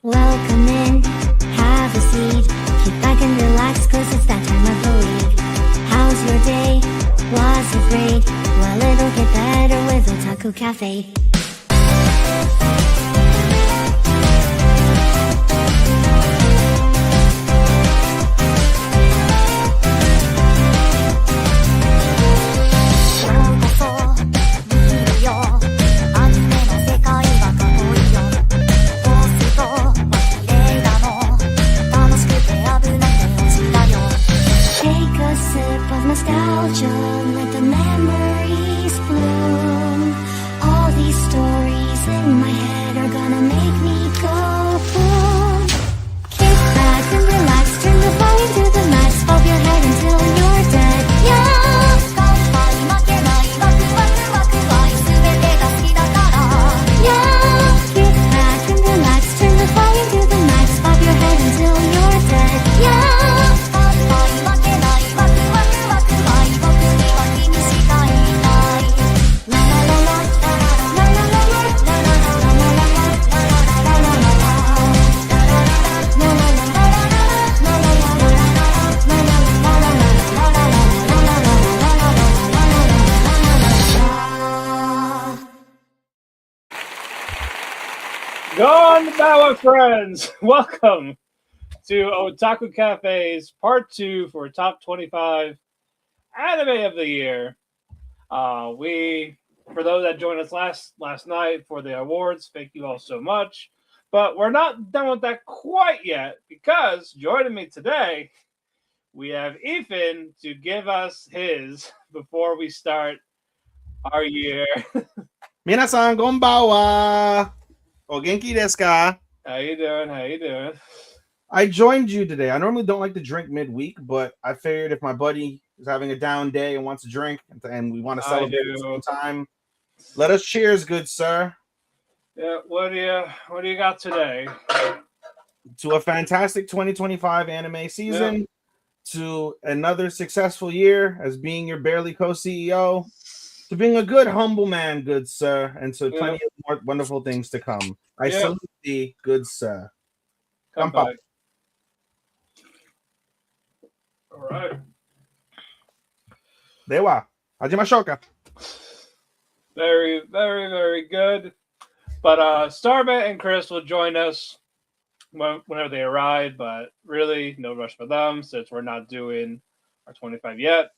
Welcome in, have a seat. Kick back and relax, cause it's that time of the week. How's your day? Was it great? Well, it'll get better with Otalku Cafe. Take a sip of nostalgia, let the memories bloom. All these stories in my head are gonna make me go boom. Kick back and relax, turn the volume to the max, bob your head until you're dead. Yeah! Yeah! Kick back and relax, turn the volume to the max, bob your head until you're dead. Yeah! Gone Bower friends! Welcome to Otaku Cafe's part 2 for top 25 anime of the year. For those that joined us last night for the awards, thank you all so much. But we're not done with that quite yet, because joining me today, we have Ethan to give us his before we start our year. Minasan konbanwa. O genki desu ka? How you doing? How you doing? I joined you today. I normally don't like to drink midweek, but I figured if my buddy is having a down day and wants to drink and we want to celebrate at the same time, let us cheers, good sir. Yeah, what do you got today? To a fantastic 2025 anime season, to another successful year as being your barely co-CEO, to being a good humble man, good sir, and to plenty of more wonderful things to come. I salute thee, good sir. Kanpai. All right. Dewa, hajimashou ka. Very, very, very good. But Starman and Chris will join us whenever they arrive, but really no rush for them since we're not doing our 25 yet.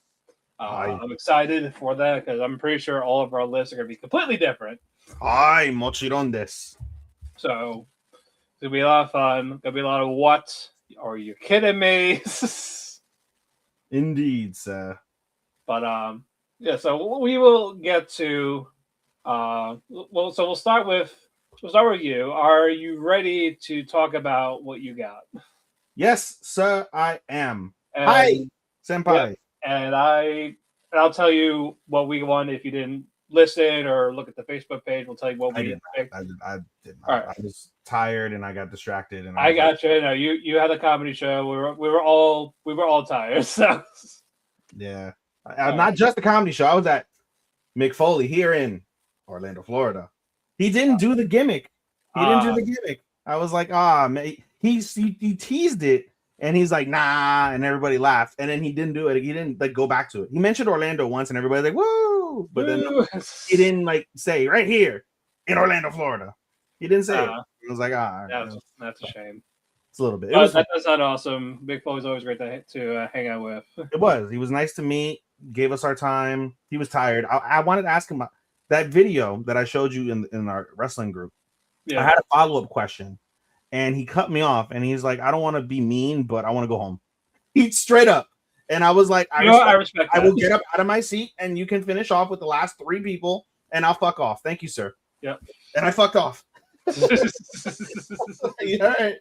I'm excited for that because I'm pretty sure all of our lists are going to be completely different. Hi, mochiron desu. So it's going to be a lot of fun. Going to be a lot of what? Are you kidding me? Indeed, sir. But yeah, so we will get to we'll start with you. Are you ready to talk about what you got? Yes, sir, I am. And, Hi, senpai. And I'll tell you what we won if you didn't listen or look at the Facebook page. We'll tell you what we picked. I did not. All right. I was tired and I got distracted. And I got you. No, you had a comedy show. We were all tired. So yeah, not just a comedy show. I was at Mick Foley here in Orlando, Florida. He didn't do the gimmick. I was like, man. He teased it. And he's like, nah, and everybody laughed. And then he didn't do it. He didn't like go back to it. He mentioned Orlando once, and everybody's like, woo! But then he didn't like say right here in Orlando, Florida. He didn't say it. It was like, that's a shame. It's a little bit. That sounded awesome. Big Foley's always great to hang out with. It was. He was nice to meet. Gave us our time. He was tired. I wanted to ask him about that video that I showed you in our wrestling group. Yeah. I had a follow-up question. And he cut me off, and he's like, "I don't want to be mean, but I want to go home." He straight up, and I was like, "I respect. I will get up out of my seat, and you can finish off with the last 3 people, and I'll fuck off. Thank you, sir." Yeah, and I fucked off. Yeah, all right.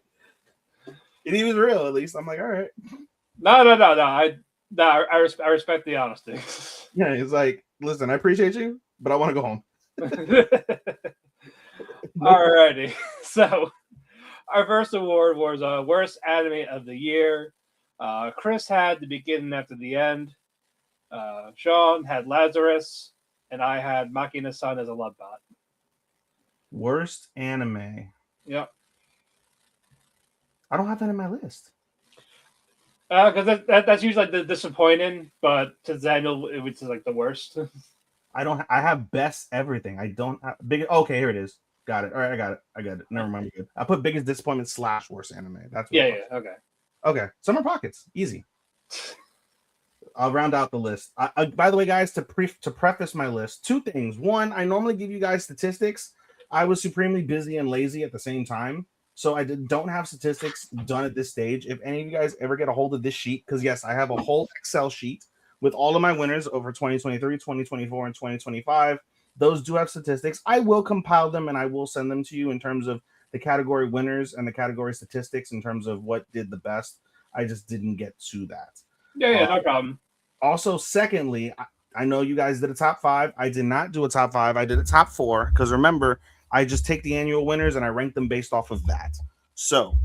And he was real, at least. I'm like, all right. No. I respect the honesty. Yeah, he's like, listen, I appreciate you, but I want to go home. Alrighty, so. Our first award was Worst Anime of the Year. Chris had The Beginning After the End. Sean had Lazarus. And I had Makina-san as a love bot. Worst anime. Yep. I don't have that in my list. Because that's usually like the disappointing, but to Daniel, it was like the worst. I don't. I have best everything. I don't have big. Okay, here it is. Got it. All right, I got it. I got it. Never mind. Good. I put biggest disappointment / worst anime. That's what. Yeah, It was. yeah, okay. Okay, Summer Pockets, easy. I'll round out the list. By the way, guys, to preface my list, two things. One, I normally give you guys statistics. I was supremely busy and lazy at the same time, so don't have statistics done at this stage. If any of you guys ever get a hold of this sheet, because yes, I have a whole Excel sheet with all of my winners over 2023, 2024, and 2025. Those do have statistics. I will compile them and I will send them to you in terms of the category winners and the category statistics in terms of what did the best. I just didn't get to that. Yeah, no problem. Also, secondly, I know you guys did a top 5. I did not do a top 5. I did a top 4 because remember, I just take the annual winners and I rank them based off of that. So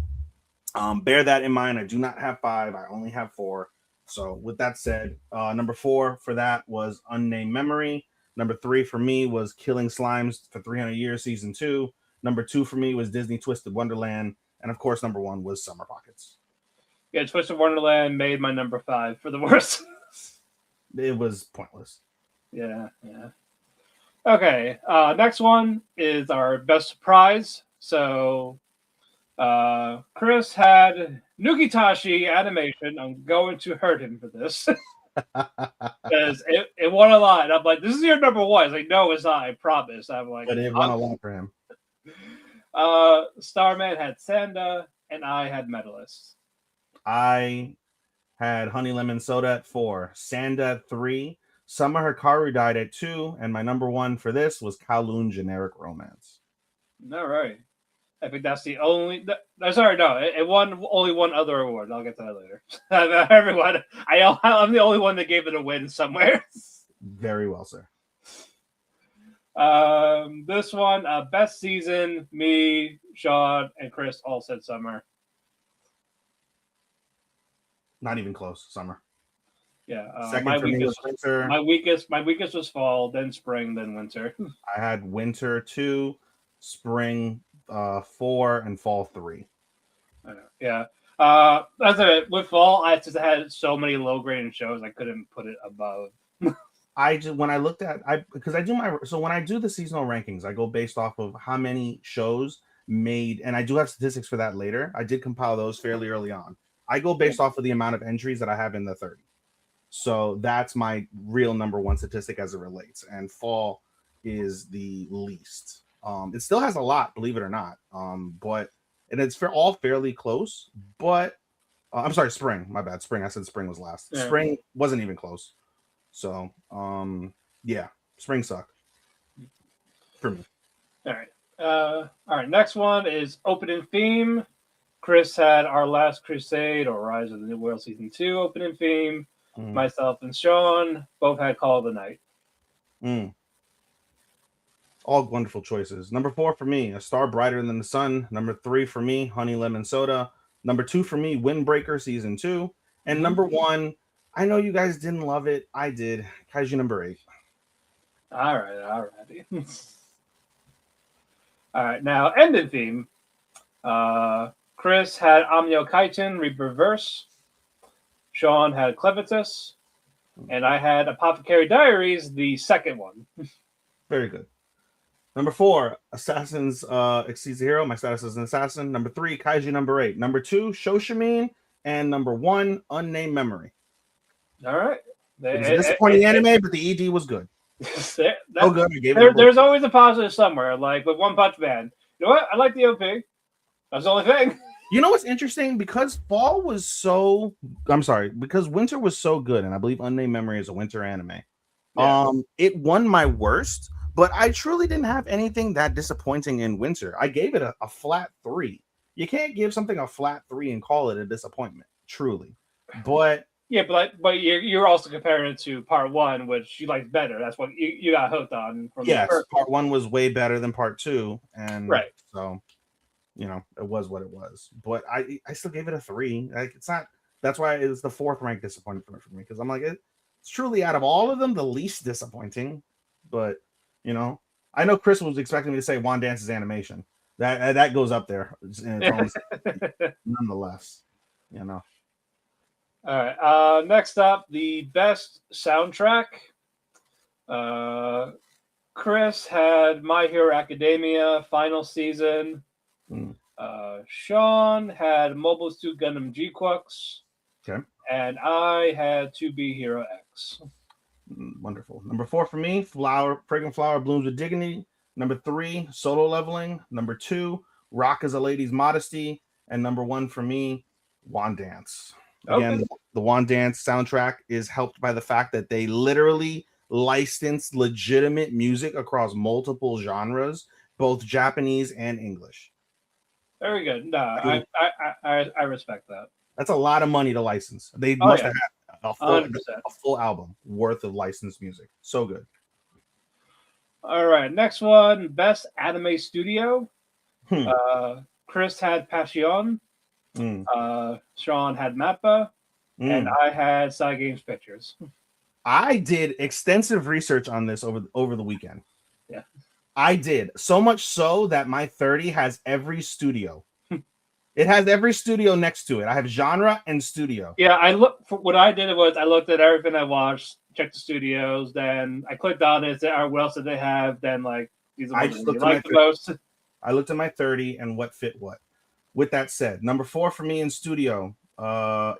bear that in mind. I do not have 5. I only have 4. So with that said, number 4 for that was Unnamed Memory. Number 3 for me was Killing Slimes for 300 Years Season 2. Number 2 for me was Disney Twisted Wonderland. And of course, number 1 was Summer Pockets. Yeah, Twisted Wonderland made my number 5 for the worst. It was pointless. Yeah. Okay, next one is our best surprise. So, Chris had Nukitashi animation. I'm going to hurt him for this because it won a lot. And I'm like, this is your number 1. He's like, no, it's not. I promise. I'm like, but it won a lot for him. Starman had Sanda, and I had Medalist. I had Honey Lemon Soda at 4, Sanda at 3, Summer Hikaru died at 2, and my number 1 for this was Kowloon Generic Romance. All right. I think that's the only. Sorry, no. It won only one other award. I'll get to that later. Everyone, I'm the only one that gave it a win somewhere. Very well, sir. This one, best season. Me, Sean, and Chris all said Summer. Not even close. Summer. Yeah. Second for me was Winter. My weakest was Fall, then Spring, then Winter. I had Winter 2, Spring 4, and Fall 3. I know. Yeah. That's it. With Fall, I just had so many low grading shows I couldn't put it above. When I looked at when I do the seasonal rankings, I go based off of how many shows made, and I do have statistics for that later. I did compile those fairly early on. I go based off of the amount of entries that I have in the 30. So that's my real number 1 statistic as it relates. And Fall is the least. It still has a lot, believe it or not. But it's all fairly close. But I'm sorry, Spring. My bad. Spring. I said Spring was last. Yeah. Spring wasn't even close. So yeah, Spring sucked for me. All right. Next one is opening theme. Chris had Our Last Crusade or Rise of the New World Season 2 opening theme. Myself and Sean both had Call of the Night. All wonderful choices. Number 4 for me, A Star Brighter Than the Sun. Number 3 for me, Honey Lemon Soda. Number 2 for me, Windbreaker Season 2. And number 1, I know you guys didn't love it. I did. Kaiju number 8. All righty. All right, now ending theme. Chris had Amnio Kaiten Reverse. Sean had Clevitus. And I had Apothecary Diaries, the second one. Very good. Number 4, Assassins Exceeds the Hero. My status is an assassin. Number 3, Kaiju number 8. Number 2, Shoshimin. And number 1, Unnamed Memory. All right. It was a disappointing anime, but the ED was good. Good. There's always a positive somewhere, like with One Punch Man. You know what? I like the OP. That's the only thing. You know what's interesting? Because Winter was so good, and I believe Unnamed Memory is a winter anime. Yeah. It won my worst, but I truly didn't have anything that disappointing in Winter. I gave it a flat 3. You can't give something a flat 3 and call it a disappointment, truly. But yeah, but you're also comparing it to Part 1, which you liked better. That's what you got hooked on. Yes, Part 1 was way better than Part 2, and right. So, it was what it was. But I still gave it a 3. Like, it's not. That's why it was the 4th ranked disappointment for me, because I'm like, it's truly out of all of them the least disappointing. But I know Chris was expecting me to say Juan Dance's animation. That goes up there in its own, nonetheless. You know. All right. Next up, the best soundtrack. Chris had My Hero Academia final season. Mm. Sean had Mobile Suit Gundam G-Quux. Okay. And I had To Be Hero X. Wonderful. Number 4 for me, Fragrant Flower Blooms with Dignity. Number 3, Solo Leveling. Number 2, Rock is a Lady's Modesty. And number 1 for me, Wand Dance. Again, Okay. the Wand Dance soundtrack is helped by the fact that they literally license legitimate music across multiple genres, both Japanese and English. Very good. No, I respect that. That's a lot of money to license. They Oh, must yeah. have had 100%. a full album worth of licensed music. So good. All right. Next one, best anime studio. Hmm. Chris had Passion. Mm. Sean had Mappa. And I had Cygames Pictures. I did extensive research on this over the weekend. Yeah. I did. So much so that my 30 has every studio. It has every studio next to it. I have genre and studio. Yeah, what I did was I looked at everything I watched, checked the studios, then I clicked on it, said, what else did they have? Then like these are the ones I like the most. I looked at my 30 and what fit what. With that said, number 4 for me in studio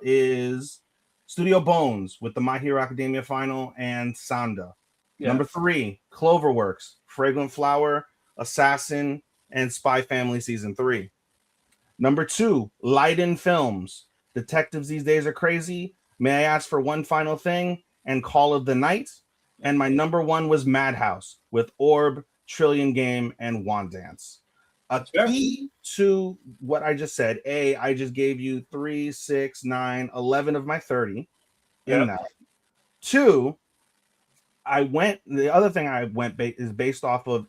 is Studio Bones with the My Hero Academia final and Sanda. Yeah. Number 3, Cloverworks, Fragrant Flower, Assassin, and Spy Family Season 3. Number 2, Leiden Films, Detectives These Days Are Crazy, May I Ask for One Final Thing, and Call of the Night. And my number 1 was Madhouse with Orb, Trillion Game, and Wand Dance. A key to what I just said, I just gave you 3, 6, 9, 11 of my 30 in that. 2, the other thing I went is based off of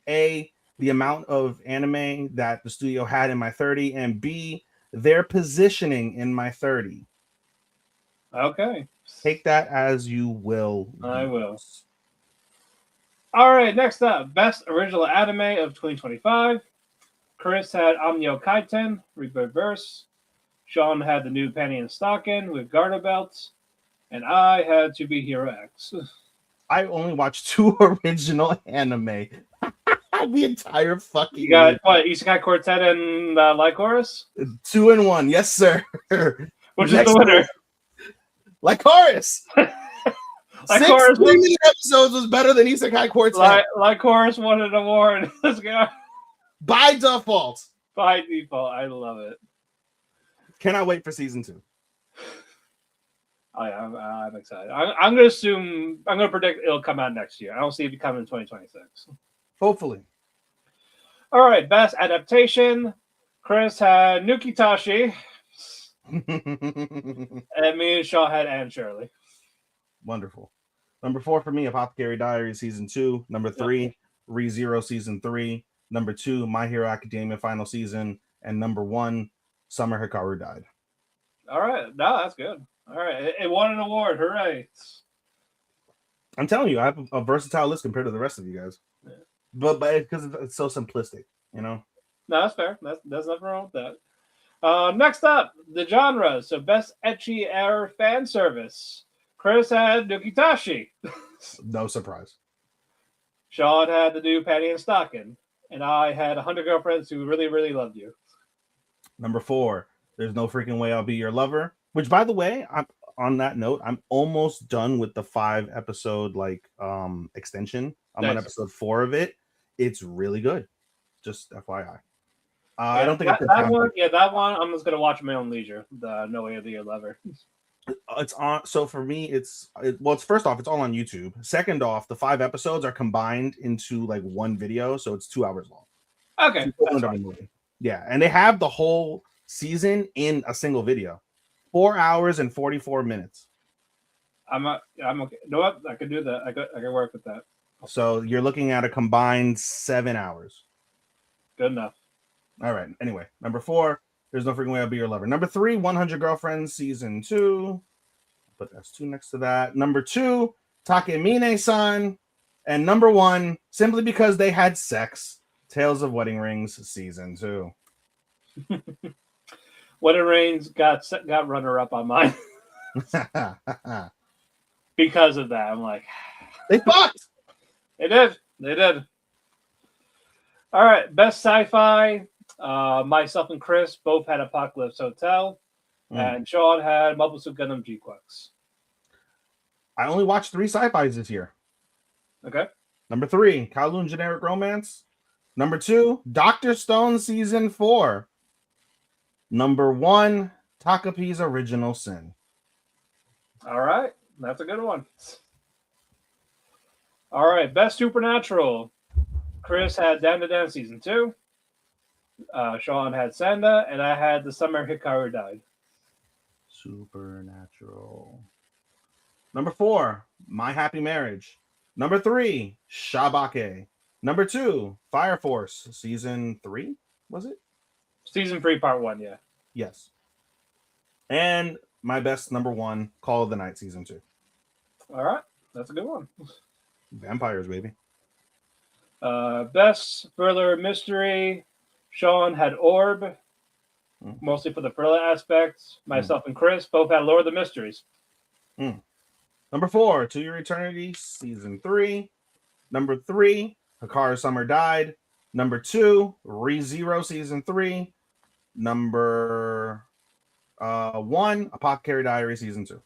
the amount of anime that the studio had in my 30, and B, their positioning in my 30. Okay. Take that as you will. I will. All right, next up, best original anime of 2025. Chris had Amnio Kaiten, Rebirth Verse. Sean had the new Penny and Stocking with Garter Belts. And I had To Be Hero X. I only watched 2 original anime. The entire fucking. You got what? Isekai Quartet and Lycoris? 2 and 1, yes, sir. Which is the winner? Lycoris. Lycoris 6 episodes was better than Isekai Quartet. Lycoris won an award. Let's go. By default. By default, I love it. Cannot wait for season 2. Oh, yeah, I'm excited. I'm going to predict it'll come out next year. I don't see it coming in 2026. Hopefully. All right, best adaptation. Chris had Nukitashi. And me and Shaw had Anne Shirley. Wonderful. Number 4 for me, Apothecary Diaries Season 2. Number 3, ReZero Season 3. Number 2, My Hero Academia Final Season. And number 1, Summer Hikaru Died. All right. No, that's good. All right. It won an award. Hooray. I'm telling you, I have a versatile list compared to the rest of you guys. Yeah. But because it's so simplistic, you know? No, that's fair. There's nothing wrong with that. Next up, the genre. So best ecchi air fan service. Chris had Nukitashi. No surprise. Sean had the new Patty and Stocking. And I had 100 Girlfriends Who Really, Really Loved You. Number 4, There's No Freaking Way I'll Be Your Lover. Which, by the way, on that note, I'm almost done with the 5-episode extension. I'm on episode 4 of it. It's really good. Just FYI. I don't think that one. Yeah, that one. I'm just gonna watch my own leisure. The No Way of the Your Lover. It's on. So for me, it's first off, it's all on YouTube. Second off, the 5 episodes are combined into like one video, so it's 2 hours long. Okay. Yeah, and they have the whole season in a single video. 4 hours and 44 minutes. I'm okay. You know what? I could do that. I could work with that. So you're looking at a combined 7 hours. Good enough. All right. Anyway, number 4, There's No Freaking Way I'll Be Your Lover. Number 3, 100 Girlfriends Season 2. Put S2 next to that. Number 2, Takemine-san. And number 1, simply because they had sex, Tales of Wedding Rings season 2. When It Rains got runner up on mine because of that. I'm like, They fucked. they did. They did. All right, best sci-fi. Myself and Chris both had Apocalypse Hotel, and Sean had Mobile Suit Gundam G-Quicks. I only watched 3 sci-fis this year. Okay. Number 3, Kowloon Generic Romance. Number 2, Dr. Stone Season 4. Number 1, Takapi's Original Sin. All right, that's a good one. All right, best supernatural. Chris had Dan to Dan Season 2. Sean had Sanda, and I had The Summer Hikaru Died. Supernatural. Number 4, My Happy Marriage. Number 3, Shabake. Number 2, Fire Force Season 3. Was it? Season 3, Part 1, yeah. Yes. And my best number 1, Call of the Night Season 2. All right, that's a good one. Vampires, baby. Best thriller mystery. Sean had Orb, mostly for the thriller aspects. Myself and Chris both had Lord of the Mysteries. Number 4, To Your Eternity Season 3. Number 3, Hikaru Summer Died. Number 2, ReZero Season 3. Number 1, Apothecary Diary Season 2.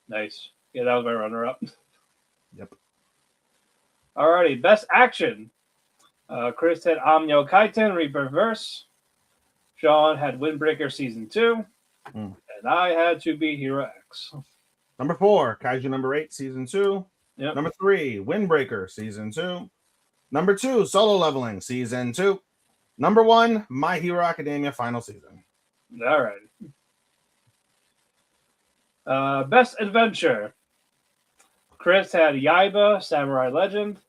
Nice. Yeah, that was my runner-up. Yep. Alrighty, best action. Chris had Amnyo Kaiten Reverse. Sean had Windbreaker Season 2. And I had To Be Hero X. Number 4, Kaiju Number 8 Season 2. Yep. Number 3, Windbreaker Season 2. Number 2, Solo Leveling Season 2. Number 1, My Hero Academia Final Season. Alright. Best adventure. Chris had Yaiba Samurai Legend.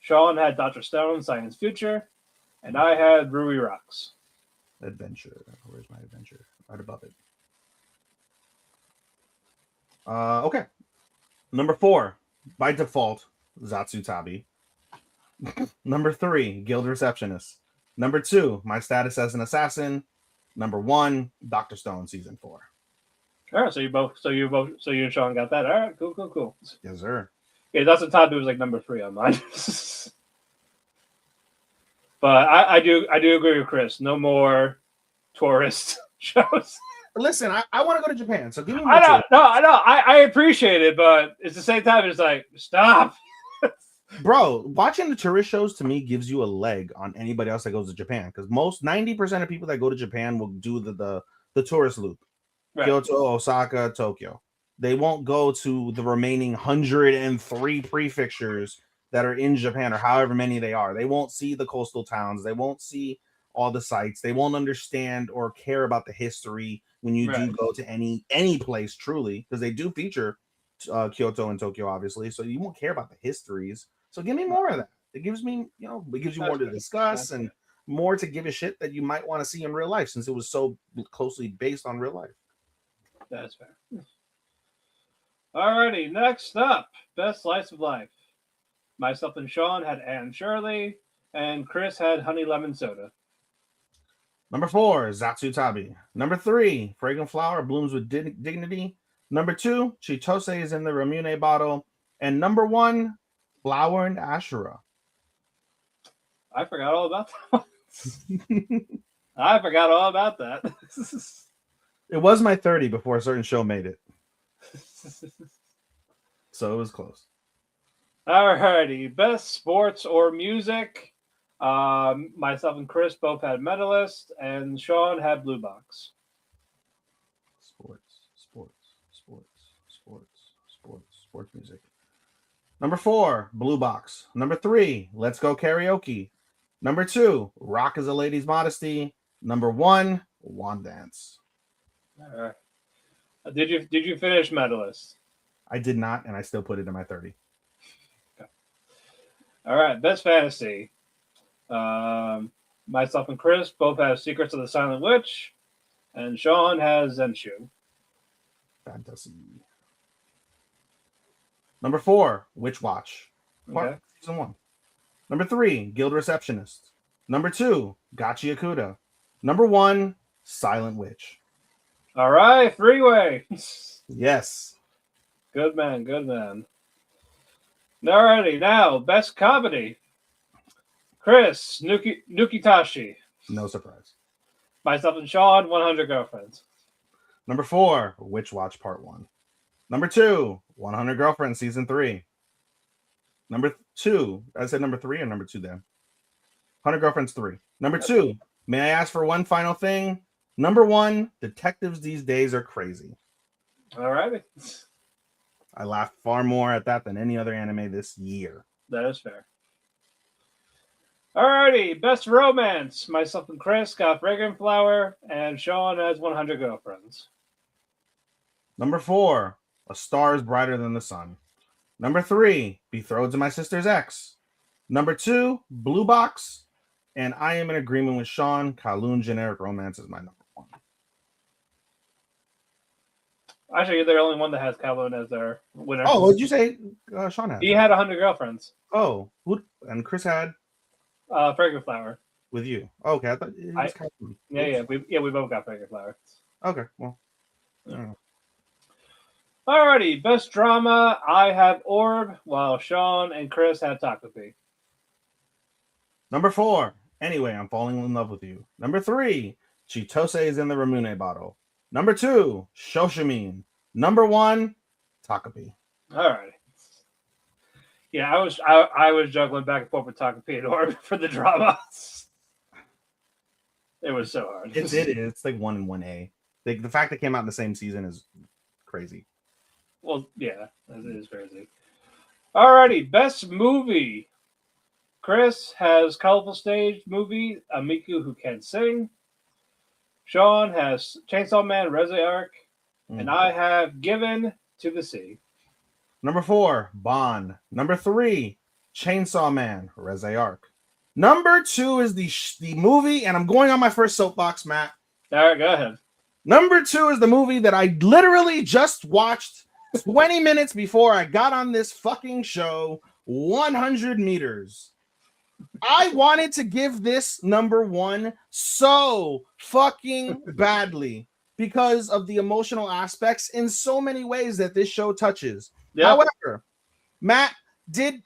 Sean had Dr. Stone Science Future. And I had Ruby Rocks. Adventure. Where's my adventure? Right above it. Okay. Number 4, by default, Zatsutabi. Number 3, Guild Receptionist. Number 2, My Status as an Assassin. Number 1, Dr. Stone Season 4. All right, so you and Sean got that. All right, cool. Yes, sir. Yeah, Zatsutabi was like number 3 on mine. But I do agree with Chris. No more tourist shows. Listen, I want to go to Japan, so give me more. I know. I appreciate it, but at the same time, it's like, stop. Bro, watching the tourist shows to me gives you a leg on anybody else that goes to Japan, because 90% of people that go to Japan will do the tourist loop. Right. Kyoto, Osaka, Tokyo. They won't go to the remaining 103 prefectures that are in Japan, or however many they are. They won't see the coastal towns. They won't see all the sites. They won't understand or care about the history when you do go to any place, truly, because they do feature Kyoto and Tokyo, obviously. So you won't care about the histories. So give me more of that. It gives me, it gives you more to discuss and more to give a shit that you might want to see in real life, since it was so closely based on real life. That's fair. Alrighty, next up, best slice of life. Myself and Sean had Anne Shirley, and Chris had Honey Lemon Soda. Number 4, Zatsutabi. Number 3, Fragrant Flower Blooms with Dignity. Number 2, Chitose is in the Ramune bottle. And number 1, Flower and Ashura. I forgot all about that. I forgot all about that. It was my 30 before a certain show made it. So it was close. Alrighty, best sports or music. Myself and Chris both had Medalist, and Sean had Blue Box. Sports music. Number 4, Blue Box. Number 3, Let's Go Karaoke. Number 2, Rock is a Lady's Modesty. Number 1, Wand Dance. Did you finish Medalist? I did not, and I still put it in my 30. Okay. All right, best fantasy. Myself and Chris both have Secrets of the Silent Witch, and Sean has Zenshu. Fantasy. Number 4, Witch Watch. Okay. Season 1. Number 3, Guild Receptionist. Number 2, Gachi Akuda. Number 1, Silent Witch. All right, three-way. Yes. Good man, good man. Alrighty, now best comedy. Chris Nukitashi. No surprise. Myself and Sean, 100 Girlfriends. Number 4, Witch Watch Part 1. Number 2, 100 Girlfriends Season 3. Number 2, I said number 3 or number 2 then? 100 Girlfriends 3. Number 2, may I ask for one final thing? Number 1, detectives these days are crazy. Alrighty. I laughed far more at that than any other anime this year. That is fair. Alrighty, best romance. Myself and Chris got Fragrant Flower, and Sean has 100 Girlfriends. Number 4, A Star is Brighter Than the Sun. Number 3, Betrothed to My Sister's Ex. Number 2, Blue Box. And I am in agreement with Sean. Kowloon Generic Romance is my number 1. Actually, you're the only one that has Kowloon as their winner. Oh, what did you say Sean had? He had 100 Girlfriends. Oh, and Chris had Fragrant Flower. with you. Oh, okay, I thought it was Kowloon. Yeah, we both got Fragrant Flower. Okay, well. I don't know. Alrighty, best drama. I have Orb, while Sean and Chris had Takapi. Number 4, Anyway, I'm Falling in Love with You. Number 3, Chitose is in the Ramune bottle. Number 2, Shoshimin. Number 1, Takapi. Alright. Yeah, I was juggling back and forth with Takapi and Orb for the drama. It was so hard. It is. It's like 1 and 1A. The fact that it came out in the same season is crazy. Well, yeah, it is crazy. Alrighty, best movie. Chris has Colorful Stage movie, Amiku Who Can't Sing. Sean has Chainsaw Man, Reze Arc. And I have Given to the Sea. Number 4, Bond. Number 3, Chainsaw Man, Reze Arc. Number 2 is the movie, and I'm going on my first soapbox, Matt. All right, go ahead. Number 2 is the movie that I literally just watched 20 minutes before I got on this fucking show, 100 Meters. I wanted to give this number 1 so fucking badly because of the emotional aspects in so many ways that this show touches. Yep. However, Matt,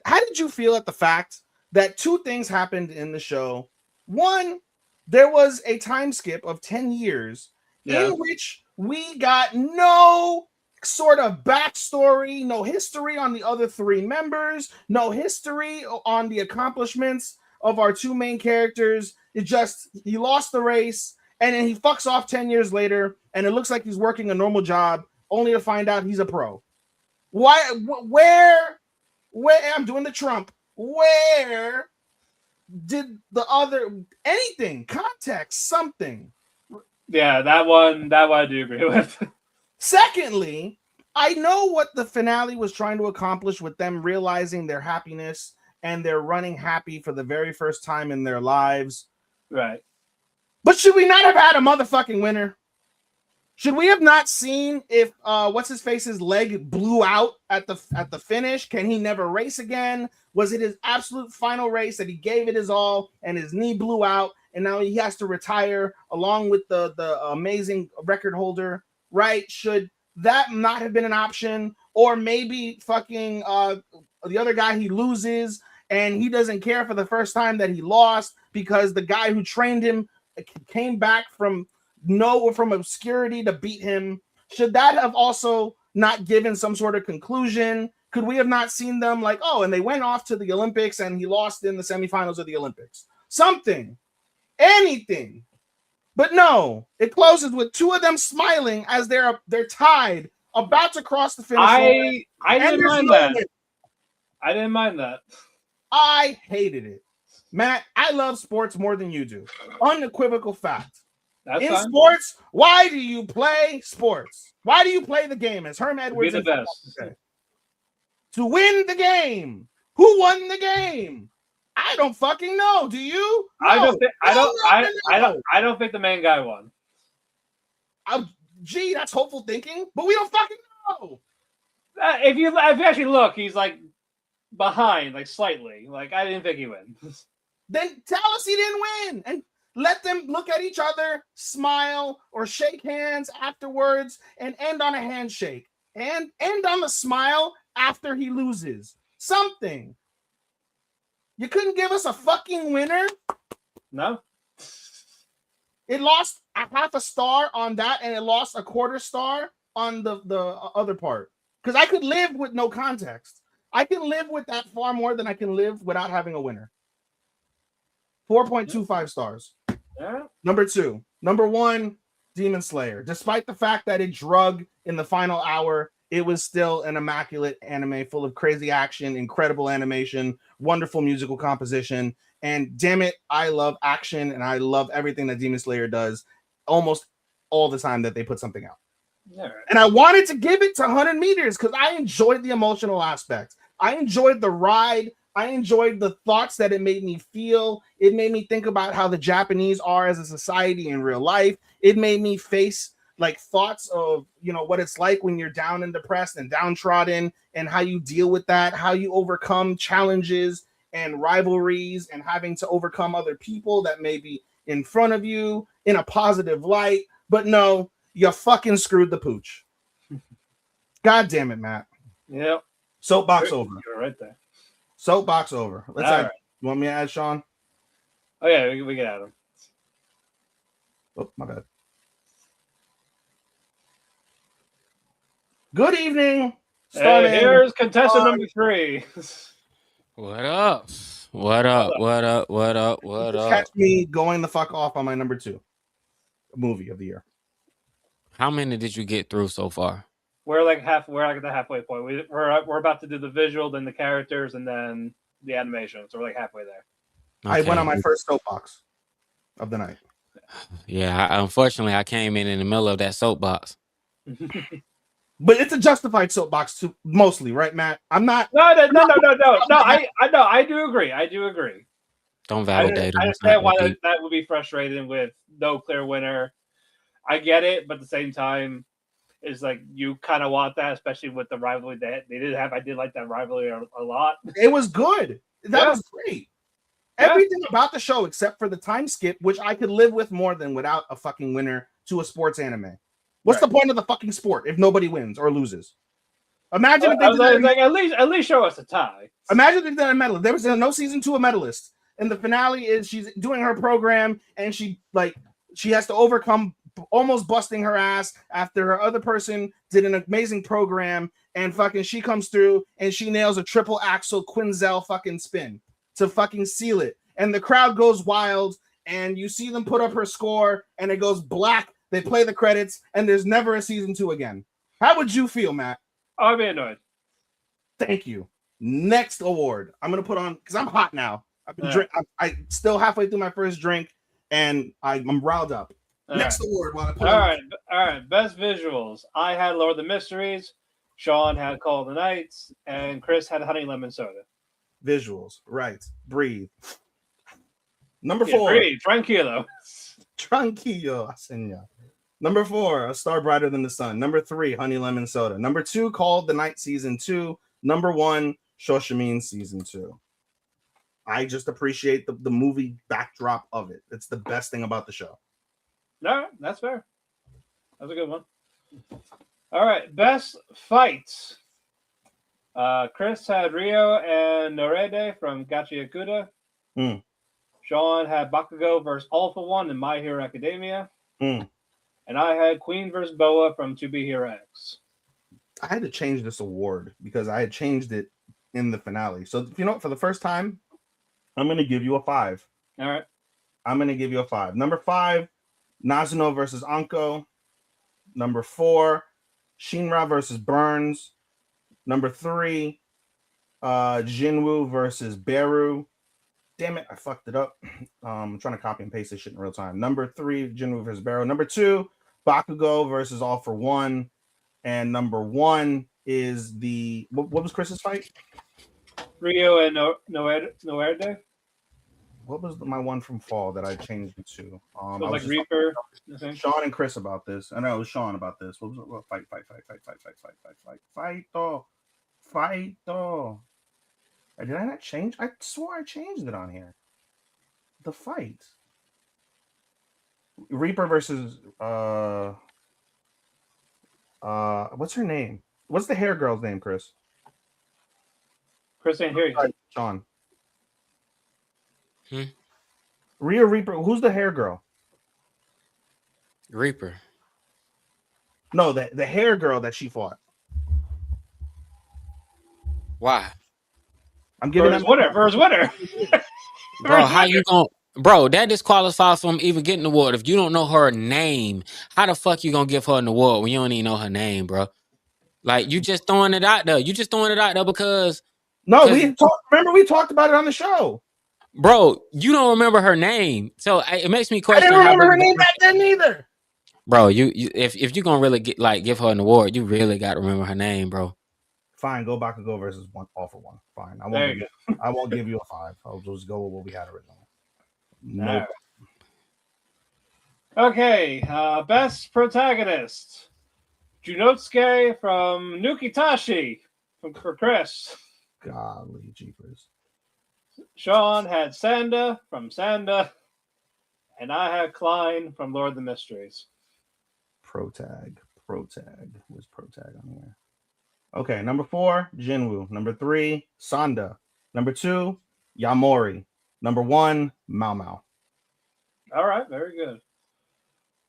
how did you feel at the fact that 2 things happened in the show? 1, there was a time skip of 10 years in which we got no sort of backstory, no history on the other 3 members, no history on the accomplishments of our 2 main characters. It just, he lost the race, and then he fucks off 10 years later, and it looks like he's working a normal job, only to find out he's a pro. Where I'm doing the Trump, where did the other, anything, context, something? Yeah, that one I do agree with. Secondly, I know what the finale was trying to accomplish with them realizing their happiness and they're running happy for the very first time in their lives. Right. But should we not have had a motherfucking winner? Should we have not seen if what's his face's leg blew out at the finish? Can he never race again? Was it his absolute final race that he gave it his all and his knee blew out and now he has to retire along with the amazing record holder? Right? Should that not have been an option? Or maybe fucking the other guy, he loses and he doesn't care for the first time that he lost because the guy who trained him came back from obscurity to beat him. Should that have also not given some sort of conclusion? Could we have not seen them like, oh, and they went off to the Olympics and he lost in the semifinals of the Olympics? Something, anything. But no, it closes with 2 of them smiling as they're tied, about to cross the finish line. I didn't mind that. I didn't mind that. I hated it. Matt, I love sports more than you do. Unequivocal fact. That's in fine. Sports, why do you play sports? Why do you play the game? As Herm Edwards be the best. To win the game. Who won the game? I don't fucking know. Do you? No. I don't think the main guy won. Gee, that's hopeful thinking, but we don't fucking know. If you actually look, he's like behind, like slightly. Like I didn't think he wins. then tell us he didn't win and let them look at each other, smile, or shake hands afterwards and end on a handshake and end on a smile after he loses. Something. You couldn't give us a fucking winner? No. It lost a half a star on that, and it lost a quarter star on the other part. Because I could live with no context. I can live with that far more than I can live without having a winner. 4.25 stars. Yeah. Number 2. Number 1, Demon Slayer. Despite the fact that it drug in the final hour, it was still an immaculate anime full of crazy action, incredible animation, wonderful musical composition. And damn it, I love action and I love everything that Demon Slayer does almost all the time that they put something out. Right. And I wanted to give it to 100 meters because I enjoyed the emotional aspect. I enjoyed the ride. I enjoyed the thoughts that it made me feel. It made me think about how the Japanese are as a society in real life. It made me face like thoughts of, you know, what it's like when you're down and depressed and downtrodden and how you deal with that, how you overcome challenges and rivalries and having to overcome other people that may be in front of you in a positive light. But no, you fucking screwed the pooch. God damn it, Matt. Yep. Soapbox over. You're right there. Soapbox over. Let's All add. right. You want me to add Sean? Oh yeah, we can add him. Oh, my bad. Good evening, Starman. Hey, here's contestant number 3. What up? What up? What up? What up? What up? Catch me going the fuck off on my number 2 movie of the year. How many did you get through so far? We're like at the halfway point. We're about to do the visual, then the characters, and then the animation. So we're like halfway there. I went Okay. on my first soapbox of the night. Yeah, unfortunately, I came in the middle of that soapbox. But it's a justified soapbox too, mostly, right, Matt? I'm not. No. I do agree. Don't I validate them. understand why that would be frustrating with no clear winner. I get it, but at the same time, it's like you kind of want that, especially with the rivalry that they did have. I did like that rivalry a lot. It was good. That Yeah. was great. Yeah. Everything about the show, except for the time skip, which I could live with more than without a fucking winner to a sports anime. What's the point of the fucking sport if nobody wins or loses? Imagine if they did like at least show us a tie. Imagine if they did a medalist. There was no season 2 a medalist, and the finale is she's doing her program and she has to overcome almost busting her ass after her other person did an amazing program, and fucking she comes through and she nails a triple axel Quinzel fucking spin to fucking seal it, and the crowd goes wild, and you see them put up her score and it goes black. They play the credits and there's never a season 2 again. How would you feel, Matt? I'd be annoyed. Thank you. Next award I'm gonna put on because I'm hot now. I've been I still halfway through my first drink and I'm riled up. Next award while I put all right. Best visuals. I had Lord of the Mysteries. Sean had Call of the Nights, and Chris had Honey Lemon Soda. Visuals, right? Breathe. Number 4. Breathe. Tranquilo. Tranquillo, señor. Number 4, A Star Brighter Than the Sun. Number 3, Honey Lemon Soda. Number 2, Called the Night Season 2. Number 1, Shoshimin Season 2. I just appreciate the movie backdrop of it. It's the best thing about the show. No, that's fair. That's a good one. All right, best fights. Chris had Rio and Norede from Gachi Yakuda. Sean had Bakugo versus All for One in My Hero Academia. And I had Queen versus Boa from To Be Hero X. I had to change this award because I had changed it in the finale. So, you know, for the first time, I'm going to give you a 5. All right. I'm going to give you a 5. Number 5, Nazuno versus Anko. Number 4, Shinra versus Burns. Number 3, Jinwoo versus Beru. Damn it, I fucked it up. I'm trying to copy and paste this shit in real time. Number 3, Jinwoo versus Beru. Number 2, Bakugo versus All for One. And number 1 is the... What was Chris's fight? Rio and Noerde. What was my one from fall that I changed it to? So like Reaper. Sean and Chris about this. I know it was Sean about this. What was it? Fight. Did I not change? I swore I changed it on here. the fight? Reaper versus what's her name? What's the hair girl's name, Chris? Chris ain't here yet. Sean. Hmm? Rhea Reaper. Who's the hair girl? Reaper. No, the hair girl that she fought. Why? I'm giving First winner. Bro, how you going bro, that disqualifies from even getting the award. If you don't know her name, how the fuck you gonna give her an award when you don't even know her name, bro? Like you just throwing it out there. You just throwing it out there because No, remember we talked about it on the show. bro, you don't remember her name. So it makes me I question didn't remember how her name back then either. Bro, you if you gonna really give her an award, you really got to remember her name, bro. Fine, go back and go versus one all for one. Fine. I won't give you a 5. I'll just go with what we had originally. No. Right. Okay, best protagonist. Junotsuke from Nukitashi for Chris. Golly jeepers. Sean had Sanda from Sanda. And I had Klein from Lord of the Mysteries. Protag. Where's Protag on here? Okay, number 4, Jinwoo. Number 3, Sanda. Number 2, Yamori. Number 1, Mao Mao. All right, very good.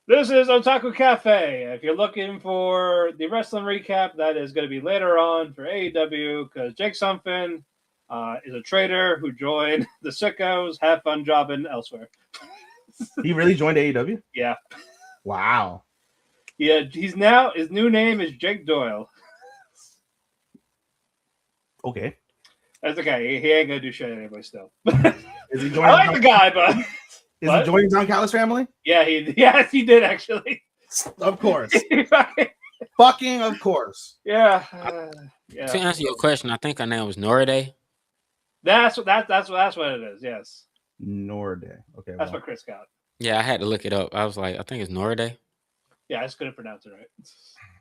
This is Otaku Cafe. If you're looking for the wrestling recap, that is going to be later on for AEW because Jake Sunfin is a trader who joined the Sickos. Have fun jobbing elsewhere. He really joined AEW? Yeah. Wow. Yeah, his new name is Jake Doyle. Okay. That's okay. He ain't gonna do shit anyway. Still, Is he I joining? like the guy, but Is he joining Don Callis family? Yeah, yes, he did actually. Of course. Fucking of course. Yeah. Yeah. To answer your question, I think her name was Noride. That's what it is. Yes. Norde. Okay. That's what Chris got. Yeah, I had to look it up. I was like, I think it's Noride. Yeah, I just couldn't pronounce it right.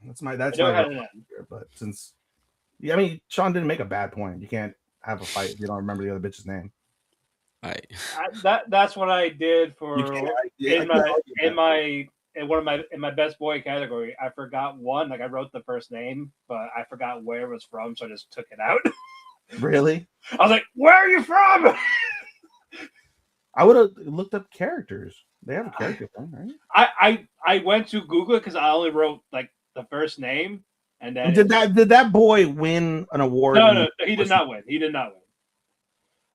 That's my here, but since I mean Sean didn't make a bad point. You can't have a fight if you don't remember the other bitch's name. Right. That's what I did for in my best boy category. I forgot one. Like I wrote the first name, but I forgot where it was from, so I just took it out. Really? I was like, "Where are you from?" I would have looked up characters. They have a character thing, right? I went to Google it because I only wrote like the first name, and then did that boy win an award? No, he did not win. He did not win.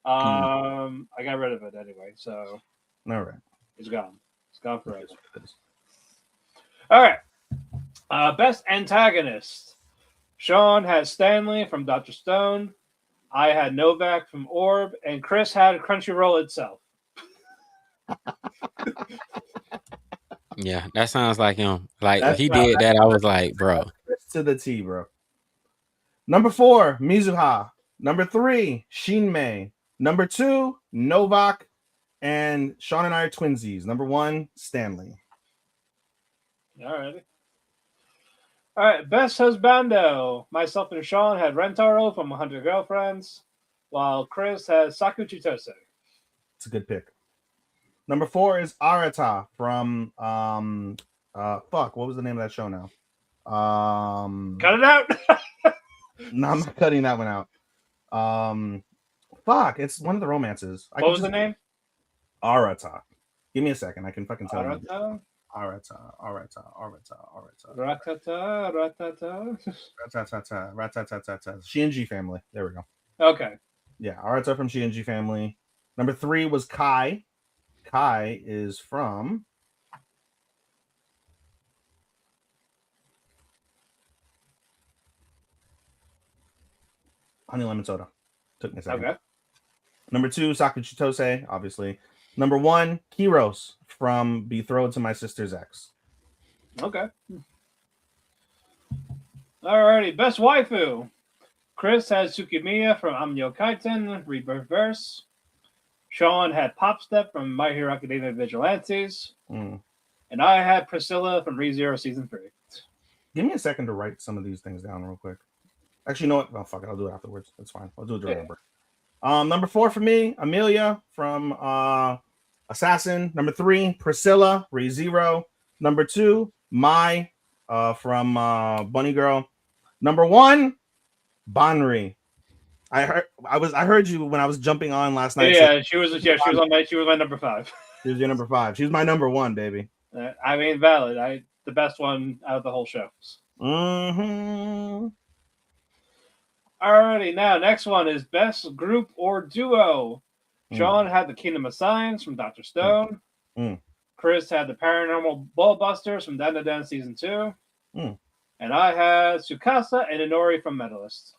I got rid of it anyway, so all right, it's gone. It's gone forever. All right, best antagonist. Sean has Stanley from Dr. Stone. I had Novak from Orb, and Chris had Crunchyroll itself. Yeah, that sounds like him. Like if he did that, I was like, bro. To the T, bro. Number 4, Mizuha. Number 3, Shinmei. Number 2, Novak. And Sean and I are twinsies. Number 1, Stanley. All right, best husbando. Myself and Sean had Rentaro from 100 Girlfriends, while Chris has Sakuchi Tose. It's a good pick. Number 4 is Arata from what was the name of that show now? Cut it out. No, I'm not cutting that one out. It's one of the romances. What was the name? Arata. Give me a second. I can fucking tell you. Arata. Ratata. Shinji family. There we go. Okay. Yeah, Arata from Shinji family. Number 3 was Kai. Kai is from Honey Lemon Soda. Took me a second. Okay. Number 2, Sakuchi Tose, obviously. Number 1, Kiros from Betrothed to My Sister's Ex. Okay. Alrighty, best waifu. Chris has Tsukimiya from Amnyo Kaiten, Rebirth Verse. Sean had Pop Step from My Hero Academia Vigilantes. And I had Priscilla from ReZero Season 3. Give me a second to write some of these things down real quick. Actually, you know what? Oh, fuck it. I'll do it afterwards. That's fine. I'll do it during the break. Number 4 for me, Amelia from Assassin. Number 3, Priscilla, ReZero. Number 2, Mai from Bunny Girl. Number 1, Banri. I heard you when I was jumping on last night. Yeah, she was on my number 5. She was your number 5. She was my number 1, baby. I mean, valid. The best one out of the whole show. Mm-hmm. Alrighty, now next one is best group or duo. Sean had the Kingdom of Science from Dr. Stone. Chris had the Paranormal Ballbusters from Dan Dan Season 2. And I had Tsukasa and Inori from Medalist.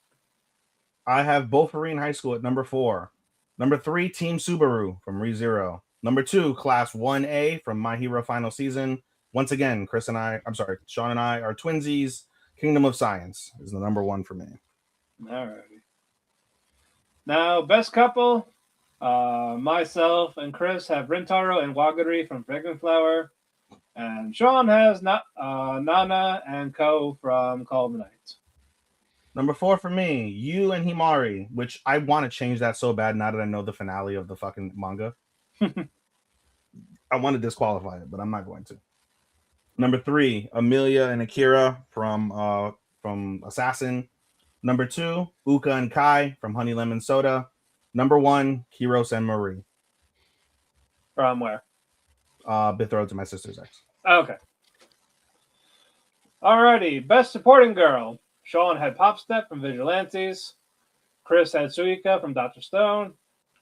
I have Bofurine High School at number 4. Number 3, Team Subaru from ReZero. Number 2, Class 1A from My Hero Final Season. Once again, Sean and I are twinsies. Kingdom of Science is the number 1 for me. Alrighty. Now, best couple. Myself and Chris have Rintaro and Wagari from Fragrant Flower. And Sean has Nana and Ko from Call of the Night. Number 4 for me, you and Himari, which I want to change that so bad now that I know the finale of the fucking manga. I want to disqualify it, but I'm not going to. Number 3, Amelia and Akira from Assassin. Number 2, Uka and Kai from Honey Lemon Soda. Number 1, Kiros and Marie. From where? Betrothed to My Sister's Ex. Okay. Alrighty, best supporting girl. Sean had Pop Step from Vigilantes. Chris had Suika from Dr. Stone.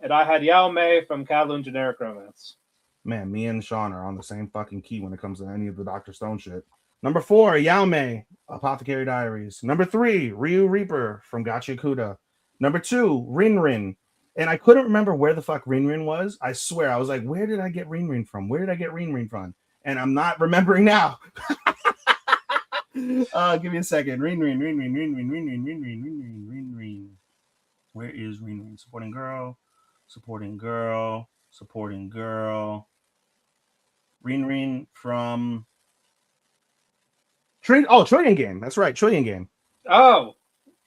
And I had Yao Mei from Kowloon Generic Romance. Man, me and Sean are on the same fucking key when it comes to any of the Dr. Stone shit. Number 4, Yao Mei, Apothecary Diaries. Number 3, Ryu Reaper from Gacha Kuda. Number 2, Rin. And I couldn't remember where the fuck Rin was. I swear, I was like, where did I get Rin from? Where did I get Rin from? And I'm not remembering now. Give me a second. Rin. Where is Rin? Supporting girl. Rin from Trillion Game. That's right, Trillion Game. Oh,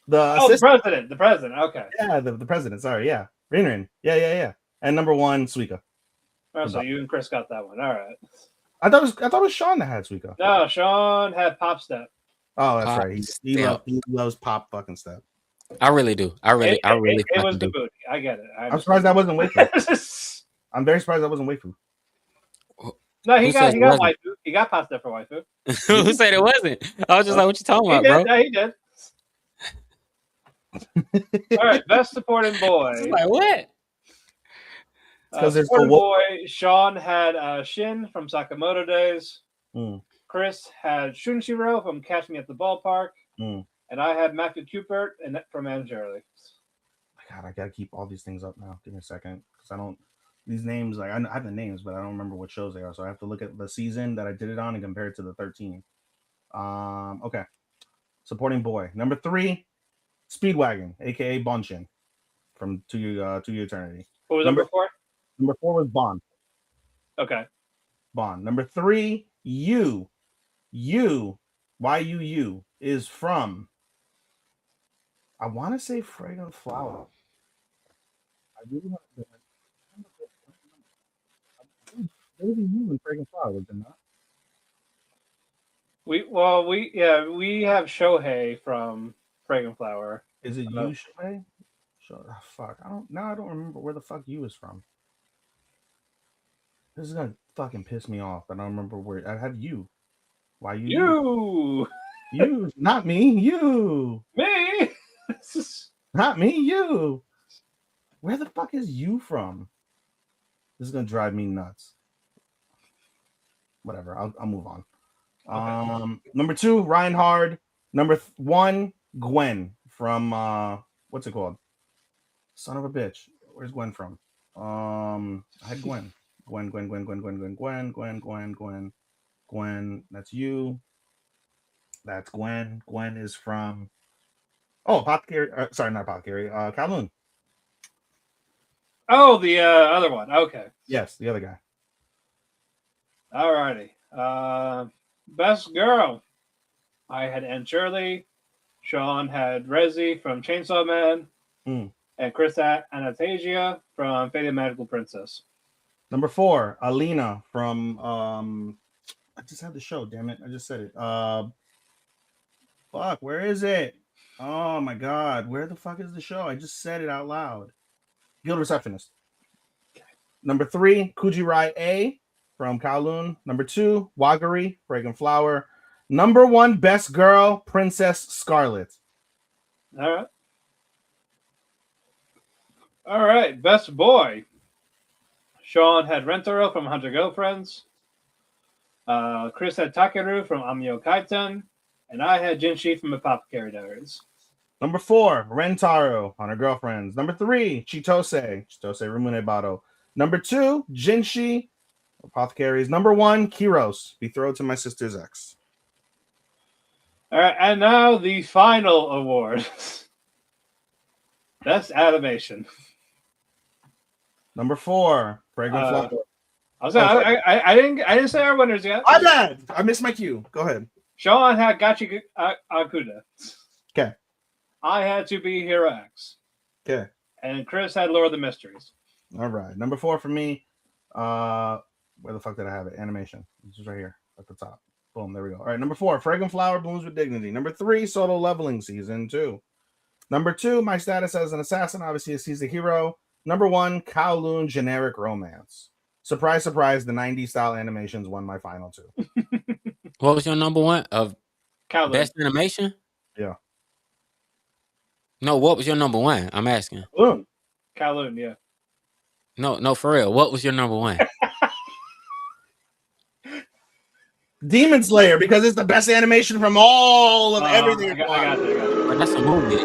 the president. The president. Okay. Yeah, the president. Sorry, yeah. Rin. Yeah. And number 1, Suika. Oh, so you and Chris got that one. All right. I thought it was Sean that had Suika. No, Sean had Pop Step. Oh, that's right. He loves Pop fucking Step. I really do. I really it was do. the booty. I get it. I'm surprised that wasn't waifu. I'm very surprised that wasn't waifu. No, he got waifu. He got Pop Step for waifu. Who said it wasn't? I was just like, what you talking about, bro? Yeah, he did. All right, best supporting boy. Like what? Supporting boy, Sean had Shin from Sakamoto Days. Chris had Shunshiro from Catch Me at the Ballpark. And I had Matthew Cupert from Angelly. God, I gotta keep all these things up now. Give me a second, because I don't. These names, like I have the names, but I don't remember what shows they are. So I have to look at the season that I did it on and compare it to the 13. Okay. Supporting boy, number 3, Speedwagon, aka Bonshin, from To Your Eternity. What was number 4? Number 4 was Bond. Okay. Bond. Number 3, YUU is from. I want to say Fragrant Flower. I really want to. There was a U in Fragrant Flower, was there not? We have Shohei from Fragrant Flower. Is it you, Shohei? Fuck, I don't remember where the fuck you is from. This is gonna fucking piss me off. I don't remember where I had you. Why you? You, not me. You. Me. Not me. You. Where the fuck is you from? This is gonna drive me nuts. Whatever. I'll move on. Okay. Number 2, Reinhard. Number 1, Gwen from what's it called? Son of a bitch. Where's Gwen from? I had Gwen. Gwen. That's you. That's Gwen. Gwen is from. Oh, Apothecary. Sorry, not Apothecary. Kowloon. Oh, the other one. Okay. Yes, the other guy. Alrighty. Best girl. I had Anne Shirley. Sean had Rezi from Chainsaw Man. And Chris had Anastasia from Fate of Magical Princess. Number 4, Alina from I just had the show, damn it. I just said it. Fuck, where is it? Oh my god, where the fuck is the show? I just said it out loud. Guild Receptionist. Number 3, Kujirai A from Kowloon. Number 2, Wagari, Fragrant Flower. Number 1, Best Girl, Princess Scarlet. All right. Best boy. Sean had Rentaro from 100 Girlfriends. Chris had Takeru from Amio Kaiten. And I had Jinshi from Apothecary Diaries. Number 4, Rentaro, 100 Girlfriends. Number 3, Chitose Rumune Bado. Number 2, Jinshi, Apothecaries. Number 1, Kiros, Betrothed to My Sister's Ex. All right, and now the final award. Best animation. Number 4, Fragrant Flower. I didn't say our winners yet. My bad. I missed my cue. Go ahead. Sean had Gachi Akuda. Okay. I had To Be Hero X. Okay. And Chris had Lord of the Mysteries. All right. Number 4 for me. Where the fuck did I have it? Animation. This is right here at the top. Boom. There we go. All right. Number 4, Fragrant Flower Blooms with Dignity. Number 3, Solo Leveling Season 2. Number 2, My Status as an Assassin. Obviously, he's the hero. Number 1, Kowloon Generic Romance. Surprise, surprise. The 90s style animations won my final 2. What was your number 1 of Kowloon. best animation? Yeah. No, what was your number 1? I'm asking. Kowloon, yeah. No, for real. What was your number 1? Demon Slayer, because it's the best animation from all of everything. I got that. But that's a movie.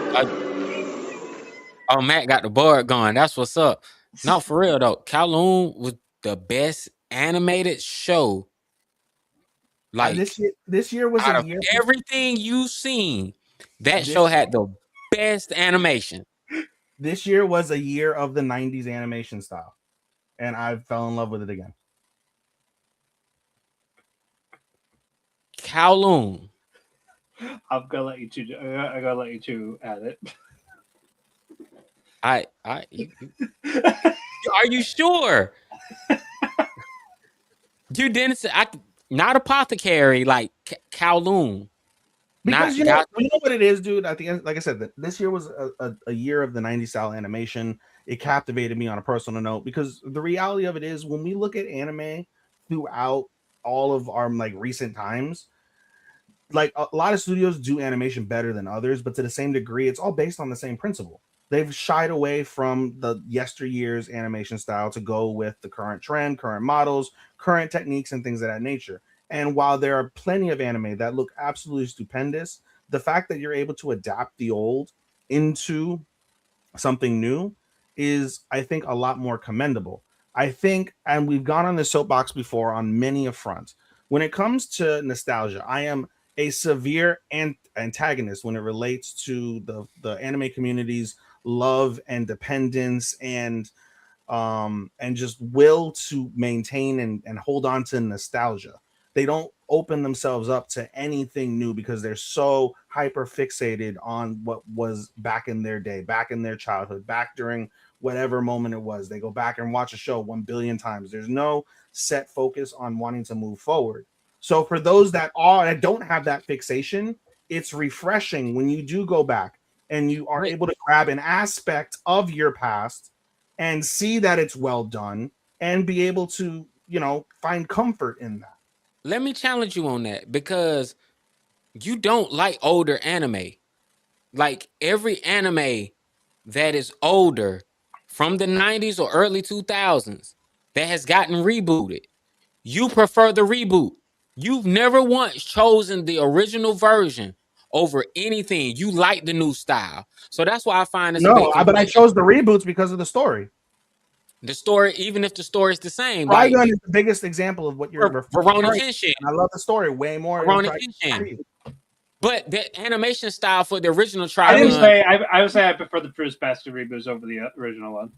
Matt got the board going. That's what's up. No, for real though. Kowloon was the best animated show. Like this year was out a of year. Everything you've seen, that show had the best animation. This year was a year of the 90s animation style, and I fell in love with it again. Kowloon. I'm gonna let you two. I gotta let you two add it. Are you sure? You didn't say not Apothecary, like Kowloon. Because you know what it is, dude. At the end, like I said, this year was a year of the 90s style animation. It captivated me on a personal note because the reality of it is when we look at anime throughout all of our like recent times, like a lot of studios do animation better than others, but to the same degree, it's all based on the same principle. They've shied away from the yesteryear's animation style to go with the current trend, current models, current techniques, and things of that nature. And while there are plenty of anime that look absolutely stupendous, the fact that you're able to adapt the old into something new is, I think, a lot more commendable. I think, and we've gone on this soapbox before on many a front, when it comes to nostalgia, I am a severe antagonist when it relates to the anime community's love and dependence and just will to maintain and hold on to nostalgia. They don't open themselves up to anything new because they're so hyper fixated on what was back in their day, back in their childhood, back during whatever moment it was. They go back and watch a show 1 billion times. There's no set focus on wanting to move forward. So for those that don't have that fixation, it's refreshing when you do go back and you are able to grab an aspect of your past and see that it's well done and be able to, find comfort in that. Let me challenge you on that because you don't like older anime. Like every anime that is older from the 90s or early 2000s that has gotten rebooted, you prefer the reboot. You've never once chosen the original version over anything. You like the new style. So that's why I find this. But I chose the reboots because of the story. The story, even if the story is the same. Trigun is the biggest example of what you're referring to. I love the story way more. But the animation style for the original Trigun. I would say I prefer the Bruce Baxter reboots over the original one.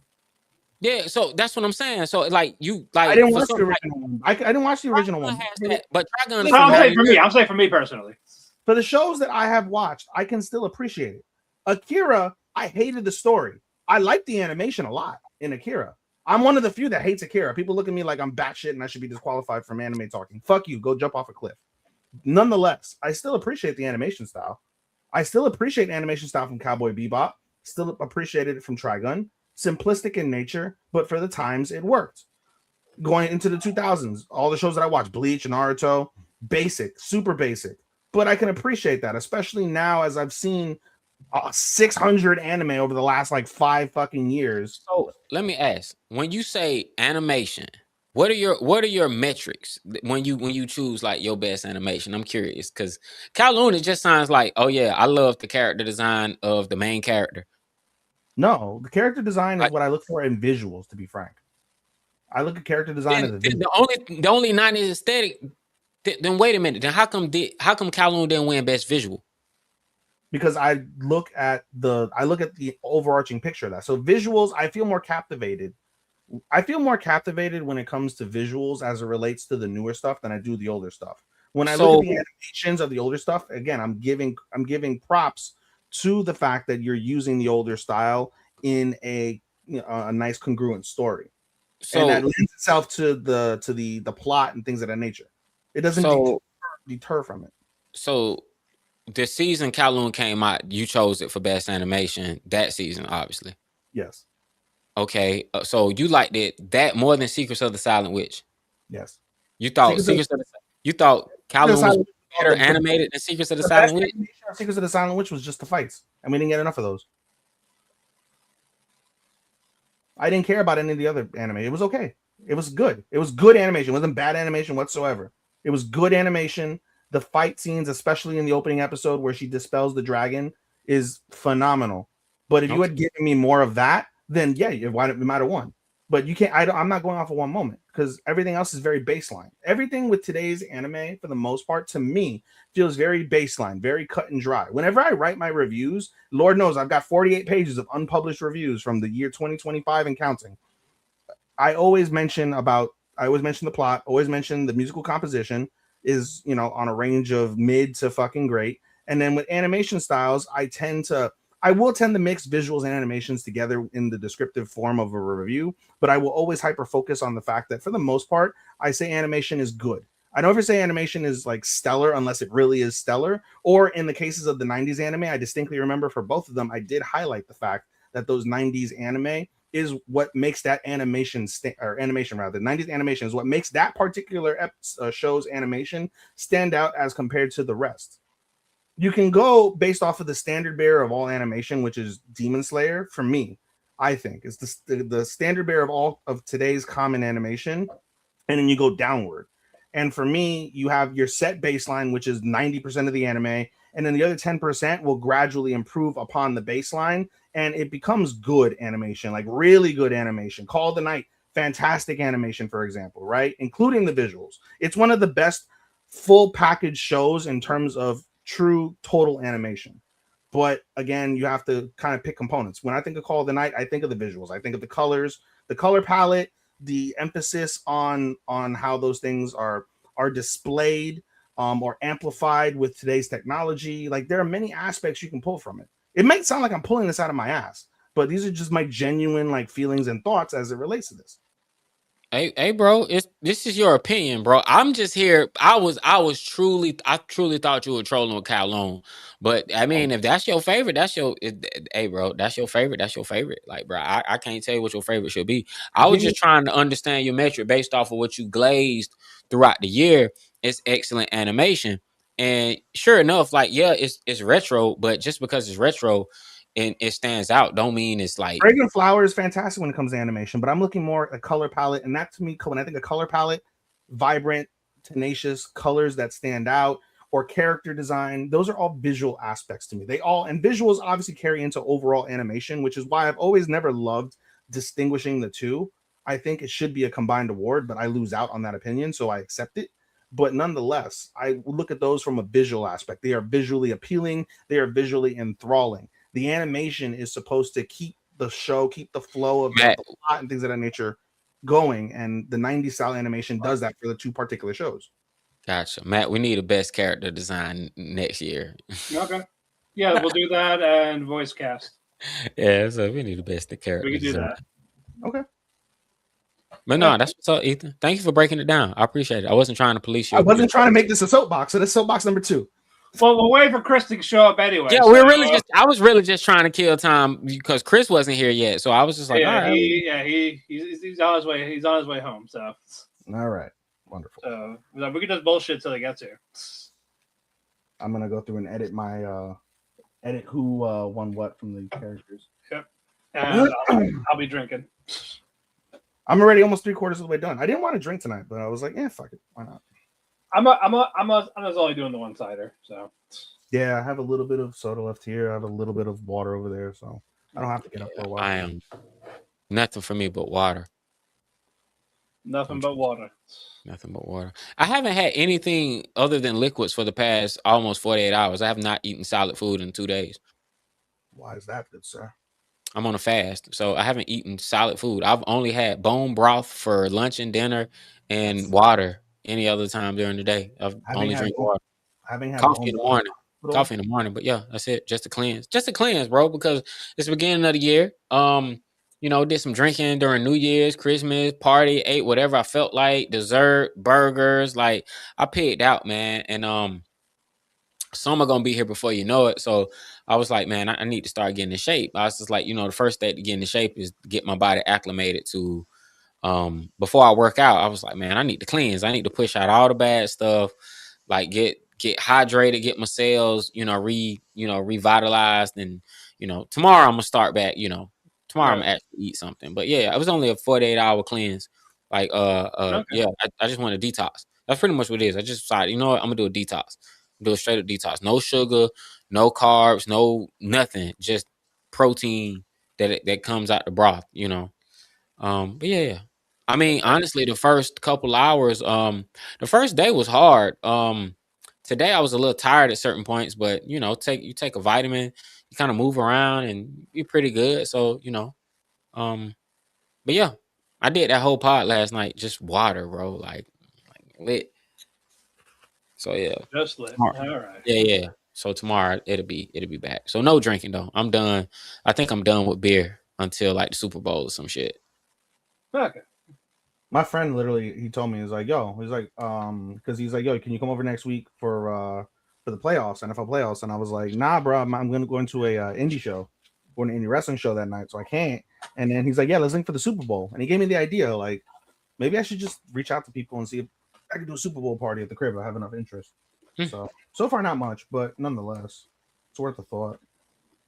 Yeah, so that's what I'm saying. So I didn't watch the original one. I didn't watch the original one. But Trigun. I'm saying for me personally. For the shows that I have watched, I can still appreciate it. Akira, I hated the story. I liked the animation a lot in Akira. I'm one of the few that hates Akira. People look at me like I'm batshit and I should be disqualified from anime talking. Fuck you. Go jump off a cliff. Nonetheless, I still appreciate the animation style. I still appreciate animation style from Cowboy Bebop. Still appreciated it from Trigun. Simplistic in nature, but for the times it worked. Going into the 2000s, all the shows that I watched, Bleach and Naruto, basic, super basic. But I can appreciate that, especially now as I've seen 600 anime over the last like 5 fucking years. So let me ask: when you say animation, what are your metrics when you choose like your best animation? I'm curious because Kowloon, it just sounds like, oh yeah, I love the character design of the main character. No, the character design is Like, what I look for in visuals, to be frank. I look at character design as a visual. the only 90s aesthetic. Then wait a minute. Then how come Kowloon didn't win best visual? Because I look at the overarching picture of that. So visuals, I feel more captivated. I feel more captivated when it comes to visuals as it relates to the newer stuff than I do the older stuff. When I look at the animations of the older stuff, again, I'm giving props to the fact that you're using the older style in a nice congruent story. And that lends itself to the plot and things of that nature. It doesn't deter from it. So the season Kowloon came out, you chose it for best animation that season, obviously. Yes. Okay, so you liked it that more than Secrets of the Silent Witch? Yes. You thought Kowloon was better animated than Secrets of the Silent Witch? Secrets of the Silent Witch was just the fights, and we didn't get enough of those. I didn't care about any of the other anime. It was okay. It was good. It was good animation. It wasn't bad animation whatsoever. It was good animation. The fight scenes, especially in the opening episode where she dispels the dragon, is phenomenal. But if you had given me more of that, then yeah, it might have won. But you can't. I'm not going off of one moment because everything else is very baseline. Everything with today's anime, for the most part, to me, feels very baseline, very cut and dry. Whenever I write my reviews, Lord knows I've got 48 pages of unpublished reviews from the year 2025 and counting. I always mention the plot, always mention the musical composition is, on a range of mid to fucking great. And then with animation styles, I will tend to mix visuals and animations together in the descriptive form of a review, but I will always hyper focus on the fact that for the most part, I say animation is good. I don't ever say animation is like stellar unless it really is stellar. Or in the cases of the 90s anime, I distinctly remember for both of them, I did highlight the fact that those 90s anime is what makes that animation, 90s animation is what makes that particular show's animation stand out as compared to the rest. You can go based off of the standard bearer of all animation, which is Demon Slayer. For me, I think it's the standard bearer of all of today's common animation, and then you go downward. And for me, you have your set baseline, which is 90% of the anime, and then the other 10% will gradually improve upon the baseline, and it becomes good animation, like really good animation. Call of the Night, fantastic animation, for example, right? Including the visuals. It's one of the best full package shows in terms of true total animation. But again, you have to kind of pick components. When I think of Call of the Night, I think of the visuals. I think of the colors, the color palette, the emphasis on how those things are displayed or amplified with today's technology. Like there are many aspects you can pull from it. It might sound like I'm pulling this out of my ass, but these are just my genuine like feelings and thoughts as it relates to this. Hey, bro, this is your opinion, bro. I'm just here. I truly thought you were trolling with Kowloon, but I mean, if that's your favorite, hey, bro, that's your favorite. That's your favorite. Like, bro, I can't tell you what your favorite should be. I was just trying to understand your metric based off of what you glazed throughout the year. It's excellent animation, and sure enough, like, yeah, it's retro, but just because it's retro and it stands out, don't mean it's like Fragrant Flower is fantastic when it comes to animation, but I'm looking more at color palette, and that to me, when I think of color palette, vibrant, tenacious colors that stand out, or character design, those are all visual aspects to me. And visuals obviously carry into overall animation, which is why I've always never loved distinguishing the two. I think it should be a combined award, but I lose out on that opinion, so I accept it. But nonetheless, I look at those from a visual aspect. They are visually appealing, they are visually enthralling. The animation is supposed to keep the show, keep the flow of the plot and things of that nature going. And the 90s style animation does that for the two particular shows. Gotcha. Matt, we need a best character design next year. Okay. Yeah, we'll do that and voice cast. Yeah, so we need the best character We can do design. that. Okay. But no, that's what's up, Ethan. Thank you for breaking it down. I appreciate it. I wasn't trying to police you. I wasn't trying to make this a soapbox, so this is soapbox number 2. Well, we'll wait for Chris to show up anyway. Yeah, we're really just. I was really just trying to kill time because Chris wasn't here yet, so I was just like, yeah, all right. he's on his way. He's on his way home. So all right, wonderful. So we can just bullshit till he gets here. I'm gonna go through and edit my edit who won what from the characters. Yep, and I'll be drinking. I'm already almost 3/4 of the way done. I didn't want to drink tonight, but I was like, fuck it, why not? I'm just only doing the one cider, so yeah, I have a little bit of soda left here. I have a little bit of water over there, so I don't have to get up for a while. I am nothing for me but water. Nothing but water. Nothing but water. I haven't had anything other than liquids for the past almost 48 hours. I have not eaten solid food in 2 days. Why is that good, sir? I'm on a fast, so I haven't eaten solid food. I've only had bone broth for lunch and dinner and water any other time during the day. I've only drank water. I haven't had coffee in the morning. Coffee in the morning, but yeah, that's it. Just to cleanse, bro, because it's the beginning of the year. Did some drinking during New Year's, Christmas, party, ate whatever I felt like, dessert, burgers. Like I pigged out, man. And some are gonna be here before you know it. So I was like, man, I need to start getting in shape. I was just like, the first step to get in shape is to get my body acclimated to before I work out. I was like, man, I need to cleanse. I need to push out all the bad stuff, like get hydrated, get my cells, revitalized. And, tomorrow I'm gonna start back, tomorrow I'm gonna actually eat something. But yeah, it was only a 48-hour cleanse. Like, Okay. yeah, I just want to detox. That's pretty much what it is. I just decided, you know what, I'm gonna do a detox. Do a straight up detox. No sugar, no carbs, no nothing. Just protein that comes out the broth, But yeah. I mean, honestly, the first couple hours, the first day was hard. Today I was a little tired at certain points, but you take a vitamin, you kind of move around and you're pretty good. So, but yeah, I did that whole pod last night, just water, bro, like lit. So yeah. Just lit. Tomorrow. All right. Yeah. So tomorrow it'll be back. So no drinking though. I'm done. I think I'm done with beer until like the Super Bowl or some shit. Okay. My friend literally, he told me, because he's like, yo, can you come over next week for the playoffs, NFL playoffs? And I was like, nah, bro, I'm going to go into a indie show, or an indie wrestling show that night, so I can't. And then he's like, yeah, let's link for the Super Bowl. And he gave me the idea, like, maybe I should just reach out to people and see if I can do a Super Bowl party at the crib. I have enough interest. So far, not much, but nonetheless, it's worth a thought.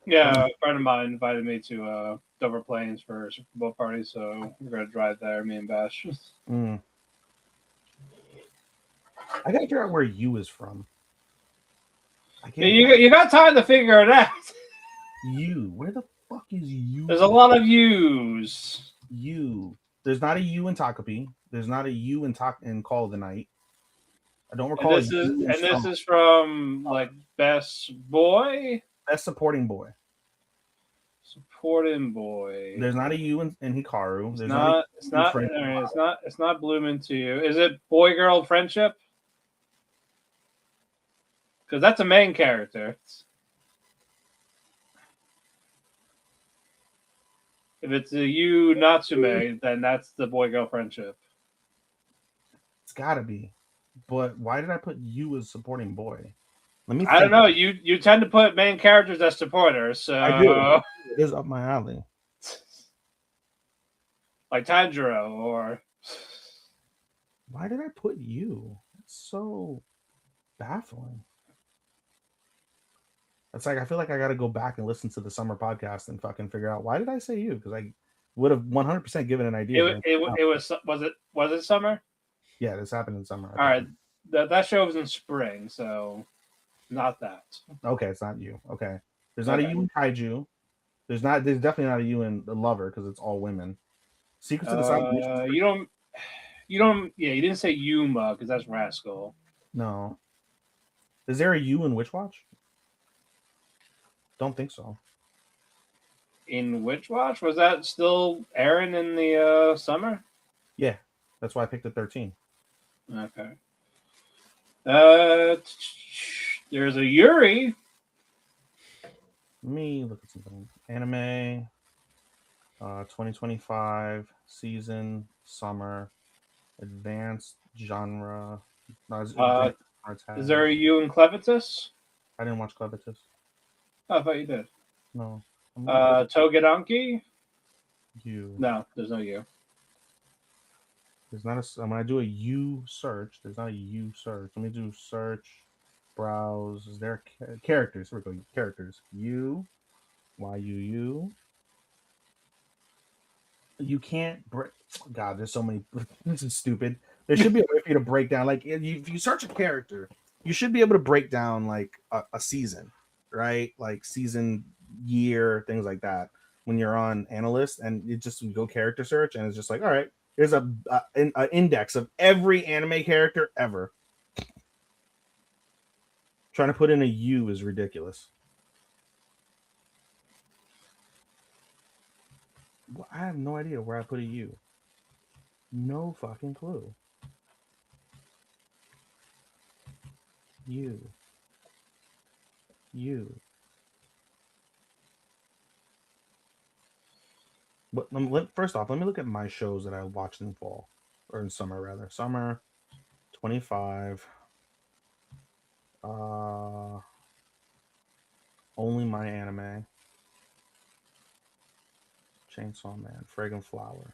Yeah, a friend of mine invited me to Dover Plains for a Super Bowl party, so we're gonna drive there, me and Bash. I gotta figure out where you is from. You got time to figure it out. You, where the fuck is you? There's a lot of yous. You. There's not a U in Takapi. There's not a U in Call of the Night. I don't recall. This is from like Best Boy. Best Supporting Boy. Supporting Boy. There's not a U in Hikaru. It's not blooming to you. Is it Boy Girl Friendship? Because that's a main character. If it's a Yu Natsume, then that's the Boy Girl Friendship. It's gotta be. But why did I put you as supporting boy? I don't know. You tend to put main characters as supporters, so I do. It is up my alley. Like Tanjiro, or why did I put you? It's so baffling. It's like I feel like I got to go back and listen to the summer podcast and fucking figure out why did I say you? Because I would have 100% given an idea. Was it summer? Yeah, this happened in summer. All right, that show was in spring, so not that. Okay, it's not you. Okay, there's not a you in Kaiju. There's definitely not a you in the Lover because it's all women. Secrets of the Silent you don't. Yeah, you didn't say Yuma because that's Rascal. No. Is there a you in Witch Watch? Don't think so. In Witch Watch, was that still airing in the summer? Yeah, that's why I picked the 13. Okay. There's a Yuri. Let me look at something. Anime. 2025 season, summer, advanced genre. No, it's advanced genre Is tag. there a U in Clevitus? I didn't watch Clevitus. Oh, I thought you did. No. I'm gonna put Togedonkey? U. No, there's no U. There's not a. When I do a U search, there's not a U search. Let me do search, browse. Is there characters? Here we go. Characters. U, Y U U. You can't break. God, there's so many. This is stupid. There should be a way for you to break down. Like if you search a character, you should be able to break down like a season, right? Like season, year, things like that. When you're on analyst, and you just go character search, and it's just like, all right, there's an index of every anime character ever. Trying to put in a U is ridiculous. I have no idea where I put a U. No fucking clue. U. But first off, let me look at my shows that I watched in fall or in summer rather. Summer 25. Only My Anime. Chainsaw Man, Fragrant Flower.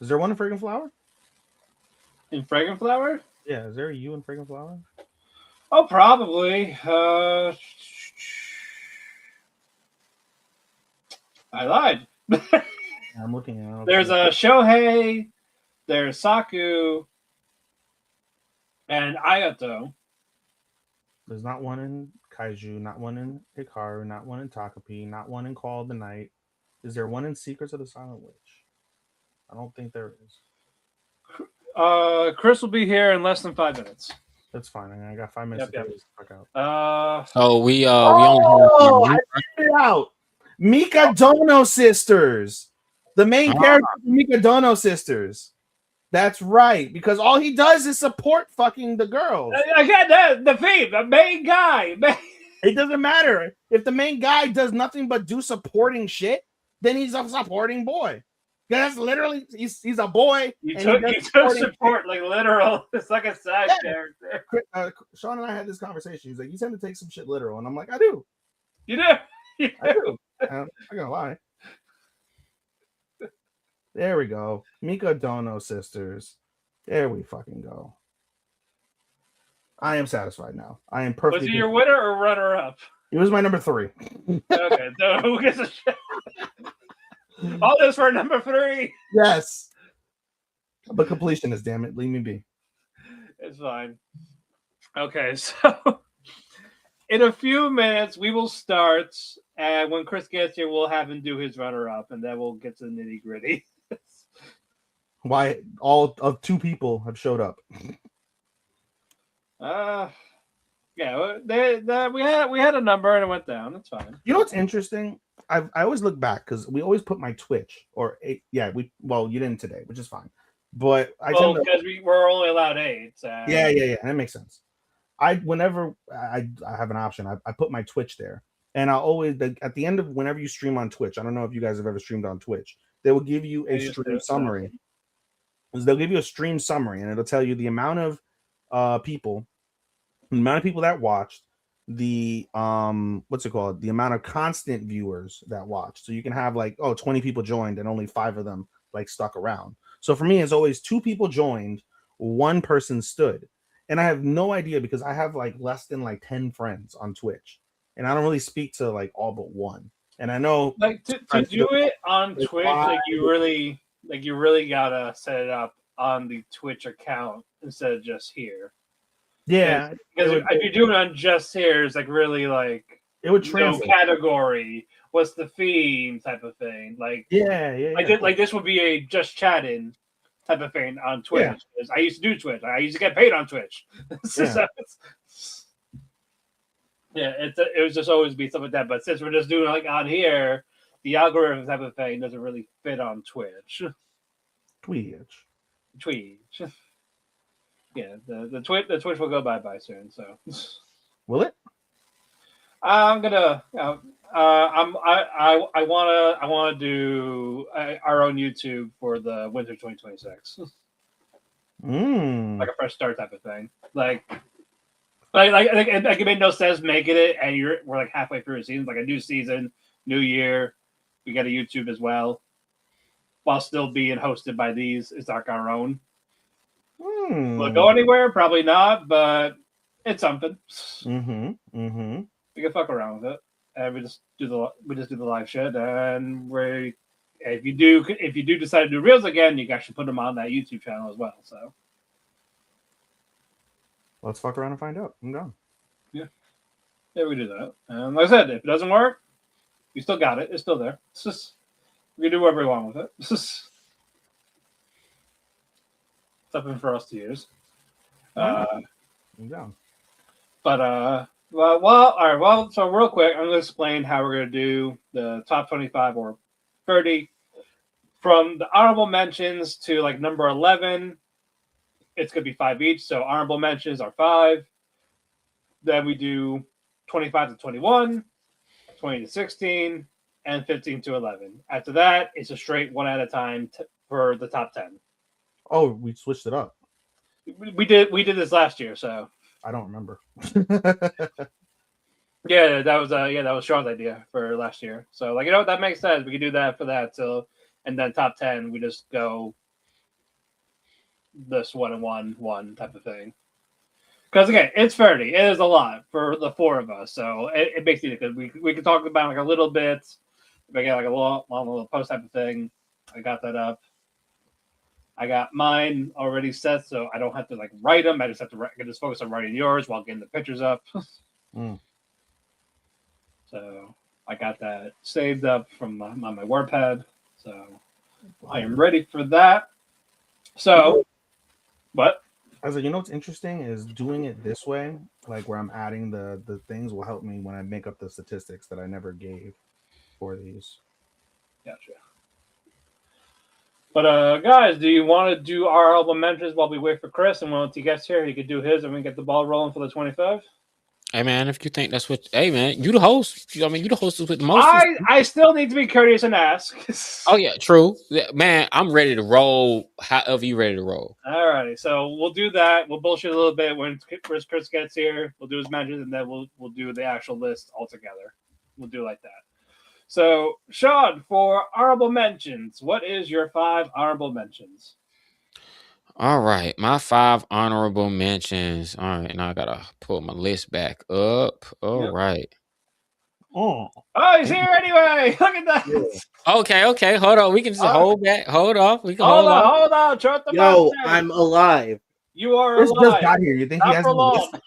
Is there one in Fragrant Flower? In Fragrant Flower? Yeah, is there a U in Fragrant Flower? Oh, probably. I lied. I'm looking at. There's a Shohei, there's Saku, and Ayato. There's not one in Kaiju, not one in Hikaru, not one in Takapi, not one in Call of the Night. Is there one in Secrets of the Silent Witch? I don't think there is. Chris will be here in less than 5 minutes. That's fine. I got 5 minutes to figure this fuck out. So we I figured it out. Mika Dono sisters. The main character of the Mika Dono sisters. That's right, because all he does is support fucking the girls. Again, the theme, the main guy. It doesn't matter. If the main guy does nothing but do supporting shit, then he's a supporting boy. That's literally he's a boy. You took support like literal. It's like a side character. Sean and I had this conversation. He's like, "You tend to take some shit literal," and I'm like, "I do. You do. I do. I'm not gonna lie." There we go. Mika Dono sisters. There we fucking go. I am satisfied now. I am perfectly. Was he your winner or runner up? It was my number 3. Okay, so who gets a shit? All this for number 3. Yes. But completionist, damn it. Leave me be. It's fine. Okay, so in a few minutes we will start, and when Chris gets here, we'll have him do his runner up, and then we'll get to the nitty gritty. Why all of 2 people have showed up? Yeah, we had a number and it went down. That's fine. You know what's interesting? I always look back because we always put my Twitch you didn't today, which is fine. But because we're only allowed 8. Yeah, that makes sense. Whenever I have an option, I put my Twitch there, and I always at the end of whenever you stream on Twitch. I don't know if you guys have ever streamed on Twitch. They will give you a stream summary. They'll give you a stream summary, and it'll tell you the amount of people, the amount of people that watched, the what's it called, the amount of constant viewers that watched. So you can have like 20 people joined and only 5 of them like stuck around. So for me, it's always 2 people joined, 1 person stood, and I have no idea because I have like less than like 10 friends on Twitch, and I don't really speak to like all but 1. And I know like to do it on Twitch, like you really gotta set it up on the Twitch account instead of just here. Yeah, because if you're doing it on just here, it's like really like it would translate. No category. What's the theme type of thing? Like like this would be a just chatting type of thing on Twitch. Yeah. I used to do Twitch. I used to get paid on Twitch. It was just always be something like that. But since we're just doing like on here, the algorithm type of thing doesn't really fit on Twitch. Yeah, the Twitch will go bye soon. So will it? I'm gonna I wanna do our own YouTube for the winter 2026, like a fresh start type of thing. Like it made no sense making it, and we're like halfway through a season, like a new season, new year. We got a YouTube as well, while still being hosted by these. It's like our own. Will it go anywhere? Probably not, but it's something. We can fuck around with it, and we just do the live shit. And if you do decide to do reels again, you guys should put them on that YouTube channel as well. So let's fuck around and find out. I'm down. Yeah, we do that. And like I said, if it doesn't work, we still got it. It's still there. It's just we can do whatever we want with it. It's just something for us to use. I'm down. But all right. Well, so real quick, I'm going to explain how we're going to do the top 25 or 30 from the honorable mentions to like number 11. It's going to be 5 each. So honorable mentions are 5. Then we do 25 to 21, 20 to 16, and 15 to 11. After that, it's a straight one at a time for the top 10. Oh, we switched it up. We did this last year, so I don't remember. Yeah, that was Sean's idea for last year. So like, that makes sense. We could do that for that and then top 10 we just go this 1 and 1 type of thing. Because again, it's 30. It is a lot for the 4 of us, so it makes it good. We can talk about like a little bit. If I get like a long little post type of thing, I got that up. I got mine already set, so I don't have to like write them. I can just focus on writing yours while getting the pictures up. So I got that saved up from on my WordPad. So I am ready for that. So, what? I was like, what's interesting is doing it this way, like where I'm adding the things will help me when I make up the statistics that I never gave for these. Gotcha. But guys, do you want to do our album mentions while we wait for Chris? And once he gets here, he could do his, and we get the ball rolling for the 25. Hey man, if you think that's what, hey man, you the host. I mean, you the host with the most. I still need to be courteous and ask. Oh yeah, true. Yeah, man, I'm ready to roll. However you ready to roll. All righty, so we'll do that. We'll bullshit a little bit when Chris gets here. We'll do his mentions, and then we'll do the actual list all together. We'll do it like that. So, Sean, for honorable mentions, what is your 5 honorable mentions? All right, my 5 honorable mentions. All right, now I gotta pull my list back up. All right. Oh, he's here anyway. Look at that. Yeah. Okay. Hold on. We can just hold back. Hold off. We can hold off. Hold on. Shut the Yo, mouth. I'm alive. You are Chris alive. just got here. You think Not he has for the long. list?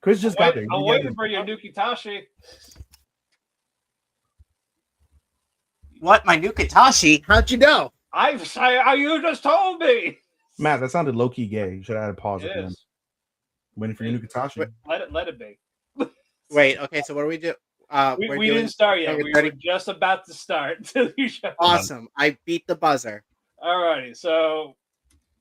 Chris just got there. I'm waiting for your Nukitashi. What, my new Katashi? How'd you know? You just told me. Matt, that sounded low key gay. You should have had a pause It at the end. is. Waiting for your new Katashi. Let it be. Wait, okay, so what do we do? We didn't start yet. Okay, We 30. were just about to start. Awesome. I beat the buzzer. Alrighty, so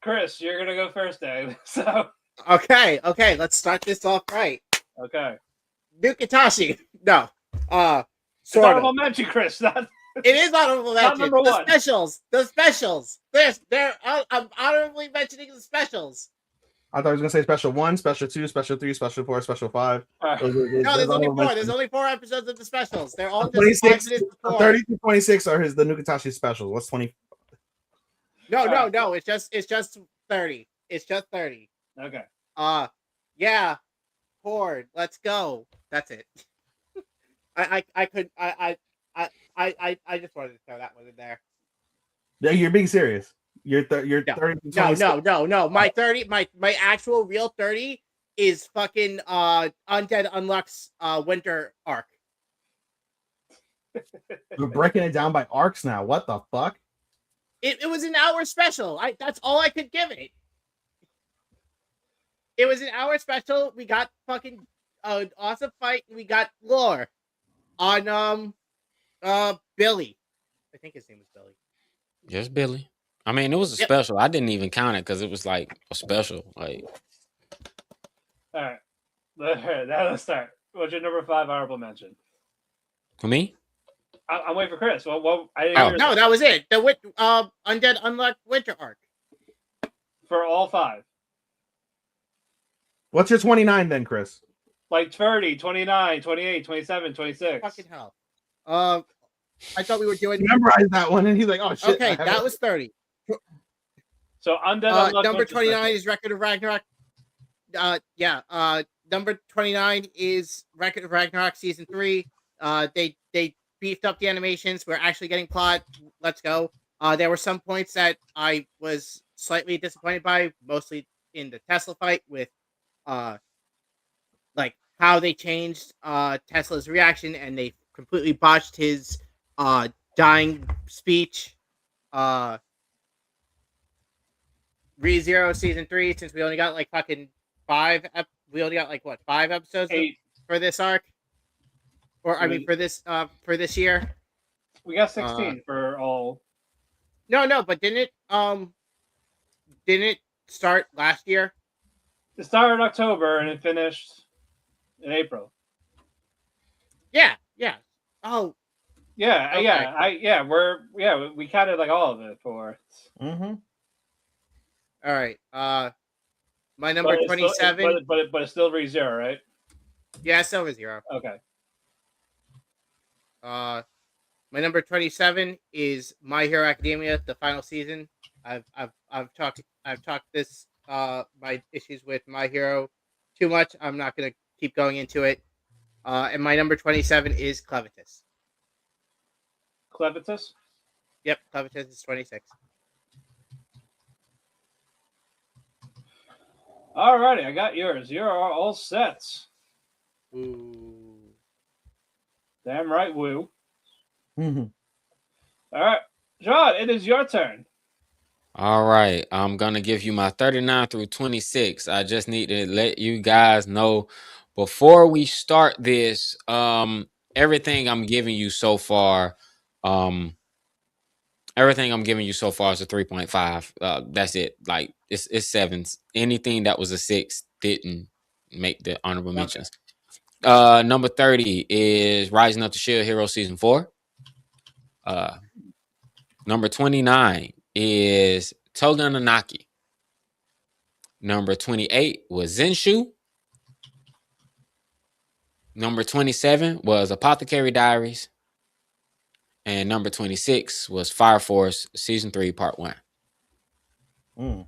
Chris, you're gonna go first, Dave. So Okay, let's start this off right. okay. New Katashi. No. It's Sort honorable of. mention, Chris. Not It is honorable mention. number The one. specials. I'm honorably mentioning the specials. I thought I was gonna say special 1, special 2, special 3, special 4, special 5. All right. No, there's only 4. There's only 4 episodes of the specials. They're all just 26, 5 minutes before. 30 to 26 are the new Katashi specials. What's 20? No. It's just 30. It's just 30. Okay. Yeah. Horde. Let's go. That's it. I just wanted to throw that one in there. Yeah, you're being serious. You're 30 to 26. No. My 30, my actual real 30 is fucking Undead Unluck's winter arc. We're breaking it down by arcs now. What the fuck? It was an hour special. That's all I could give it. It was an hour special. We got fucking awesome fight, and we got lore on Billy. I think his name was Billy. Yes, Billy. I mean, it was a special. I didn't even count it because it was like a special. Like, All right. Now let's start. What's your number 5 honorable mention? For me? I'm waiting for Chris. Well, I didn't Oh. hear No, that was it. The Undead Unlocked Winter arc. for all 5. What's your 29 then, Chris? Like 30, 29, 28, 27, 26. Fucking hell. I thought we were doing. He memorized that one, and he's like, "Oh shit!" Okay, that was 30. So Undead Unlocked Number Winter 29 Special. is Record of Ragnarok. Number 29 is Record of Ragnarok Season 3. They beefed up the animations. We're actually getting plot. Let's go. There were some points that I was slightly disappointed by, mostly in the Tesla fight with like how they changed Tesla's reaction, and they completely botched his dying speech. ReZero Season 3, since we only got like fucking 5 we only got like what 5 episodes 8. for this arc, or I mean for this year. We got 16 for all. No, but didn't it start last year? It started in October and it finished in April. Yeah. Oh, Yeah, Okay. we counted like all of it for. Mm-hmm. all right. My number 27. But it's still ReZero, right? Yeah, Silver Zero. Okay. My number 27 is My Hero Academia, the final season. I've talked this my issues with My Hero too much. I'm not gonna keep going into it. And my number 27 is Clevitus. Clevitus? Yep, Clevitus is 26. Alrighty, I got yours. You're all set. Ooh. Damn right, woo. Mm-hmm. All right, John, it is your turn. All right. I'm going to give you my 39 through 26. I just need to let you guys know before we start this, everything I'm giving you so far, everything I'm giving you so far is a 3.5. That's it. Like it's sevens. Anything that was a 6 didn't make the honorable mentions. Number 30 is Rising Up to Shield Hero Season 4. Number 29 is Toga Nanaki. Number 28 was Zenshu. Number 27 was Apothecary Diaries. And number 26 was Fire Force Season 3, Part 1. Mm.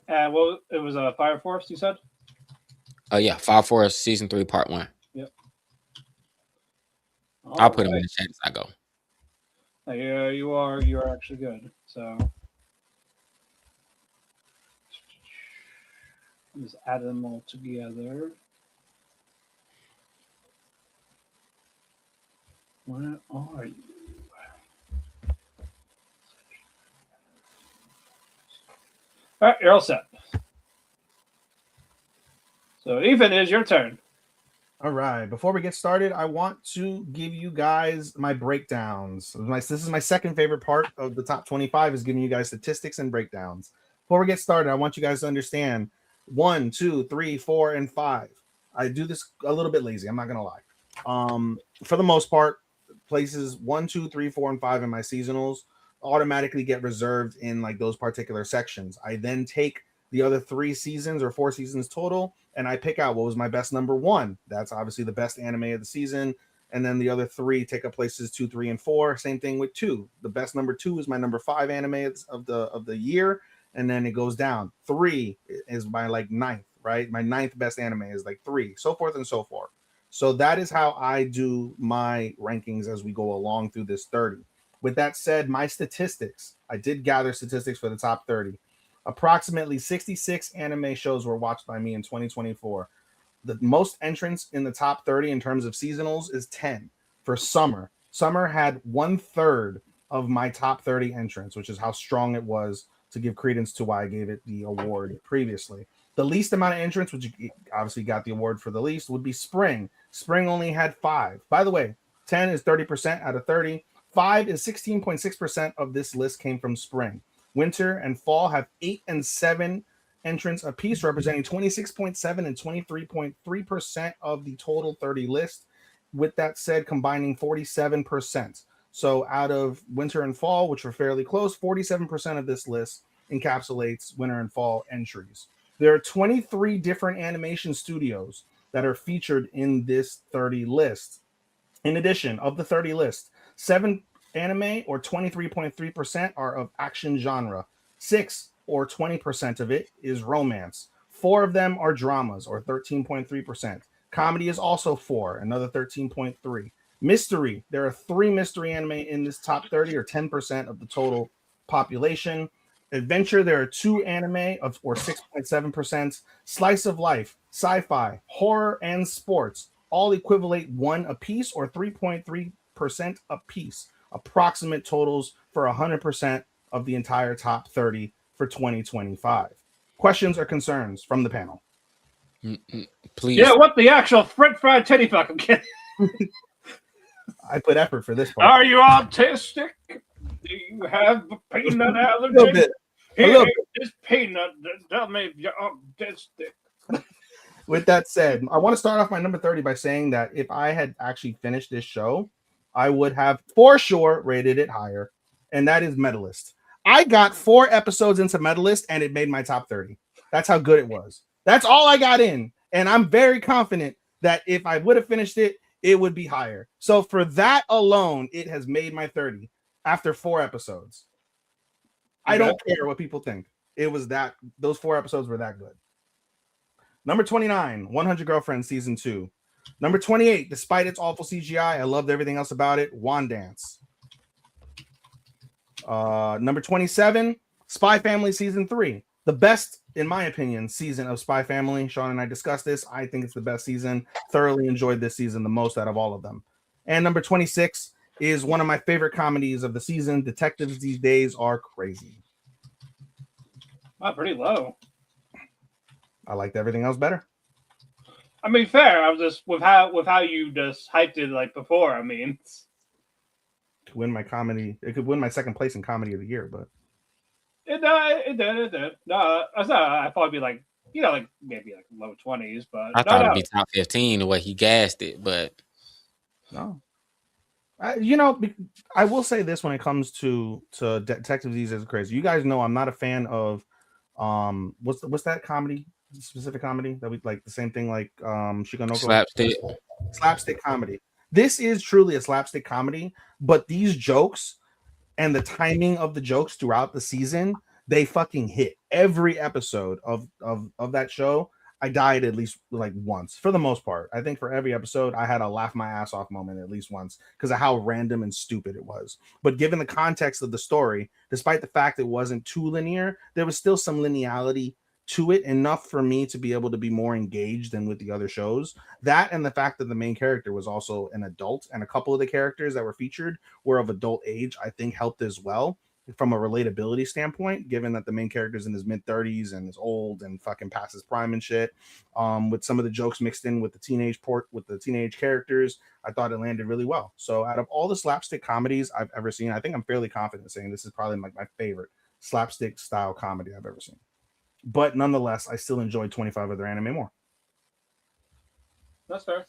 Well, it was a Fire Force, you said? Yeah, Fire Force Season 3, Part 1. Yep. I'll put them in the chat as I go. Yeah, you are actually good. So just add them all together. Where are you? All right, you're all set. So, Ethan, it is your turn. All right. Before we get started, I want to give you guys my breakdowns. This is my second favorite part of the top 25 is giving you guys statistics and breakdowns. Before we get started, I want you guys to understand 1, 2, 3, 4, and 5. I do this a little bit lazy. I'm not gonna lie. For the most part, places 1, 2, 3, 4, and 5 in my seasonals automatically get reserved in like those particular sections. I then take the other 3 seasons or 4 seasons total, and I pick out what was my best number 1. That's obviously the best anime of the season. And then the other 3 take up places 2, 3, and 4. Same thing with 2. The best number 2 is my number 5 anime of the year, and then it goes down. 3 is my like 9th, right? My 9th best anime is like 3, so forth and so forth. So that is how I do my rankings as we go along through this 30. With that said, my statistics, I did gather statistics for the top 30. Approximately 66 anime shows were watched by me in 2024. The most entrants in the top 30 in terms of seasonals is 10 for summer. Summer had 1/3 of my top 30 entrants, which is how strong it was to give credence to why I gave it the award previously. The least amount of entrants, which obviously got the award for the least, would be spring. Spring only had 5. By the way, 10 is 30% out of 30. 5 is 16.6% of this list came from spring. Winter and fall have 8 and 7 entrants apiece, representing 26.7 and 23.3% of the total 30 list. With that said, combining 47%. So out of winter and fall, which were fairly close, 47% of this list encapsulates winter and fall entries. There are 23 different animation studios that are featured in this 30 list. In addition, of the 30 list, 7 anime or 23.3% are of action genre. 6 or 20% of it is romance. 4 of them are dramas or 13.3%. Comedy is also 4, another 13.3. Mystery, there are 3 mystery anime in this top 30 or 10% of the total population. Adventure, there are 2 anime of or 6.7%. Slice of life, sci-fi, horror, and sports all equivalent 1 apiece or 3.3% apiece. Approximate totals for 100% of the entire top 30 for 2025. Questions or concerns from the panel? Please. Yeah, what the actual French fried titty fuck? I'm kidding. I put effort for this part. Are you autistic? Do you have a peanut A allergy? little bit. Here, little bit. this peanut. Tell me if you're autistic. With that said, I want to start off my number 30 by saying that if I had actually finished this show, I would have for sure rated it higher, and that is Medalist. I got 4 episodes into Medalist, and it made my top 30. That's how good it was. That's all I got in, and I'm very confident that if I would have finished it, it would be higher. So for that alone, it has made my 30 after 4 episodes. I don't care what people think. It was that those 4 episodes were that good. Number 29, 100 Girlfriends Season 2. Number 28, despite its awful CGI, I loved everything else about it, Wand Dance. Number 27, Spy Family Season 3. The best, in my opinion, season of Spy Family. Sean and I discussed this. I think it's the best season. Thoroughly enjoyed this season the most out of all of them. And number 26 is one of my favorite comedies of the season. Detectives These Days Are Crazy. Wow, pretty low. I liked everything else better. I mean, fair. I was just with how you just hyped it like before. I mean, To win my comedy, it could win my second place in comedy of the year, but it did. No, I thought I'd probably be like like maybe like low 20s, but I thought it'd be top 15 the way he gassed it, but no. I will say this when it comes to Detective These Days Are Crazy. You guys know I'm not a fan of what's that comedy? Specific comedy that we like the same thing like Shikanoko slapstick comedy. This is truly a slapstick comedy, but these jokes and the timing of the jokes throughout the season, they fucking hit. Every episode of that show, I died at least like once for the most part. I think for every episode, I had a laugh my ass off moment at least once because of how random and stupid it was. But given the context of the story, despite the fact it wasn't too linear, there was still some lineality to it, enough for me to be able to be more engaged than with the other shows. That and the fact that the main character was also an adult, and a couple of the characters that were featured were of adult age, I think helped as well from a relatability standpoint, given that the main character's in his mid-30s and is old and fucking past his prime and shit. With some of the jokes mixed in with the teenage characters, I thought it landed really well. So out of all the slapstick comedies I've ever seen, I think I'm fairly confident saying this is probably like my favorite slapstick style comedy I've ever seen. But nonetheless, I still enjoyed 25 other anime more. That's fair.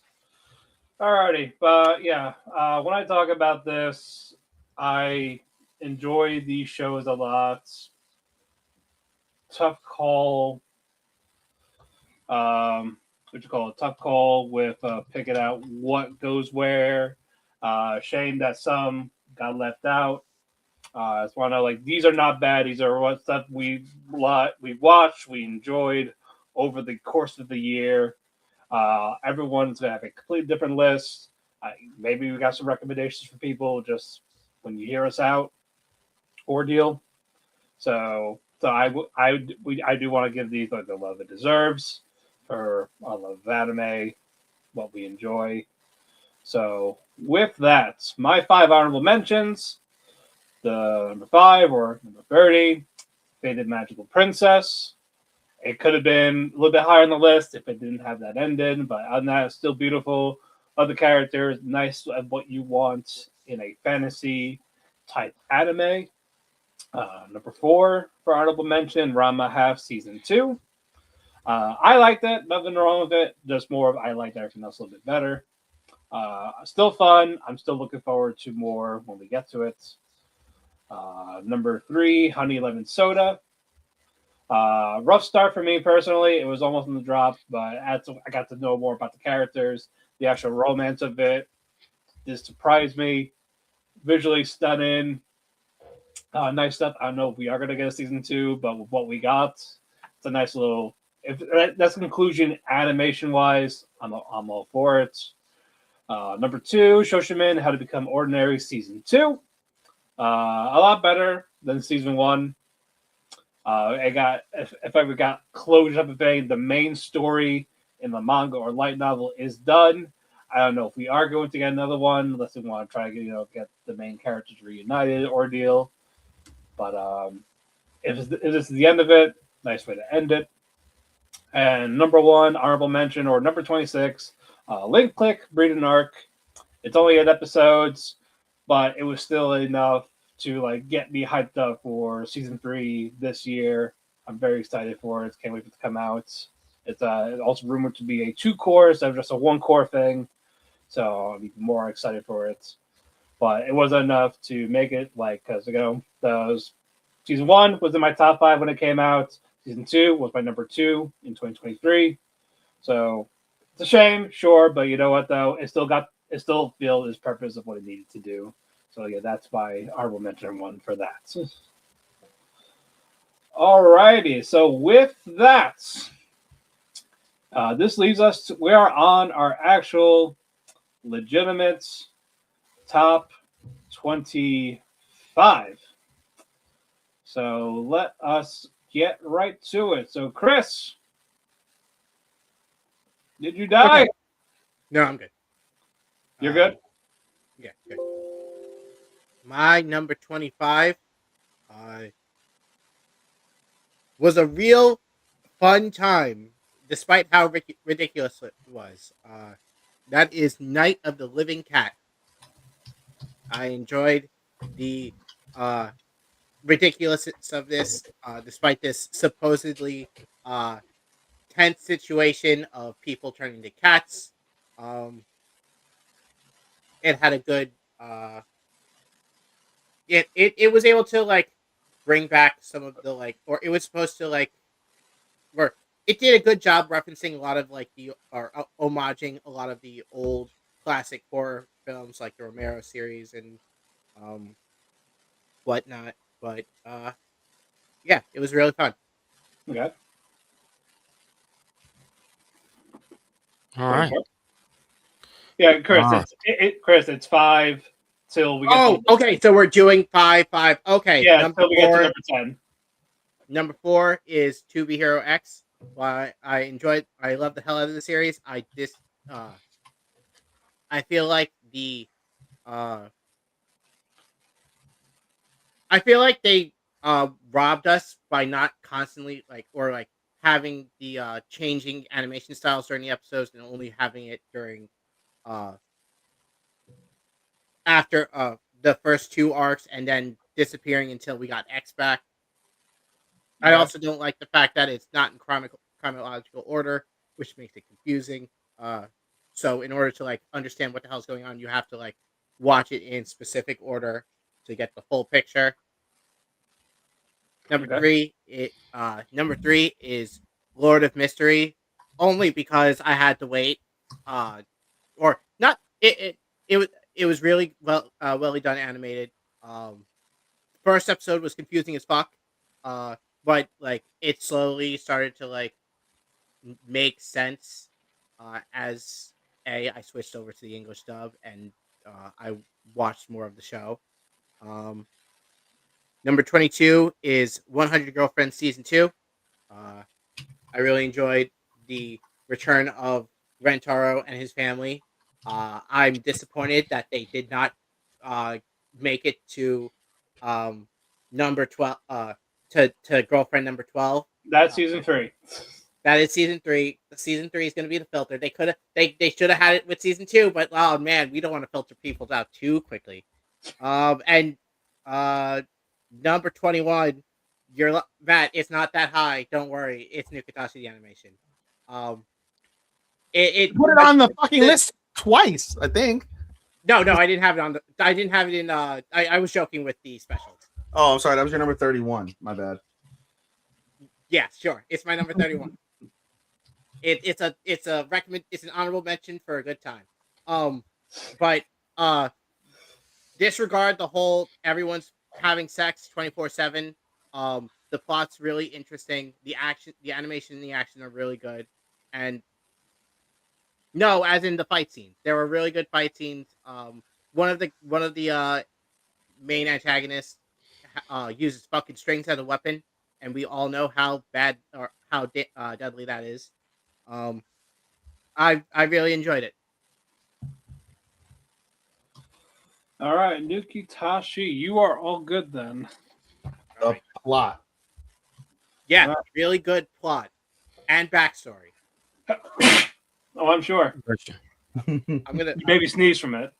Alrighty, but yeah, when I talk about this, I enjoy these shows a lot. Tough call. What you call it? Tough call with picking out what goes where. Shame that some got left out. I just want to know, like, these are not bad. These are what stuff we watched, we enjoyed over the course of the year. Everyone's gonna have a completely different list. Maybe we got some recommendations for people just when you hear us out. Ordeal. So I do want to give these like the love it deserves for I love anime, what we enjoy. So with that, my 5 honorable mentions. The number 5 or number 30, Faded Magical Princess. It could have been a little bit higher on the list if it didn't have that ending, but on that, it's still beautiful. Other characters, nice of what you want in a fantasy type anime. Number 4 for honorable mention, Ranma Half Season 2. I liked it. Nothing wrong with it. Just more of I liked everything else a little bit better. Still fun. I'm still looking forward to more when we get to it. Number 3, Honey Lemon Soda. Rough start for me personally. It was almost in the drop, but I got to know more about the characters, the actual romance of it. This surprised me. Visually stunning. Nice stuff. I don't know if we are going to get a season 2, but with what we got, it's a nice little. If that's the conclusion animation wise, I'm all for it. Number 2, Shoshimin, How to Become Ordinary, season 2. A lot better than season 1. I got if I ever got closure type of thing, the main story in the manga or light novel is done. I don't know if we are going to get another one, unless we want to try to get the main characters reunited ordeal. But if this is the end of it, nice way to end it. And number 1, honorable mention, or number 26, Link Click Breeding Arc. It's only 8 episodes, but it was still enough to like get me hyped up for season 3 this year. I'm very excited for it. Can't wait for it to come out. It's also rumored to be a 2-core instead of just a 1-core thing, so I'm even more excited for it. But it wasn't enough to make it because those season 1 was in my top 5 when it came out. Season 2 was my number 2 in 2023. So it's a shame, sure, but you know what though, it still filled its purpose of what it needed to do. So yeah, that's my honorable mention 1 for that. Alrighty, so with that, this leaves us. We are on our actual legitimate top 25. So let us get right to it. So Chris, did you die? Okay. No, I'm good. You're good? Yeah, good. My number 25 was a real fun time, despite how ridiculous it was. That is Night of the Living Cat. I enjoyed the ridiculousness of this, despite this supposedly tense situation of people turning to cats. It had a good it was able to like bring back some of the or it was supposed to or it did a good job referencing a lot of homaging a lot of the old classic horror films like the Romero series and um whatnot. But yeah, it was really fun. Okay. All right. Yeah, Chris, Ah. Chris, it's 5 till we get. Oh, okay. So we're doing 5. Okay. Yeah, number till we get to 4. number 10. Number 4 is To Be Hero X. Why I love the hell out of the series. I feel like uh they robbed us by not constantly having the changing animation styles during the episodes and only having it during uh after the first 2 arcs and then disappearing until we got X back. I Okay. also don't like the fact that it's not in chronological order, which makes it confusing. So in order to understand what the hell's going on, you have to watch it in specific order to get the full picture. Number Okay. 3 is Lord of Mystery, only because I had to wait. Or not. It was really well done animated. First episode was confusing as fuck. But it slowly started to make sense. As I switched over to the English dub and I watched more of the show. Number 22 is 100 Girlfriends Season 2. I really enjoyed the return of Rentaro and his family. I'm disappointed that they did not make it to number 12 to girlfriend number 12. That's season 3. That is season 3. Season 3 is going to be the filter. They should have had it with season 2, but oh man, we don't want to filter people out too quickly. And number 21 Matt. It's not that high. Don't worry. It's Nukatashi the animation. Put it on the fucking list twice, I think. No, I didn't have it on the. I didn't have it in. I was joking with the specials. Oh, I'm sorry. That was your number 31. My bad. Yeah, sure. It's my number 31. It's a recommend. It's an honorable mention for a good time. But disregard the whole everyone's having sex 24/7. The plot's really interesting. The animation, and the action are really good, and no, as in the fight scenes, there were really good fight scenes. One of the main antagonists uses fucking strings as a weapon, and we all know how bad or how deadly that is. I really enjoyed it. All right, Nukitashi, you are all good then. The plot. Yeah, really good plot and backstory. Oh, I'm sure. I'm gonna You maybe sneeze from it.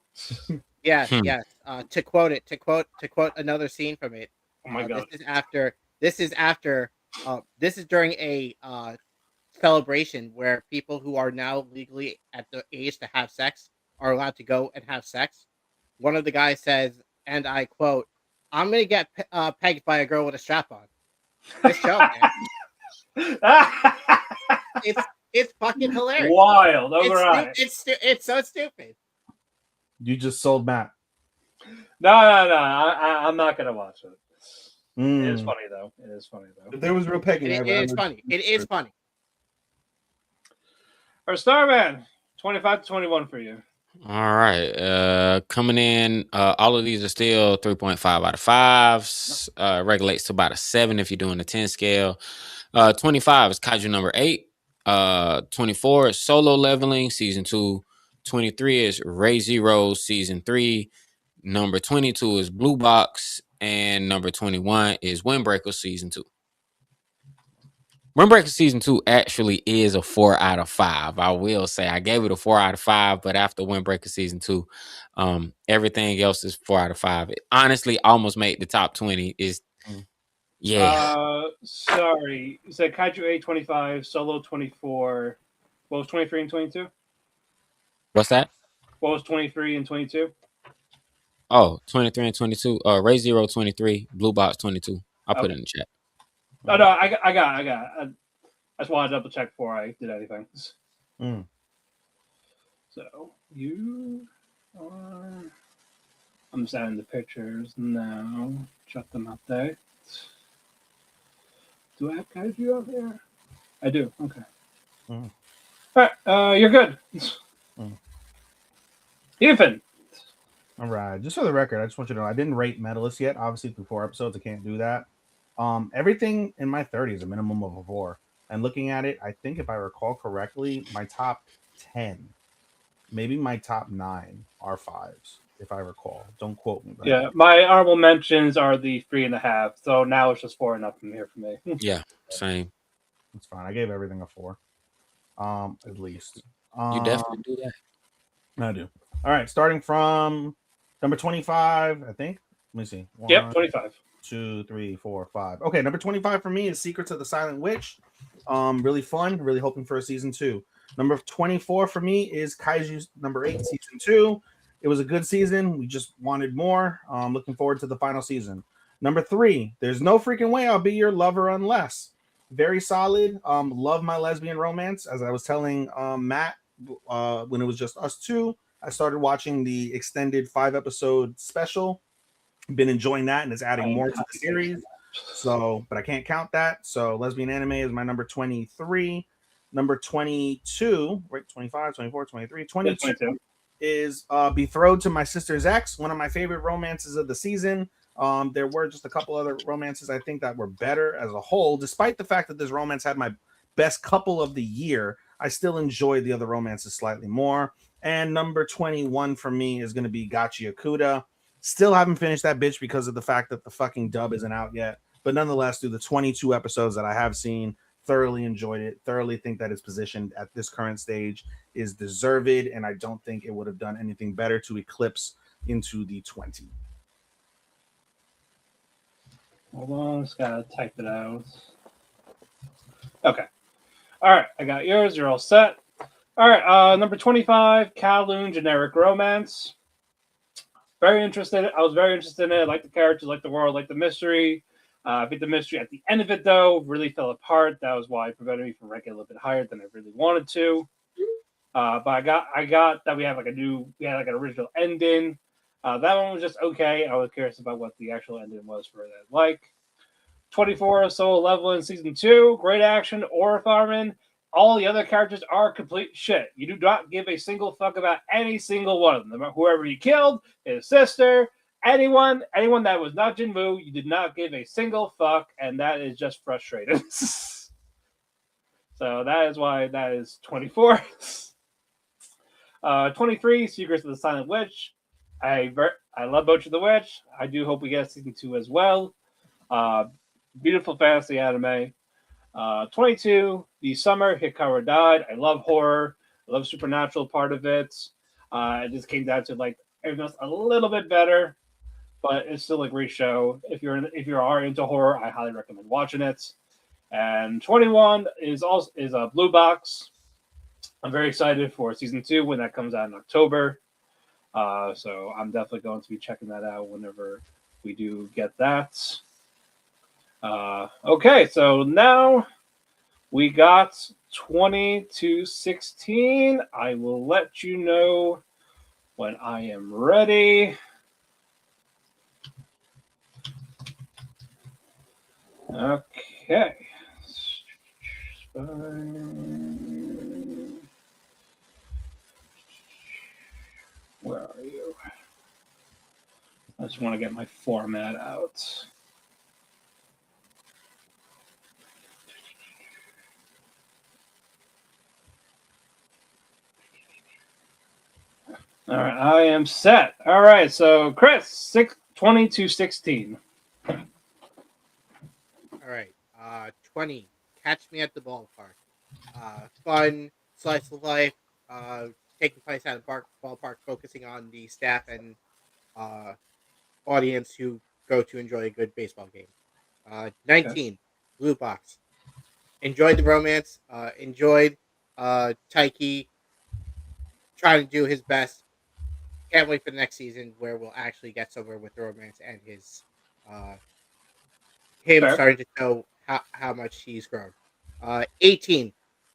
yes. To quote another scene from it. Oh my god. This is during a celebration where people who are now legally at the age to have sex are allowed to go and have sex. One of the guys says, and I quote, "I'm gonna get pegged by a girl with a strap on." This show, man. It's fucking hilarious. Wild. All right. It's so stupid. You just sold Matt. No. I'm not gonna watch it. It is funny though. If there was real pegging, It is funny. It is funny. Or Starman, 25 to 21 for you. All right. Coming in, all of these are still 3.5 out of 5s. Regulates to about a 7 if you're doing the 10 scale. 25 is Kaiju number 8. 24 is Solo Leveling Season 2. 23 is Ray Zero Season 3. Number 22 is Blue Box. And number 21 is Windbreaker Season 2. Windbreaker Season 2 actually is a 4 out of 5. I will say I gave it a 4 out of 5, but after Windbreaker Season 2, everything else is 4 out of 5. It honestly almost made the top 20. Sorry. You said Kaiju 8, 25, Solo 24. What was 23 and 22? What's that? What was 23 and 22? Oh, 23 and 22. Ray Zero 23, Blue Box 22. I'll put it in the chat. No, I got. I just wanted to double check before I did anything. So you are. I'm just adding the pictures now. Check them out there. Do I have Kaiju out here? I do. Okay. All right. You're good. Ethan. All right. Just for the record, I just want you to know I didn't rate medalists yet. Obviously, through 4 episodes, I can't do that. Everything in my 30 is a minimum of a 4. And looking at it, I think if I recall correctly, my top 10, maybe my top 9 are 5s, if I recall. Don't quote me. Yeah, my honorable mentions are the 3.5. So now it's just 4 and up from here for me. Yeah, same. That's fine. I gave everything a 4. At least. You definitely do that. I do. All right, starting from number 25, I think. Let me see. 25. 2, 3, 4, 5. Okay, number 25 for me is Secrets of the Silent Witch. Really fun. Really hoping for a season 2. Number 24 for me is Kaiju number 8, season 2. It was a good season. We just wanted more. Looking forward to the final season. Number 3, There's No Freaking Way I'll Be Your Lover Unless. Very solid. Love my lesbian romance. As I was telling Matt when it was just us two, I started watching the extended 5-episode special. Been enjoying that, and it's adding more to the series. So, but I can't count that. So, lesbian anime is my number 23. Number 22, right? 25, 24, 23, 22 is Betrothed to My Sister's Ex, one of my favorite romances of the season. There were just a couple other romances I think that were better as a whole, despite the fact that this romance had my best couple of the year. I still enjoyed the other romances slightly more. And number 21 for me is going to be Gachi Akuda. Still haven't finished that bitch because of the fact that the fucking dub isn't out yet. But nonetheless, through the 22 episodes that I have seen, thoroughly enjoyed it. Thoroughly think that its position at this current stage is deserved. And I don't think it would have done anything better to eclipse into the 20. Hold on, just gotta type it out. Okay. All right, I got yours. You're all set. All right, number 25, Kowloon Generic Romance. Very interested. I was very interested in it. I like the characters, like the world, like the mystery. I think the mystery at the end of it, though, really fell apart. That was why it prevented me from ranking a little bit higher than I really wanted to. But I got that we had like an original ending. That one was just okay. I was curious about what the actual ending was for that. Like 24 solo level in season 2, great action, Aura Farman. All the other characters are complete shit. You do not give a single fuck about any single one of them. Whoever you killed, his sister, anyone that was not Jinwoo, you did not give a single fuck, and that is just frustrating. So that is why that is 24. 23, Secrets of the Silent Witch. I love Boach of the Witch. I do hope we get season 2 as well. Beautiful fantasy anime. 22, The Summer Hikaru Died. I love horror. I love supernatural part of it. It just came down to like everything else a little bit better, but it's still a great show. If you are into horror, I highly recommend watching it. And 21 is a Blue Box. I'm very excited for season 2 when that comes out in October. So I'm definitely going to be checking that out whenever we do get that. Okay, so now we got 20 to 16. I will let you know when I am ready. Okay. Where are you? I just want to get my format out. All right, I am set. All right, so Chris, 20 to 16. All right. 20. Catch Me at the Ballpark. Fun slice of life. Taking place at a ballpark, focusing on the staff and audience who go to enjoy a good baseball game. 19. Okay. Blue Box. Enjoyed the romance. Enjoyed Taiki trying to do his best. Can't wait for the next season where we'll actually get somewhere with the romance and his him Fair. Starting to show how much he's grown. 18.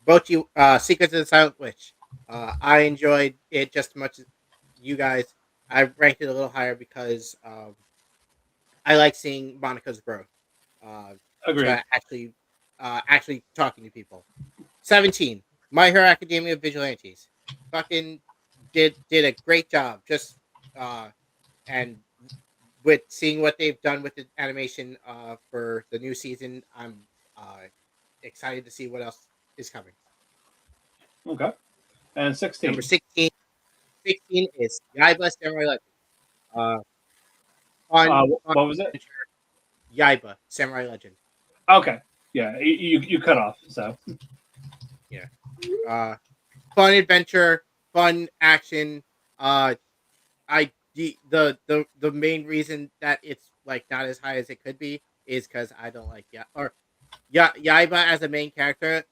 Bochi Secrets of the Silent Witch. I enjoyed it just as much as you guys. I ranked it a little higher because I like seeing Monica's growth. Agreed. Actually talking to people. 17. My Hero Academia Vigilantes. Fucking did a great job. Just and with seeing what they've done with the animation for the new season, I'm excited to see what else is coming. Okay. And 16. Number 16. 16 is Yaiba Samurai Legend. What was it? Yaiba Samurai Legend. Okay. Yeah, you cut off, so. Yeah. Fun adventure, fun action. The main reason that it's like not as high as it could be is because I don't like Yaiba as a main character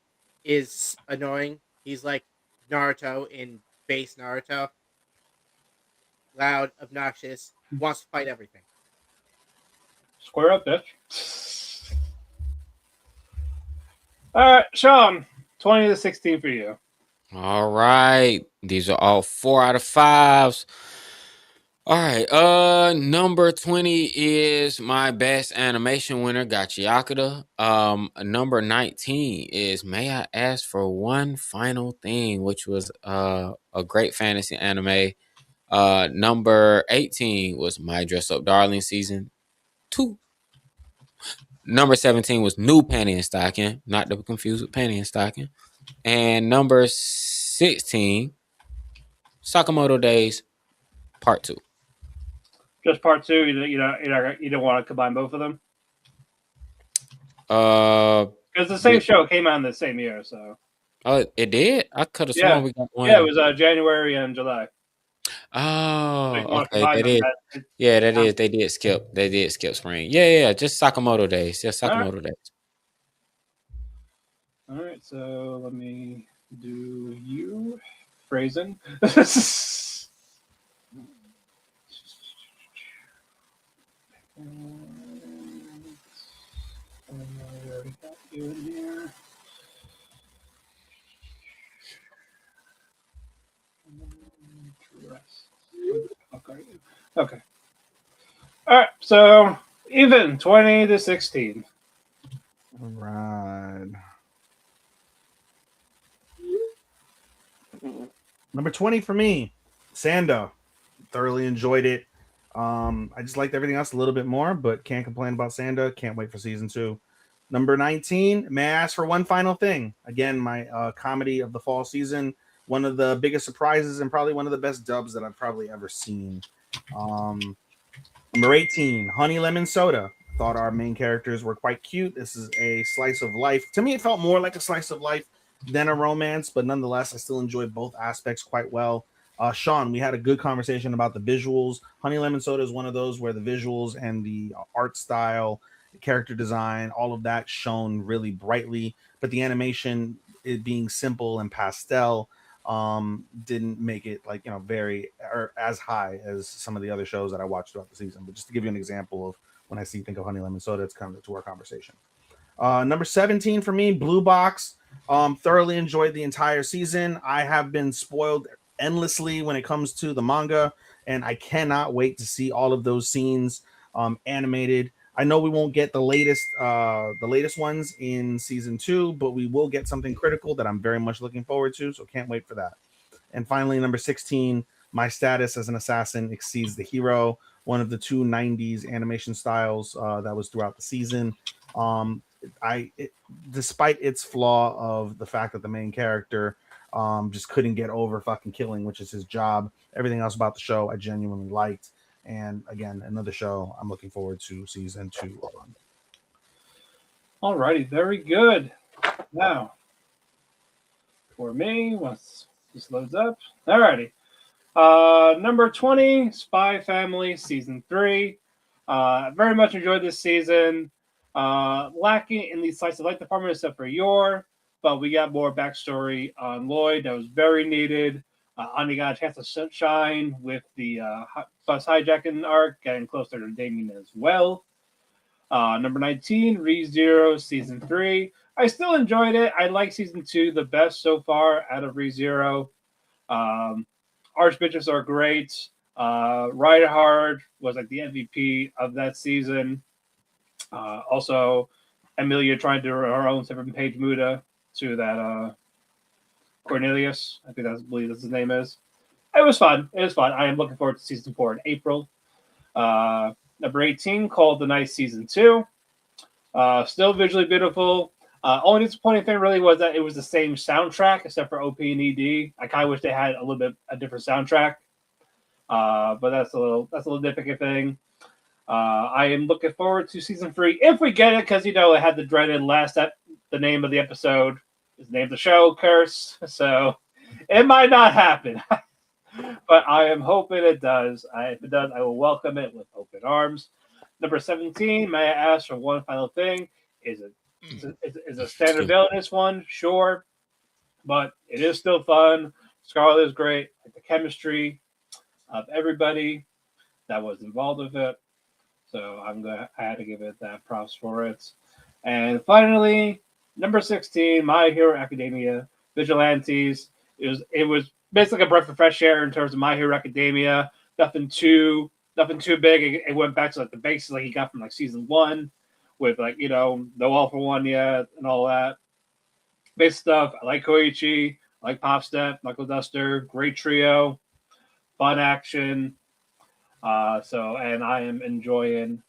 is annoying. He's like Naruto in base Naruto. Loud, obnoxious, wants to fight everything. Square up, bitch. All right, Sean, 20 to 16 for you. All right. These are all 4 out of 5s. All right. Number 20 is my best animation winner, Gachiakura. Number 19 is May I Ask for One Final Thing, which was a great fantasy anime. Number 18 was My Dress Up Darling season 2. Number 17 was New Panty and Stocking, not to be confused with Panty and Stocking. And number 16, Sakamoto Days Part 2. Just Part 2. You don't want to combine both of them. Because the same show came out in the same year, so. Oh, it did? I could have sworn we got one. Yeah, it was January and July. So Oh, if you want to okay. combine That them, is. that Yeah, that is. They did skip. They did skip spring. Yeah, yeah. Just Sakamoto days. Just all right. Sakamoto days. All right, so let me do you phrasing. I already got you in here. Okay. Okay. All right. So even 20-16. All right. Number 20 for me, Sanda. Thoroughly enjoyed it. I just liked everything else a little bit more, but can't complain about Sanda. Can't wait for season 2. Number 19, may I ask for one final thing? Again, my comedy of the fall season. One of the biggest surprises and probably one of the best dubs that I've probably ever seen. Um, Number 18, Honey Lemon Soda. Thought our main characters were quite cute. This is a slice of life. To me, it felt more like a slice of life than a romance, but nonetheless, I still enjoyed both aspects quite well. Sean, we had a good conversation about the visuals. Honey Lemon Soda is one of those where the visuals and the art style, the character design, all of that shone really brightly, but the animation, it being simple and pastel, didn't make it like, very or as high as some of the other shows that I watched throughout the season. But just to give you an example of when I think of Honey Lemon Soda, it's kind of to our conversation. Number 17 for me, Blue Box. Thoroughly enjoyed the entire season. I have been spoiled endlessly when it comes to the manga, and I cannot wait to see all of those scenes animated. I know we won't get the latest ones in season 2, but we will get something critical that I'm very much looking forward to. So can't wait for that. And finally, number 16, my status as an assassin exceeds the hero. One of the two 90s animation styles that was throughout the season. Um, Despite its flaw of the fact that the main character just couldn't get over fucking killing, which is his job, everything else about the show I genuinely liked. And again, another show I'm looking forward to season 2 on. Alrighty, very good. Now, for me, once this loads up. Alrighty. Number 20, Spy Family Season 3. Very much enjoyed this season. Lacking in the slice of life department except for Yor, but we got more backstory on Lloyd that was very needed. Ani got a chance to shine with the bus hijacking arc, getting closer to Damien as well. Number 19, ReZero Season 3. I still enjoyed it. I like Season 2 the best so far out of ReZero. Archbishops are great. Reinhardt was like the MVP of that season. Also, Amelia trying to do her own separate page Muda to that Cornelius. I think I believe that's his name is. It was fun. It was fun. I am looking forward to season 4 in April. Number 18, Called the Night Season 2. Still visually beautiful. Only disappointing thing really was that it was the same soundtrack except for OP and ED. I kind of wish they had a little bit a different soundtrack. But that's a little nitpicky thing. I am looking forward to season 3 if we get it, because it had the dreaded the name of the episode is the name of the show, Curse. So it might not happen. But I am hoping it does. If it does, I will welcome it with open arms. Number 17, may I ask for one final thing? Is a standard villainous one? Sure. But it is still fun. Scarlet is great. The chemistry of everybody that was involved with it. So I had to give it that props for it. And finally, number 16, My Hero Academia, Vigilantes. It was basically a breath of fresh air in terms of My Hero Academia. Nothing too big. It went back to like the basics like he got from like season 1 with like, no All for One yet and all that. Basic stuff. I like Koichi, I like Pop Step, Knuckle Duster, great trio, fun action. And I am enjoying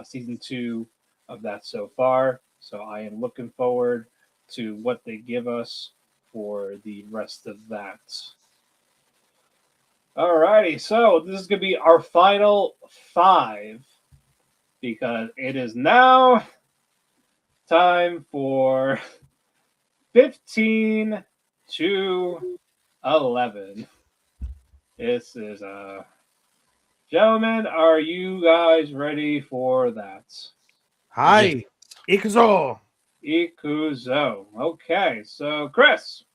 season 2 of that so far. So I am looking forward to what they give us for the rest of that. Alrighty, so this is going to be our final 5 because it is now time for 15 to 11. This is gentlemen, are you guys ready for that? Yes. Hi, Ikuzo. Ikuzo. Okay, so Chris,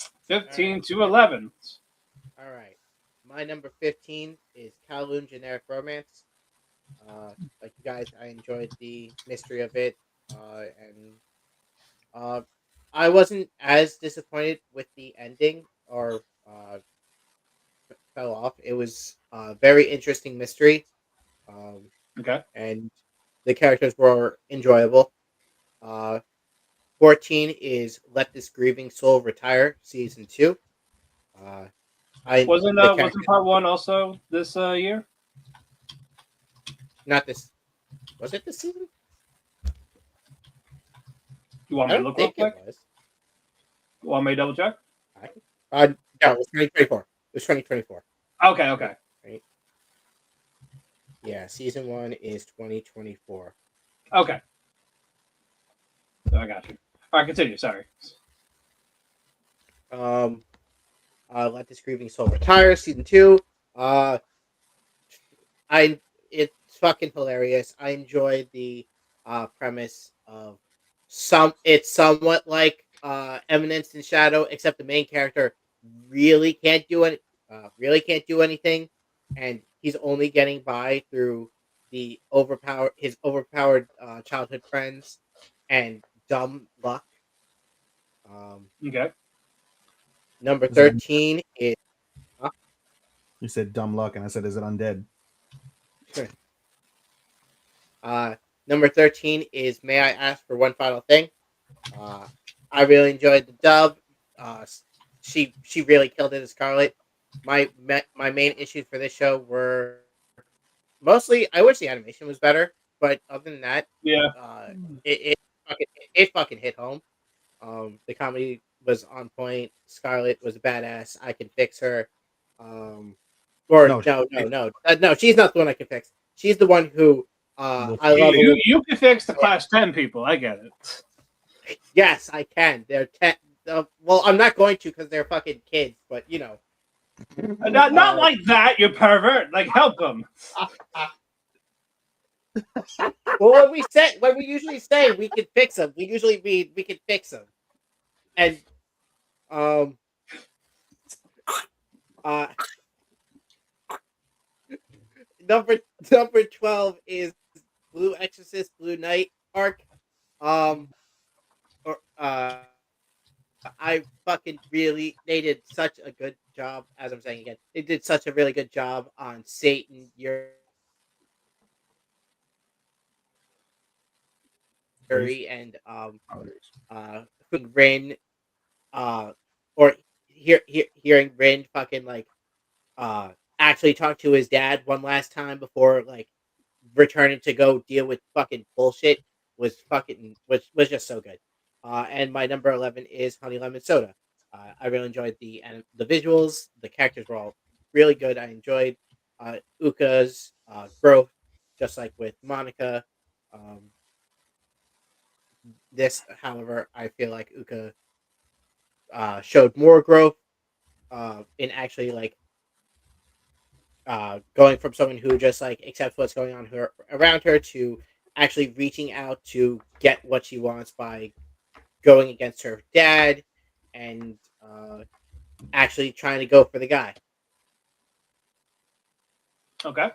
All 15 right. to 11. All right. My number 15 is Kowloon Generic Romance. Like you guys, I enjoyed the mystery of it, and uh, I wasn't as disappointed with the ending or fell off. It was a very interesting mystery, um, Okay. and the characters were enjoyable. Uh, 14 is Let This Grieving Soul Retire, Season 2. Uh, I the Wasn't characters, part one also this year? not this. Was it this season? You want I me to don't look real think it quick? was. You want me to double check? I, no, it was 2024. It was 2024. Okay, okay. Right? Yeah, season 1 is 2024. Okay. So I got you. All right, continue. Sorry. Um, Let This Grieving Soul Retire, season 2. Uh, I it's fucking hilarious. I enjoyed the premise of it's somewhat like Eminence in Shadow, except the main character really can't do anything, and he's only getting by through his overpowered childhood friends and dumb luck. Um, Okay. Number Is it? 13 is You said dumb luck, and I said, "Is it undead?" uh, number 13 is May I Ask for One Final Thing. Uh, I really enjoyed the dub. Uh, she really killed it as Scarlet. My main issues for this show were mostly I wish the animation was better, but other than that, Yeah. uh, it fucking hit home. The comedy was on point. Scarlet was a badass. I can fix her. Um, or No, no, she's not the one I can fix. She's the one who well, I You, love. you you can fix the class 10 people. I get it. Yes, I can. They're well, I'm not going to because they're fucking kids, but you know. Not like that, you pervert. Like, help them. Well, when we usually say we can fix them, we usually mean we can fix them, and um uh number number 12 is Blue Exorcist Blue Knight arc. Um, or I fucking really they did such a good job. As I'm saying again, they did such a really good job on Satan, Please. Yuri, and uh Rin uh or hearing Rin fucking like actually talk to his dad one last time before like returning to go deal with fucking bullshit was just so good. And my number 11 is Honey Lemon Soda. I really enjoyed the visuals. The characters were all really good. I enjoyed Uka's growth, just like with Monica. Um, this, however, I feel like Uka showed more growth in actually like going from someone who just like accepts what's going on around her to actually reaching out to get what she wants by going against her dad and actually trying to go for the guy. Okay.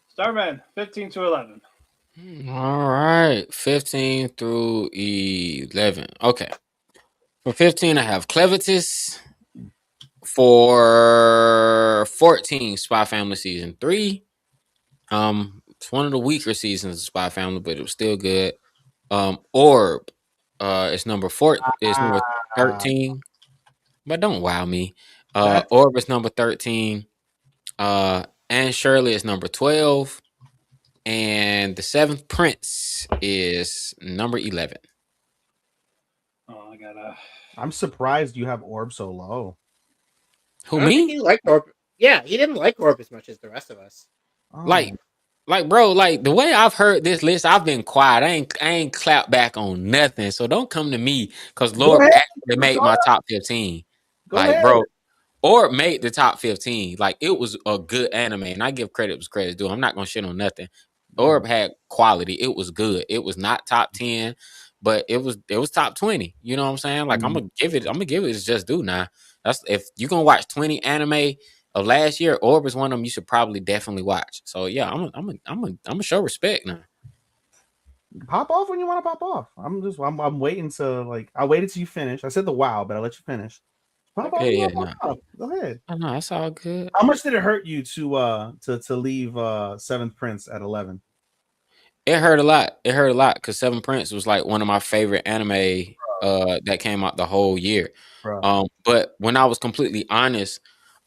Starman, 15 to 11. All right. 15 through 11. Okay. For 15, I have Clevitis. For 14, Spy Family Season 3. It's one of the weaker seasons of Spy Family, but it was still good. Orb. It's number 4. It's number Ah, 13. But don't wow me. that's Orb is number 13. And Shirley is number 12. And the Seventh Prince is number 11. Oh, I gotta. I'm surprised you have Orb so low. Who, I don't think me? he liked Orb. Yeah, he didn't like Orb as much as the rest of us. Oh, Like, bro, like the way I've heard this list, I've been quiet. I ain't clapped back on nothing. So don't come to me because go Lord ahead. actually made Go my top 15. Go Like, ahead. bro, Orb made the top 15. Like, it was a good anime, and I give credit was credit's due. I'm not gonna shit on nothing. Orb had quality. It was good. It was not top 10, but it was top 20. You know what I'm saying? Like, I'm gonna give it its just due now. That's if you're gonna watch 20 anime of last year, Orb is one of them you should probably definitely watch. So yeah, I'm a show respect now. Pop off when you want to pop off. I'm waiting to like I waited till you finish. I said the wow, but I'll let you finish. Pop off Yeah, when you yeah, want to no. pop off. Go ahead. I know that's all good. How much did it hurt you to leave Seventh Prince at 11? It hurt a lot. It hurt a lot because Seven Prince was like one of my favorite anime that came out the whole year. Bro. But when I was completely honest,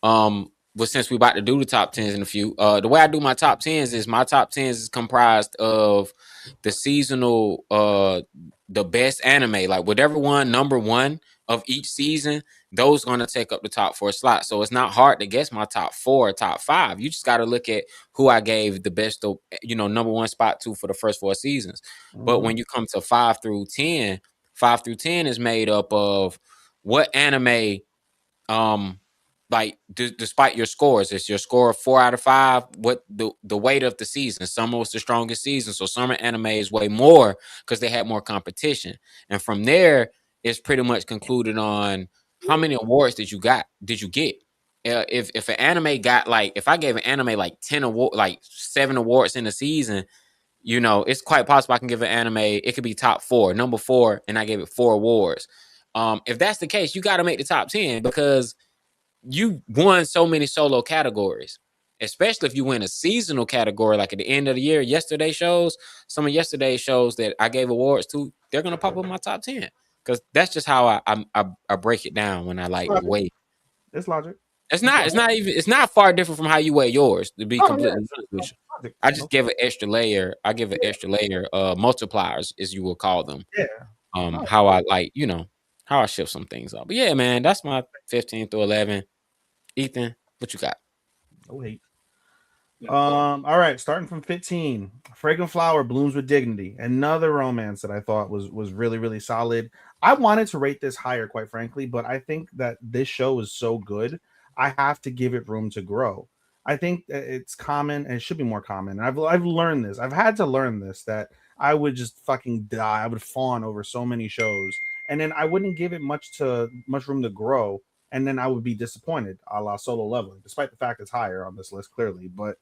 but since we about to do the top tens in a few, the way I do my top tens is my top tens is comprised of the seasonal, the best anime, like whatever one number one of each season, those gonna take up the top four slots. So it's not hard to guess my top four or top five. You just got to look at who I gave the best, number one spot to for the first four seasons. But when you come to 5 through 10, 5 through 10 is made up of what anime, um despite your scores, it's your score of 4 out of 5, what the weight of the season. Summer was the strongest season, so summer anime is way more because they had more competition, and from there it's pretty much concluded on how many awards did you get. If an anime got, like, if I gave an anime like 10 award, like 7 awards in the season, it's quite possible I can give an anime, it could be top 4, number 4, and I gave it 4 awards. If that's the case, you got to make the top 10 because you won so many solo categories, especially if you win a seasonal category, like at the end of the year. Some of yesterday's shows that I gave awards to, they're gonna pop up in my top 10 because that's just how I break it down when I like Logic. weigh. It's logic. It's not far different from how you weigh yours, to be Oh yeah, completely honest with you. logic. I just give an extra layer. I give an extra layer, multipliers, as you will call them. Yeah. How I like, how I shift some things up. But yeah, man, that's my 15 through 11. Ethan, what you got? Oh hate. All right, starting from 15. Fragrant Flower Blooms with Dignity. Another romance that I thought was really, really solid. I wanted to rate this higher, quite frankly, but I think that this show is so good, I have to give it room to grow. I think that it's common and it should be more common. And I've learned this. I've had to learn this, that I would just fucking die. I would fawn over so many shows, and then I wouldn't give it much room to grow, and then I would be disappointed, a la Solo Leveling, despite the fact it's higher on this list clearly. But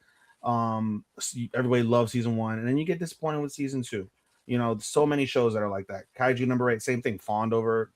everybody loves season 1, and then you get disappointed with season 2. So many shows that are like that. Kaiju number 8, same thing. Fawned over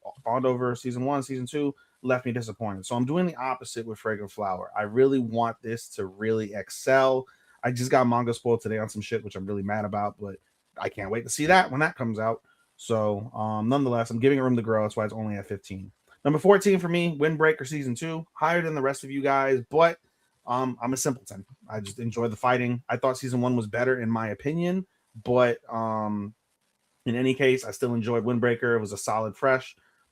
season 1, season 2 left me disappointed. So I'm doing the opposite with Fragrant Flower. I really want this to really excel. I just got manga spoiled today on some shit, which I'm really mad about, but I can't wait to see that when that comes out. So nonetheless, I'm giving it room to grow. That's why it's only at 15. Number 14 for me, Windbreaker season 2, higher than the rest of you guys, but I'm a simpleton. I just enjoy the fighting. I thought season 1 was better in my opinion, but in any case, I still enjoyed Windbreaker. It was a solid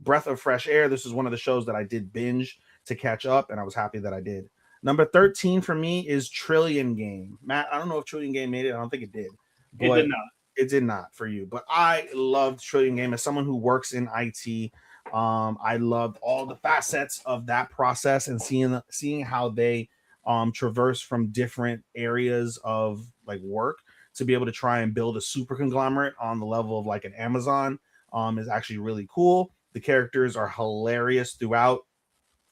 breath of fresh air. This is one of the shows that I did binge to catch up, and I was happy that I did. Number 13 for me is Trillion Game. Matt, I don't know if Trillion Game made it. I don't think it did. It did not. It did not for you, but I loved Trillion Game. As someone who works in IT, I loved all the facets of that process and seeing how they traverse from different areas of like work to be able to try and build a super conglomerate on the level of like an Amazon is actually really cool. The characters are hilarious throughout,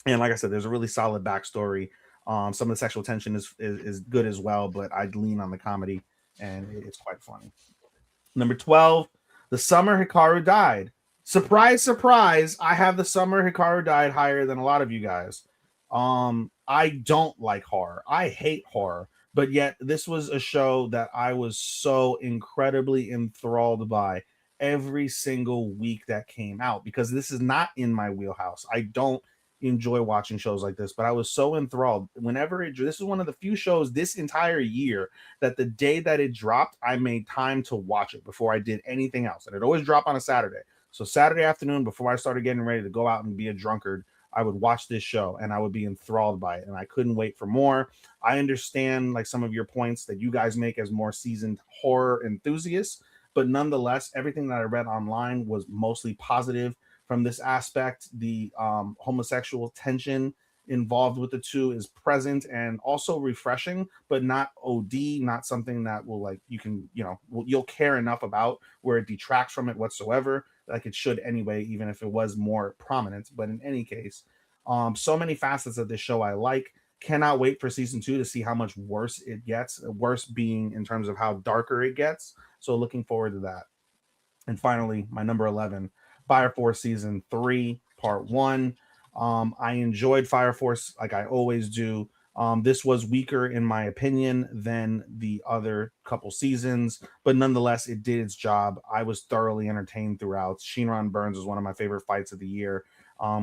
and like I said, there's a really solid backstory. Some of the sexual tension is good as well, but I'd lean on the comedy, and it's quite funny. Number 12, The Summer Hikaru Died. Surprise, surprise, I have The Summer Hikaru Died higher than a lot of you guys. I don't like horror. I hate horror, but yet this was a show that I was so incredibly enthralled by every single week that came out, because this is not in my wheelhouse. I don't enjoy watching shows like this, but I was so enthralled this is one of the few shows this entire year that the day that it dropped, I made time to watch it before I did anything else. And it always dropped on a Saturday. So Saturday afternoon, before I started getting ready to go out and be a drunkard, I would watch this show and I would be enthralled by it, and I couldn't wait for more. I understand like some of your points that you guys make as more seasoned horror enthusiasts, but nonetheless, everything that I read online was mostly positive from this aspect. The homosexual tension involved with the two is present and also refreshing, but not OD, not something that will like you can, you'll care enough about where it detracts from it whatsoever, like it should anyway, even if it was more prominent. But in any case, so many facets of this show I like. Cannot wait for season 2 to see how much worse it gets. Worse being in terms of how darker it gets. So looking forward to that. And finally, my number 11, Fire Force season 3, part 1. I enjoyed Fire Force like I always do. This was weaker in my opinion than the other couple seasons, but nonetheless, it did its job. I was thoroughly entertained throughout. Shinron Burns was one of my favorite fights of the year,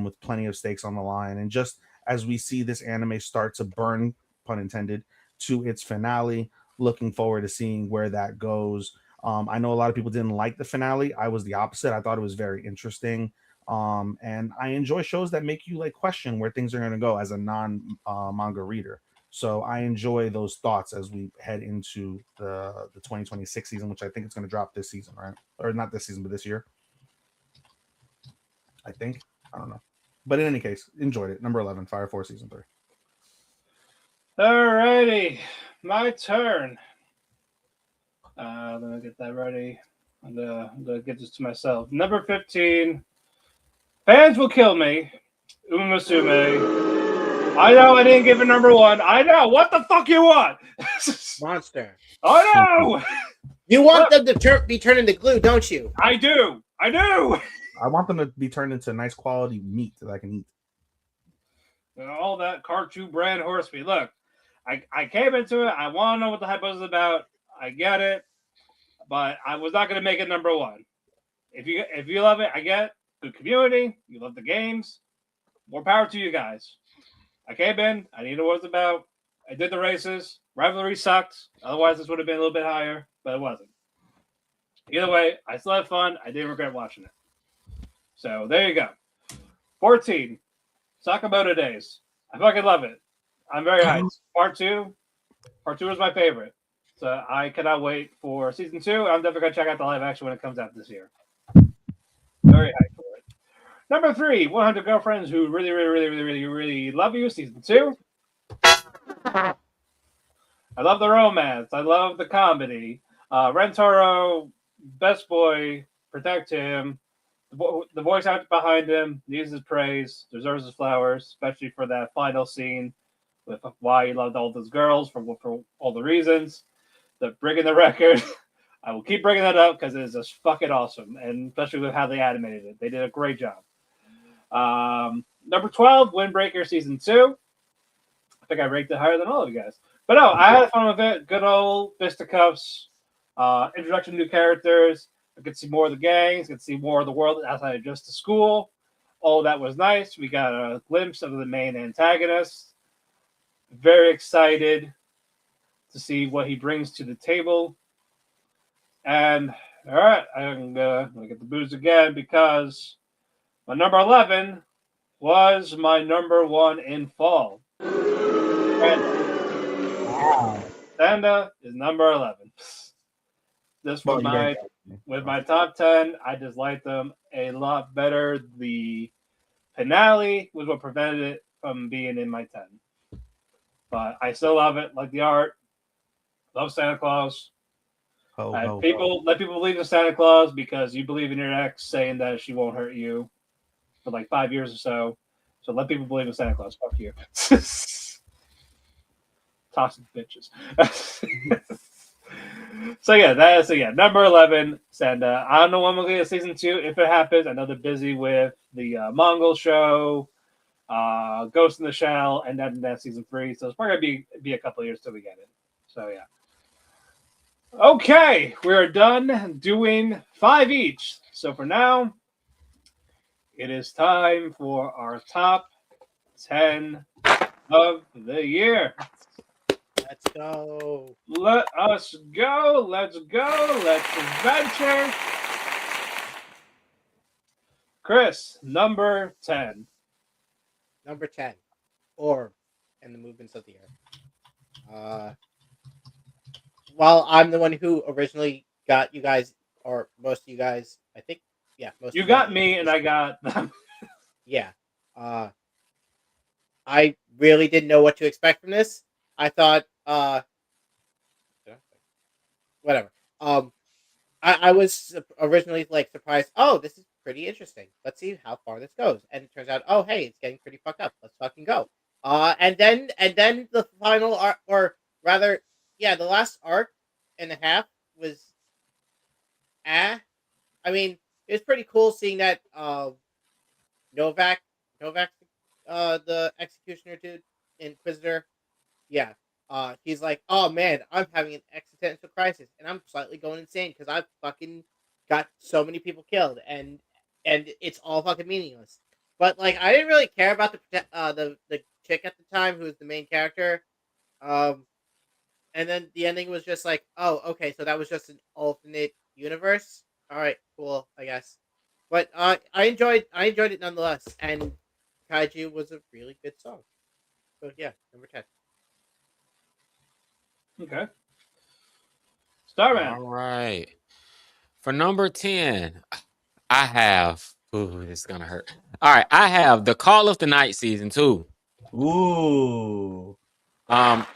with plenty of stakes on the line. And just as we see this anime start to burn, pun intended, to its finale, looking forward to seeing where that goes. I know a lot of people didn't like the finale. I was the opposite. I thought it was very interesting. And I enjoy shows that make you like question where things are going to go as a non manga reader. So I enjoy those thoughts as we head into the 2026 season, which I think it's going to drop this season, right? Or not this season, but this year. I think. I don't know. But in any case, enjoyed it. Number 11, Fire Force season 3. Alrighty, my turn. Let me get that ready. I'm gonna get this to myself. Number 15. Fans will kill me. Uma Musume. I know I didn't give it number 1. I know. What the fuck you want? Monster. Oh no! You want them to be turned into glue, don't you? I do. I do. I want them to be turned into nice quality meat that I can eat. And all that cartoon brand horse meat. Look, I came into it. I want to know what the hype was about. I get it, but I was not going to make it number 1. If you love it, I get it. Good community. You love the games. More power to you guys. I came in. I knew what it was about. I did the races. Rivalry sucked. Otherwise, this would have been a little bit higher, but it wasn't. Either way, I still had fun. I didn't regret watching it. So there you go. 14. Sakamoto Days. I fucking love it. I'm very hyped. Part 2 is my favorite. So I cannot wait for season 2. I'm definitely going to check out the live action when it comes out this year. Very hyped for it. Number 3, 100 Girlfriends Who Really, Really, Really, Really, Really, Really Love You, season 2. I love the romance. I love the comedy. Rentaro, best boy, protect him. The voice actor behind him needs his praise, deserves his flowers, especially for that final scene with why he loved all those girls for all the reasons. The bringing the record. I will keep bringing that up because it is just fucking awesome, and especially with how they animated it. They did a great job. Number 12, Windbreaker season 2. I think I ranked it higher than all of you guys. But no, I had fun with it. Good old fisticuffs, introduction to new characters. I could see more of the gangs, I could see more of the world outside of just the school. All that was nice. We got a glimpse of the main antagonist. Very excited to see what he brings to the table. And all right, I'm gonna get the booze again because my number 11 was my number 1 in fall. Sanda is number 11. This was with my top 10. I just liked them a lot better. The finale was what prevented it from being in my 10. But I still love it. Like the art. Love Santa Claus. Let people believe in Santa Claus because you believe in your ex saying that she won't hurt you for like 5 years or so. So let people believe in Santa Claus. Fuck you. Toxic bitches. So number 11, Sanda. I don't know when we'll get season 2 if it happens. I know they're busy with the Mongol show, Ghost in the Shell, and then that season 3. So it's probably gonna be a couple of years till we get it. So yeah. Okay, we're done doing 5 each. So for now, it is time for our top 10 of the year. Let's go. Let us go. Let's go. Let's adventure. Chris, number 10. Number 10. Orb and the Movements of the Earth. While I'm the one who originally got you guys, or most of you guys, I think yeah, most You of got them. me, and I got them. Yeah. I really didn't know what to expect from this. I thought, whatever. Um, I was originally like surprised. Oh, this is pretty interesting. Let's see how far this goes. And it turns out, oh, hey, it's getting pretty fucked up. Let's fucking go. And then the final arc, or rather, yeah, the last arc and a half was ah. I mean, it was pretty cool seeing that Novak, Novak, the executioner dude, Inquisitor. Yeah. He's like, oh man, I'm having an existential crisis, and I'm slightly going insane because I've fucking got so many people killed, and it's all fucking meaningless. But like, I didn't really care about the chick at the time who was the main character. Um, and then the ending was just like, oh, okay, so that was just an alternate universe. All right, cool, I guess. But I enjoyed it nonetheless, and Kaiju was a really good song. So yeah, number 10. Okay. Starman. All right. For number 10, I have. Ooh, this is gonna hurt. All right, I have the Call of the Night season 2. Ooh.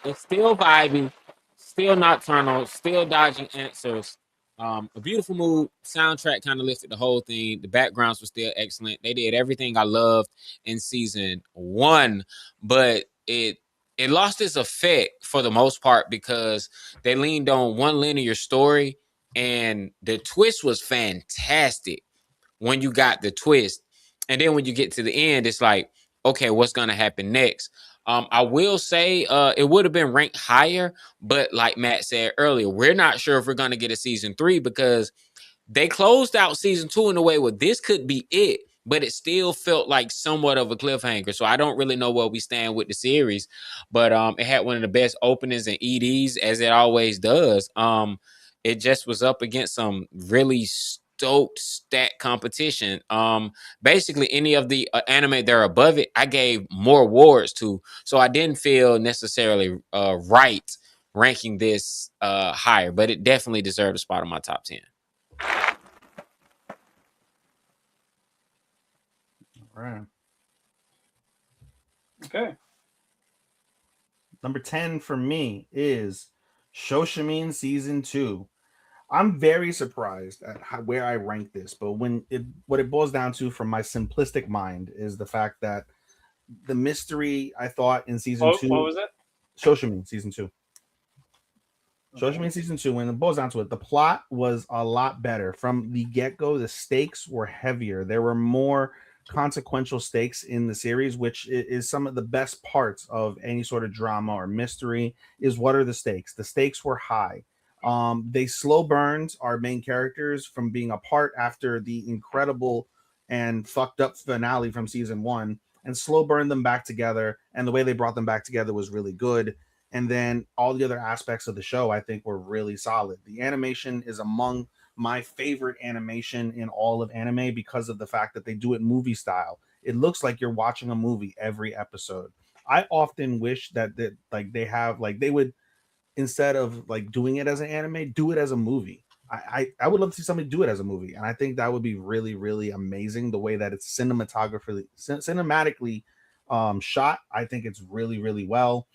It's still vibing, still nocturnal, still dodging answers. A beautiful mood. Soundtrack kind of lifted the whole thing. The backgrounds were still excellent. They did everything I loved in season 1, but it lost its effect for the most part because they leaned on one linear story, and the twist was fantastic when you got the twist. And then when you get to the end, it's like, okay, what's gonna happen next? I will say it would have been ranked higher, but like Matt said earlier, we're not sure if we're gonna get a season 3 because they closed out season 2 in a way where this could be it, but it still felt like somewhat of a cliffhanger. So I don't really know where we stand with the series, but it had one of the best openings and EDs as it always does. It just was up against some really stoked stat competition. Basically any of the anime that are above it, I gave more awards to, so I didn't feel necessarily right ranking this higher, but it definitely deserved a spot on my top 10. All right. Okay. Number 10 for me is Shoshimin Season 2. I'm very surprised at where I rank this, but what it boils down to from my simplistic mind is the fact that the mystery I thought in season What 2, was it? Shoshimin Season 2. Okay. Shoshimin Season 2, when it boils down to it, the plot was a lot better. From the get-go, the stakes were heavier. There were more consequential stakes in the series, which is some of the best parts of any sort of drama or mystery, is what are the stakes? The stakes were high. They slow burned our main characters from being apart after the incredible and fucked up finale from season 1, and slow burned them back together. And the way they brought them back together was really good. And then all the other aspects of the show I think were really solid. The animation is among my favorite animation in all of anime because of the fact that they do it movie style. It looks like you're watching a movie every episode. I often wish that like they have, like, they would, instead of like doing it as an anime, do it as a movie. I would love to see somebody do it as a movie, and I think that would be really really amazing. The way that it's cinematically shot, I think it's really really well.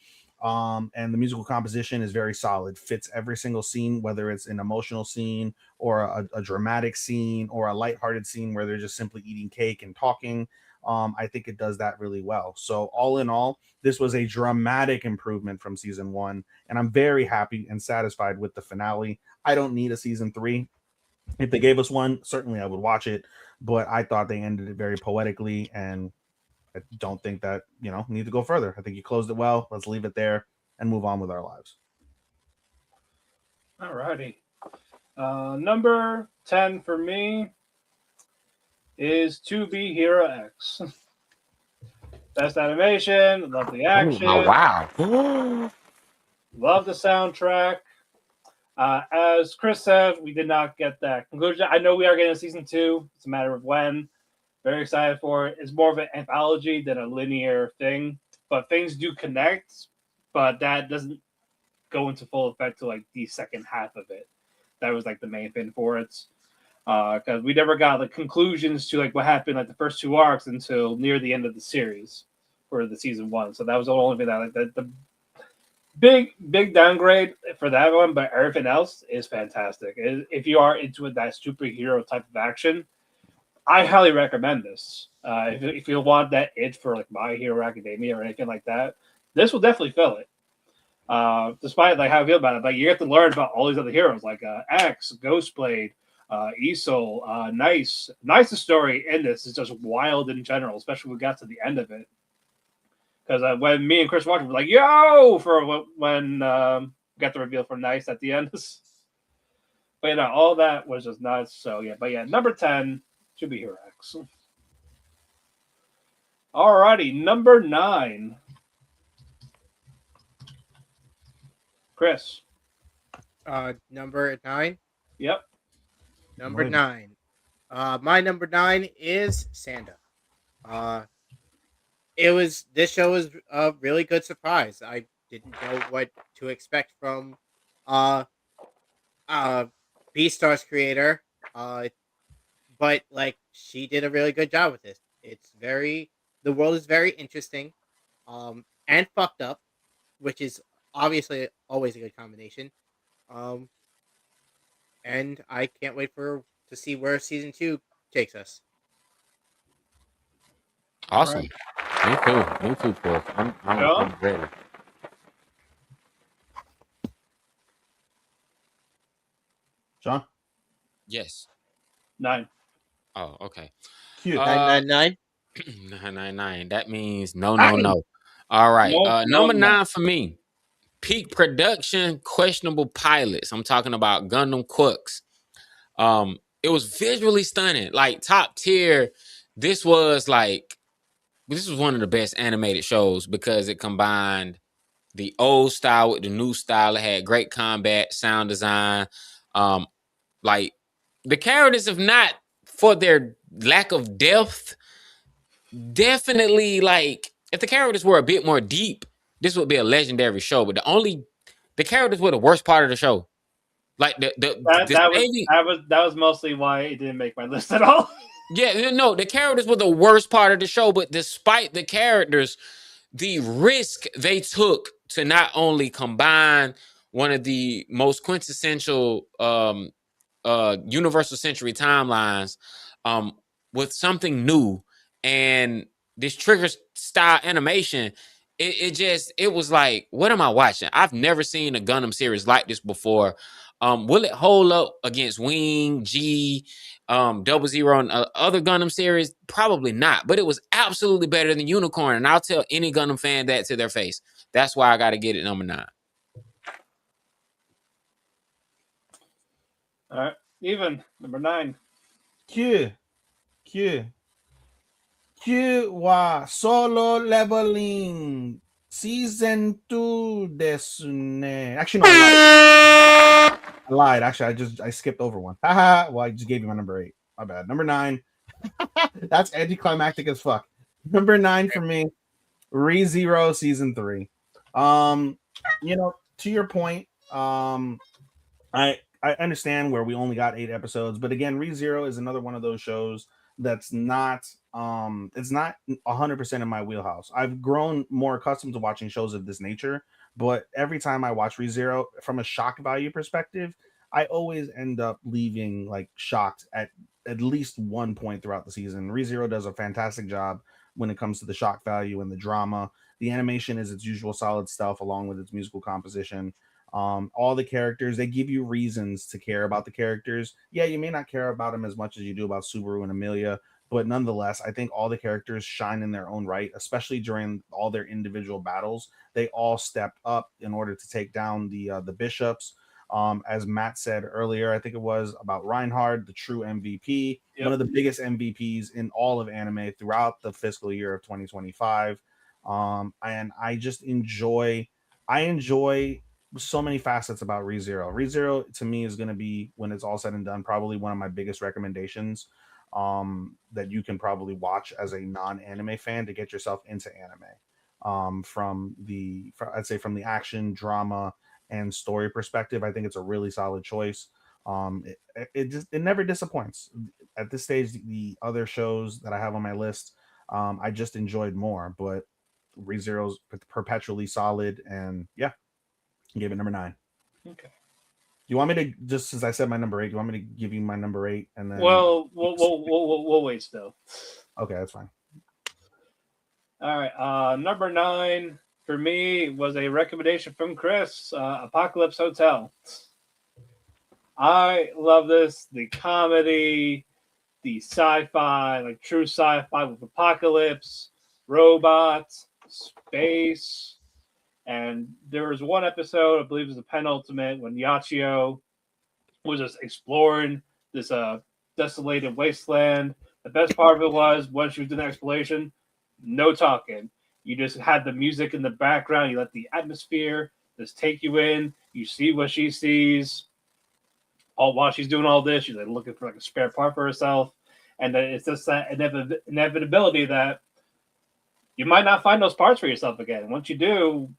And the musical composition is very solid, fits every single scene, whether it's an emotional scene or a dramatic scene or a lighthearted scene where they're just simply eating cake and talking. I think it does that really well. So all in all, this was a dramatic improvement from season 1, and I'm very happy and satisfied with the finale. I don't need a season 3. If they gave us one, certainly I would watch it, but I thought they ended it very poetically, and I don't think that, need to go further. I think you closed it well. Let's leave it there and move on with our lives. Alrighty. Number 10 for me is To Be Hero X. Best animation, love the action, Oh, wow. love the soundtrack. As Chris said, we did not get that conclusion. I know we are getting a season 2. It's a matter of when. Very excited for it. It's more of an anthology than a linear thing, but things do connect. But that doesn't go into full effect to like the second half of it. That was like the main thing for it. because we never got like conclusions to like what happened like the first two arcs until near the end of the series for the season one. So that was the only thing that like the big downgrade for that one, but everything else is fantastic. If you are into that superhero type of action, I highly recommend this. If you want that itch for like My Hero Academia or anything like that, this will definitely fill it. Despite like how I feel about it, like you get to learn about all these other heroes like X, Ghostblade, Isol, Nice. Nice's story in this is just wild in general, especially when we got to the end of it. Because when me and Chris watched, we were like, "Yo!" for when we got the reveal for Nice at the end. But you know, all that was just nuts. So yeah, but yeah, number 10 should be Hero X. Alrighty, number 9. Chris. Number 9. Yep. Number Right. 9. My number 9 is Sanda. This show was a really good surprise. I didn't know what to expect from uh Beastar's creator. But like she did a really good job with this. The world is very interesting, and fucked up, which is obviously always a good combination. Um, and I can't wait to see where season 2 takes us. Awesome. Me too. Me too, Chris. I'm ready. John? Yes. 9. Oh, okay. Cute. 999. 999. That means no, no, Nine. no. All right. No, Number no. 9 for me. Peak production, questionable pilots. I'm talking about Gundam Quooks. It was visually stunning, like top tier. This was one of the best animated shows because it combined the old style with the new style. It had great combat, sound design. Like the characters, if not for their lack of depth, definitely like if the characters were a bit more deep, this would be a legendary show. But the characters were the worst part of the show. Like the saving, that was mostly why it didn't make my list at all. yeah, no, the characters were the worst part of the show. But despite the characters, the risk they took to not only combine one of the most quintessential universal century timelines with something new and this trigger style animation, it was like, what am I watching? I've never seen a Gundam series like this before. Will it hold up against Wing, G, Double Zero, and other Gundam series? Probably not, but it was absolutely better than Unicorn, and I'll tell any Gundam fan that to their face. That's why I got to get it number 9. All right, even number 9. Q. Wa Solo Leveling Season 2 desu ne. Actually, no, I lied. Actually, I skipped over one. Haha. Well, I just gave you my number 8. My bad. Number 9. That's anticlimactic as fuck. Number 9 for me, ReZero Season 3. To your point, I understand where we only got 8 episodes, but again, ReZero is another one of those shows that's not it's not 100% in my wheelhouse. I've grown more accustomed to watching shows of this nature, but every time I watch ReZero from a shock value perspective, I always end up leaving like shocked at least one point throughout the season. ReZero does a fantastic job when it comes to the shock value and the drama. The animation is its usual solid stuff along with its musical composition. All the characters, they give you reasons to care about the characters. Yeah, you may not care about them as much as you do about Subaru and Amelia, but nonetheless, I think all the characters shine in their own right, especially during all their individual battles. They all stepped up in order to take down the bishops. As Matt said earlier, I think it was about Reinhard, the true MVP, one of the biggest MVPs in all of anime throughout the fiscal year of 2025. And I enjoy so many facets about ReZero. ReZero to me is going to be, when it's all said and done, probably one of my biggest recommendations that you can probably watch as a non-anime fan to get yourself into anime. From the action, drama, and story perspective, I think it's a really solid choice. It never disappoints. At this stage, the other shows that I have on my list, I just enjoyed more, but ReZero's perpetually solid, and yeah, give it number 9. Okay. You want me to, just since I said my number 8, you want me to give you my number 8 and then? Well, we'll wait still. Okay, that's fine. All right. Number 9 for me was a recommendation from Chris. Apocalypse Hotel. I love this. The comedy, the sci-fi, like true sci-fi with apocalypse, robots, space, and there was one episode, I believe it was the penultimate, when Yachio was just exploring this desolated wasteland. The best part of it was when she was doing the exploration, no talking. You just had the music in the background. You let the atmosphere just take you in. You see what she sees. All while she's doing all this, she's like looking for like a spare part for herself, and then it's just that inevitability that you might not find those parts for yourself again. Once you do,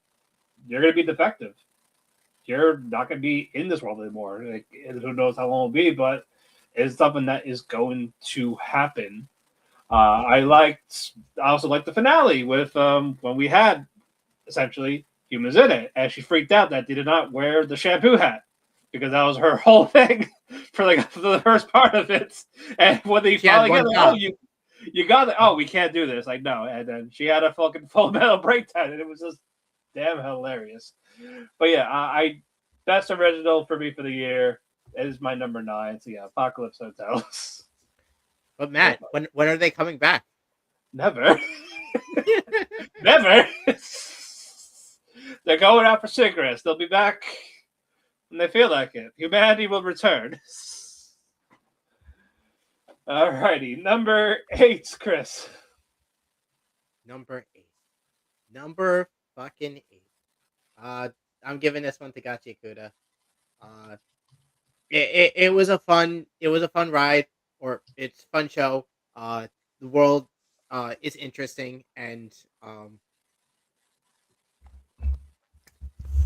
you're going to be defective. You're not going to be in this world anymore. Like, who knows how long it'll be, but it's something that is going to happen. I also liked the finale with when we had essentially humans in it, and she freaked out that they did not wear the shampoo hat because that was her whole thing for the first part of it. And when they finally get like, oh, you got it. Oh, we can't do this. Like, no. And then she had a fucking Full Metal breakdown, and it was just damn hilarious. But yeah, I best original for me for the year is my number 9. So yeah, Apocalypse Hotel. But Matt, when are they coming back? Never. Never. They're going out for cigarettes. They'll be back when they feel like it. Humanity will return. Alrighty, number 8, Chris. Number 8. Number fucking 8. I'm giving this one to Gachi Kuda. It was a fun ride, or it's a fun show. The world is interesting, and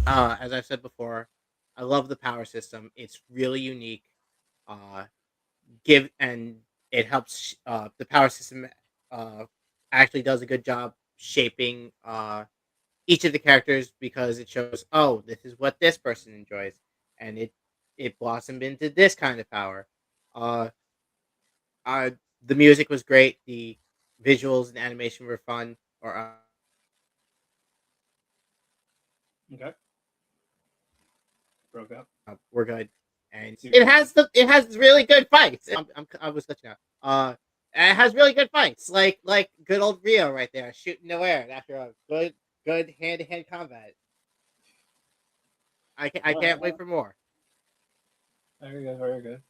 as I've said before, I love the power system. It's really unique. It helps. The power system actually does a good job shaping each of the characters, because it shows, oh, this is what this person enjoys, and it blossomed into this kind of power. Uh, the music was great. The visuals and animation were fun. Or Okay. Broke up. were good, and it has really good fights. I was glitching out. It has really good fights, like good old Rio right there, shooting the air after a good hand to hand combat. I can't wait for more. Very good, very good.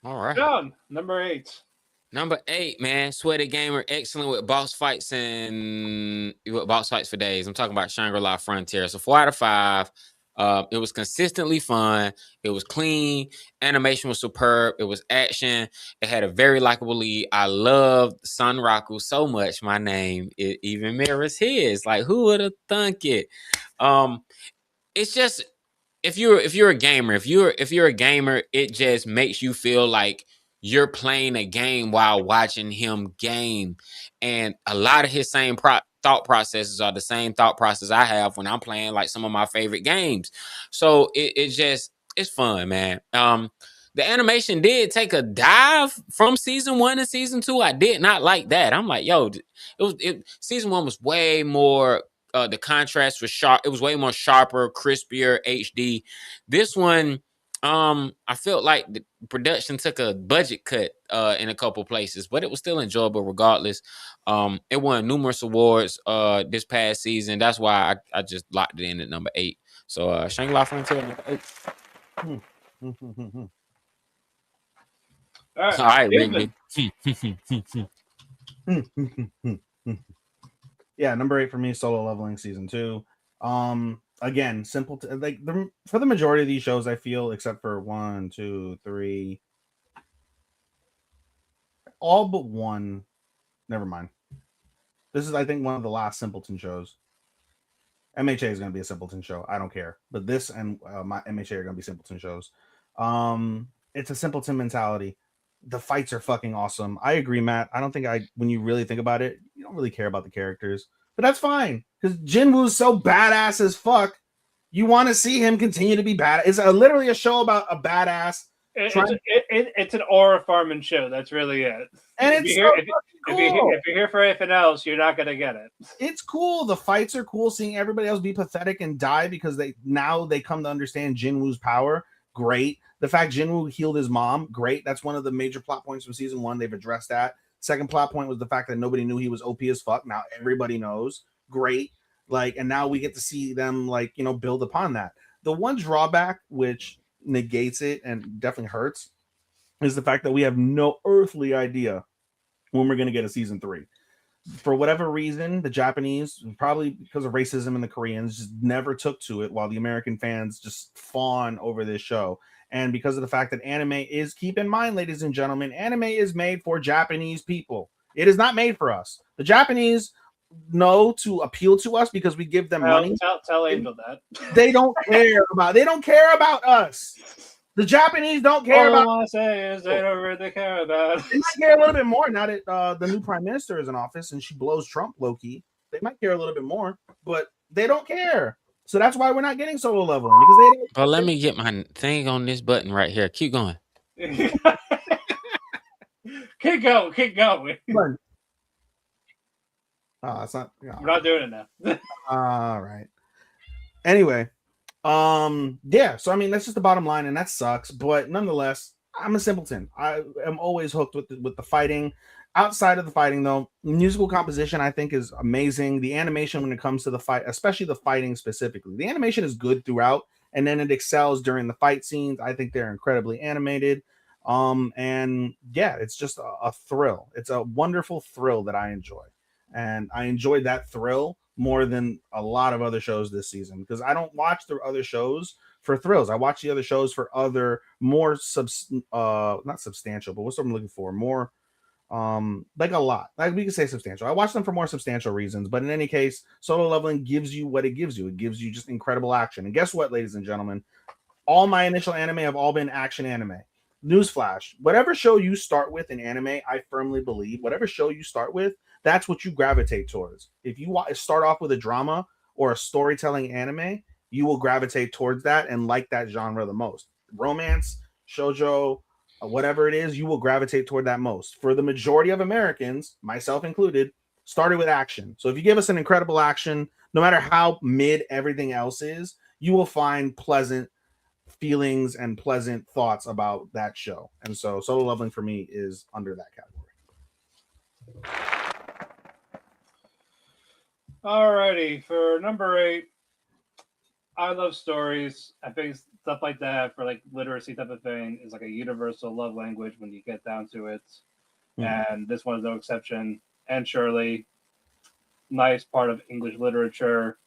All right. John, number 8. Number 8, man, Sweaty Gamer, excellent with boss fights for days. I'm talking about Shangri-La Frontier. So 4 out of 5. It was consistently fun. It was clean. Animation was superb. It was action. It had a very likable lead. I loved Sun Raku so much. My name, it even mirrors his. Like, who would have thunk it? It's just, if you're a gamer, if you're a gamer, it just makes you feel like you're playing a game while watching him game. And a lot of his same thought processes are the same thought process I have when I'm playing like some of my favorite games. So it's fun, man. The animation did take a dive from season 1 and season 2. I did not like that. I'm like, yo, season 1 was way more, the contrast was sharp. It was way more sharper, crispier, HD. This one, I felt like the production took a budget cut in a couple places, but it was still enjoyable regardless. It won numerous awards this past season. That's why I just locked it in at number 8. So Shangri-La Frontier, number 8. All right, All right, Rigby. Yeah, number 8 for me, Solo Leveling season 2. Again, simple for the majority of these shows, I feel, except for 1, 2, 3, all but one. Never mind. This is, I think, one of the last Simpleton shows. MHA is going to be a Simpleton show. I don't care, but this and my MHA are going to be Simpleton shows. it's a simpleton mentality. The fights are fucking awesome. I agree, Matt. I don't think when you really think about it, you don't really care about the characters, but that's fine because Jinwoo's so badass as fuck. You want to see him continue to be bad. It's literally a show about a badass. It's an aura farming show. That's really it. And it's if you're here for anything else, you're not gonna get it. It's cool. The fights are cool. Seeing everybody else be pathetic and die because they come to understand Jinwoo's power. Great. The fact Jinwoo healed his mom. Great. That's one of the major plot points from season 1. They've addressed that. Second plot point was the fact that nobody knew he was OP as fuck. Now everybody knows. Great. Like, and now we get to see them build upon that. The one drawback which negates it and definitely hurts is the fact that we have no earthly idea when we're going to get a season 3. For whatever reason, the Japanese, probably because of racism, and the Koreans just never took to it, while the American fans just fawn over this show. And because of the fact that anime is, keep in mind, ladies and gentlemen, anime is made for Japanese people. It is not made for us. The Japanese know to appeal to us because we give them money. Tell Angel that. They don't care about us. The Japanese don't care about. All I say is they don't really care about. They might care a little bit more now that the new prime minister is in office and she blows Trump low-key. They might care a little bit more, but they don't care. So that's why we're not getting Solo Leveling, because they don't. But let me get my thing on this button right here. Keep going. Keep going. Oh, it's not. We're not doing it now. All right. Anyway, yeah. So I mean, that's just the bottom line, and that sucks. But nonetheless, I'm a simpleton. I am always hooked with the fighting. Outside of the fighting, though, musical composition I think is amazing. The animation when it comes to the fight, especially the fighting specifically, the animation is good throughout, and then it excels during the fight scenes. I think they're incredibly animated. And yeah, it's just a thrill. It's a wonderful thrill that I enjoy. And I enjoyed that thrill more than a lot of other shows this season, because I don't watch the other shows for thrills. I watch the other shows for other more not substantial, but what's what I'm looking for? More like a lot. Like we can say substantial. I watch them for more substantial reasons, but in any case, Solo Leveling gives you what it gives you. It gives you just incredible action. And guess what, ladies and gentlemen? All my initial anime have all been action anime. Newsflash, whatever show you start with in anime, I firmly believe, whatever show you start with, that's what you gravitate towards. If you start off with a drama or a storytelling anime, you will gravitate towards that and like that genre the most. Romance, shoujo, whatever it is, you will gravitate toward that most. For the majority of Americans, myself included, started with action. So if you give us an incredible action, no matter how mid everything else is, you will find pleasant feelings and pleasant thoughts about that show. And so Solo Leveling for me is under that category. Alrighty, for number 8, I love stories. I think stuff like that for like literacy type of thing is like a universal love language when you get down to it. And this one is no exception. And Shirley, nice part of English literature.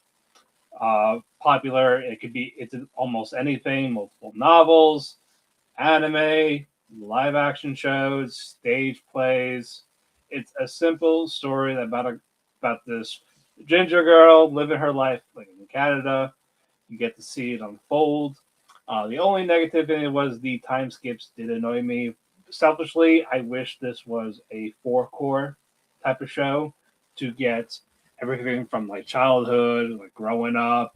Popular. It's in almost anything, multiple novels, anime, live action shows, stage plays. It's a simple story about this ginger girl living her life like in Canada. You get to see it unfold. The only negative in it was the time skips did annoy me. Selfishly, I wish this was a 4-core type of show to get everything from like childhood, like growing up,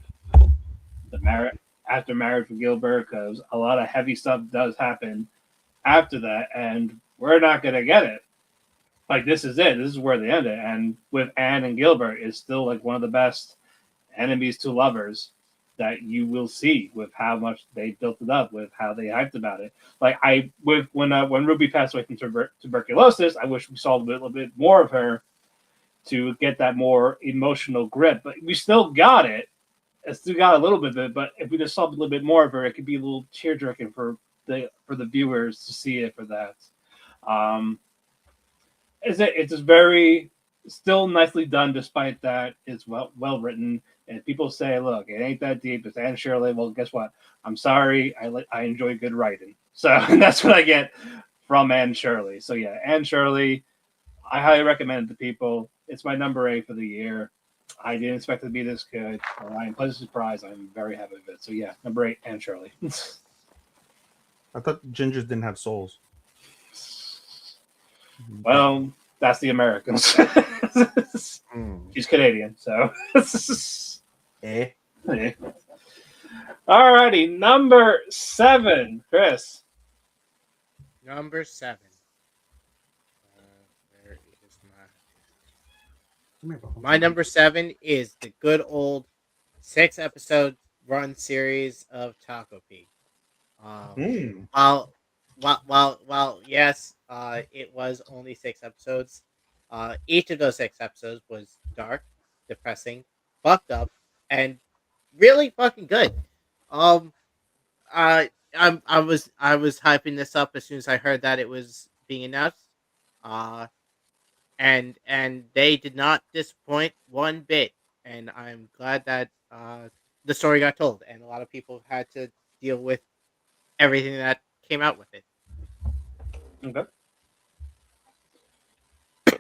after marriage with Gilbert, because a lot of heavy stuff does happen after that, and we're not gonna get it. Like this is it. This is where they end it. And with Anne and Gilbert, is still like one of the best enemies to lovers that you will see, with how much they built it up, with how they hyped about it. Like when Ruby passed away from tuberculosis, I wish we saw a little bit more of her to get that more emotional grip. But we still got it. It still got a little bit of it. But if we just saw a little bit more of her, it could be a little tear-jerking for the viewers to see it for that. It's just very still nicely done, despite that it's well written. And people say, look, it ain't that deep. It's Anne Shirley. Well, guess what? I'm sorry. I enjoy good writing. So that's what I get from Anne Shirley. So yeah, Anne Shirley, I highly recommend it to people. It's my number 8 for the year. I didn't expect it to be this good. I am pleasantly surprised. I'm very happy with it. So yeah, number 8, Anne Shirley. I thought gingers didn't have souls. Well, that's the Americans. She's Canadian, so. Eh. Yeah. Alrighty, number 7, Chris. Number 7. Where is my number 7 is the good old 6-episode run series of Taco P. Mm. While yes, it was only 6 episodes. Each of those 6 episodes was dark, depressing, fucked up, and really fucking good. Um, I was hyping this up as soon as I heard that it was being announced. Uh, and they did not disappoint one bit. And I'm glad that the story got told, and a lot of people had to deal with everything that came out with it. Okay.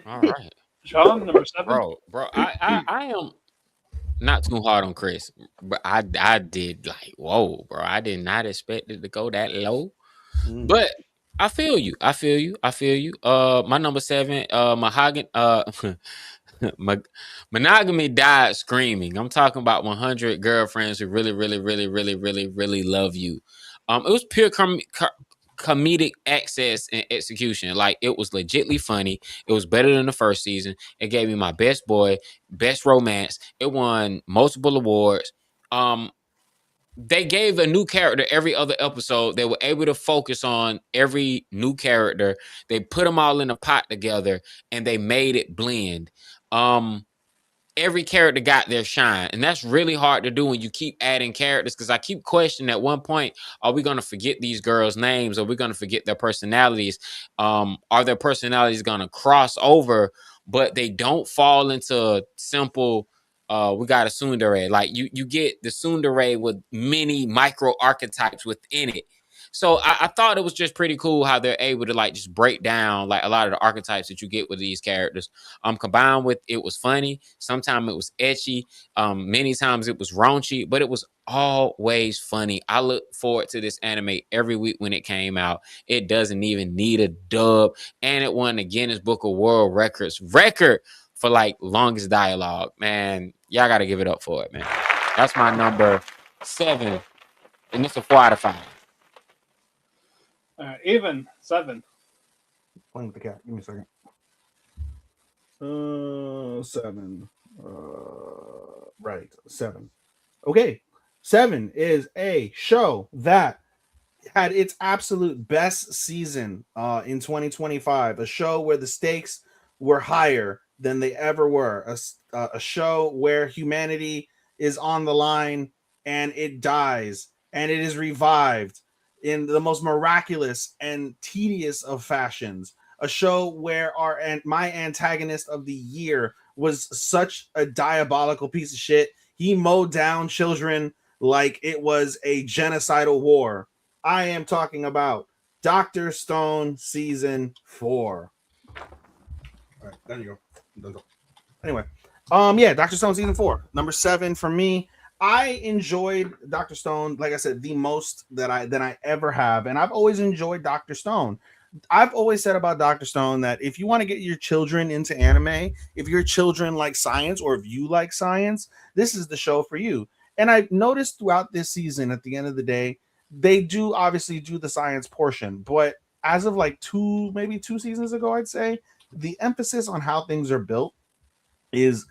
All right, Sean, number 7. bro. I am not too hard on Chris, but I did like whoa, bro. I did not expect it to go that low, but I feel you. I feel you. I feel you. My number 7, Mahogany. Monogamy died screaming. I'm talking about 100 girlfriends who really, really, really, really, really, really love you. It was pure comedic access and execution. Like it was legitly funny. It was better than the first season. It gave me my best boy, best romance. It won multiple awards. They gave a new character every other episode. They were able to focus on every new character. They put them all in a pot together and they made it blend. Every character got their shine, and that's really hard to do when you keep adding characters, because I keep questioning at one point, are we going to forget these girls' names? Are we going to forget their personalities? Are their personalities going to cross over, but they don't fall into simple we got a tsundere. Like you get the tsundere with many micro archetypes within it. So I thought it was just pretty cool how they're able to like just break down like a lot of the archetypes that you get with these characters. Combined with it was funny. Sometimes it was etchy. Many times it was raunchy, but it was always funny. I look forward to this anime every week when it came out. It doesn't even need a dub, and it won the Guinness Book of World Records record for like longest dialogue. Man, y'all got to give it up for it, man. That's my number 7, and it's a 4 out of 5. Even 7. Playing with the cat. Give me a second. 7. Right. 7. Okay. 7 is a show that had its absolute best season in 2025. A show where the stakes were higher than they ever were. A show where humanity is on the line and it dies and it is revived in the most miraculous and tedious of fashions. A show where my antagonist of the year was such a diabolical piece of shit. He mowed down children like it was a genocidal war. I am talking about Dr. Stone season 4. All right, there you go. Anyway, yeah, Dr. Stone season 4, number 7 for me. I enjoyed Dr. Stone, like I said, the most that I ever have, and I've always enjoyed Dr. Stone. I've always said about Dr. Stone that if you want to get your children into anime, if your children like science or if you like science, this is the show for you. And I've noticed throughout this season, at the end of the day, they do obviously do the science portion, but as of like maybe 2 seasons ago, I'd say the emphasis on how things are built is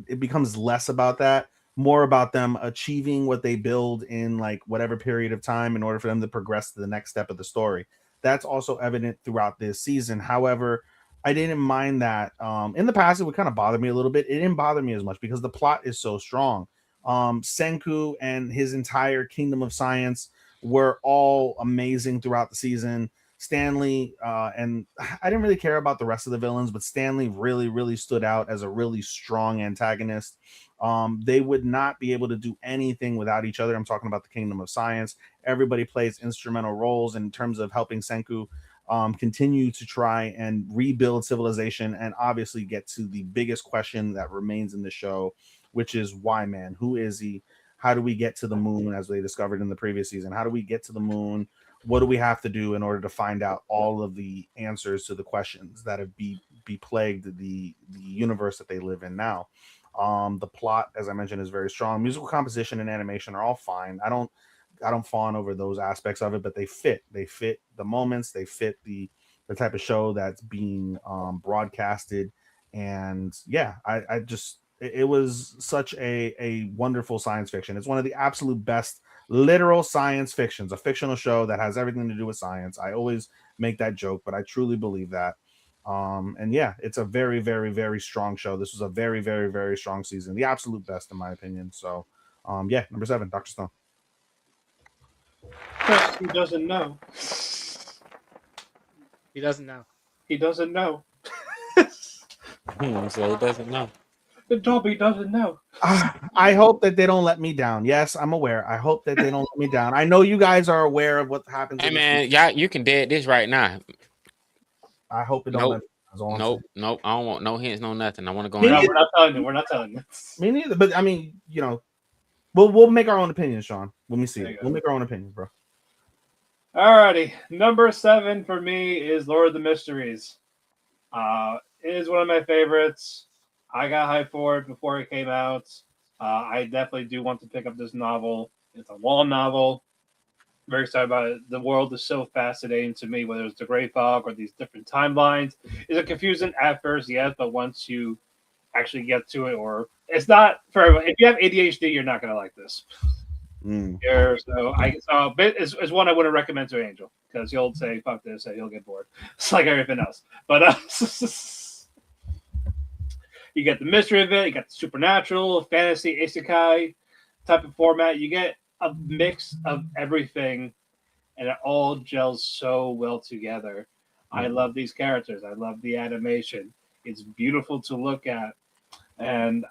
it becomes less about that, more about them achieving what they build in like whatever period of time in order for them to progress to the next step of the story. That's also evident throughout this season. However, I didn't mind that. In the past, it would kind of bother me a little bit. It didn't bother me as much because the plot is so strong. Senku and his entire kingdom of science were all amazing throughout the season. Stanley, and I didn't really care about the rest of the villains, but Stanley really, really stood out as a really strong antagonist. They would not be able to do anything without each other. I'm talking about the Kingdom of Science. Everybody plays instrumental roles in terms of helping Senku continue to try and rebuild civilization and obviously get to the biggest question that remains in the show, which is why, man? Who is he? How do we get to the moon, as they discovered in the previous season? How do we get to the moon? what do we have to do in order to find out all of the answers to the questions that have be plagued the universe that they live in now. The plot, as I mentioned, is very strong. Musical composition and animation are all fine. I don't fawn over those aspects of it, but they fit. They fit the moments. They fit the type of show that's being broadcasted. And yeah, I just it was such a wonderful science fiction. It's one of the absolute best literal science fictions, a fictional show that has everything to do with science. I always make that joke, but I truly believe that. And yeah, it's a very, very, very strong show. This was a very, very, very strong season, the absolute best in my opinion. So, yeah, number 7, Dr. Stone. Chris, he doesn't know. He doesn't know. He doesn't know. So he doesn't know. The Dobby doesn't know. I hope that they don't let me down. Yes, I'm aware. I hope that they don't let me down. I know you guys are aware of what happens. Hey man, y'all, you can dead this right now. I hope it don't let me down. Nope. I don't want no hints, no nothing. I want to go. No, we're not telling you. We're not telling you. Me neither. But I mean, you know, we'll make our own opinions, Sean. Let me see. We'll make our own opinions, bro. Alrighty, number 7 for me is Lord of the Mysteries. It is one of my favorites. I got hyped for it before it came out. I definitely do want to pick up this novel. It's a long novel. Very excited about it. The world is so fascinating to me, whether it's the Great Fog or these different timelines. Is it confusing at first? Yes, but once you actually get to it, or it's not for everyone. If you have ADHD, you're not going to like this. So it's one I wouldn't recommend to Angel because he'll say fuck this and he'll get bored. It's like everything else. But you get the mystery of it, you got the supernatural, fantasy, isekai type of format. You get a mix of everything, and it all gels so well together. I love these characters. I love the animation. It's beautiful to look at, and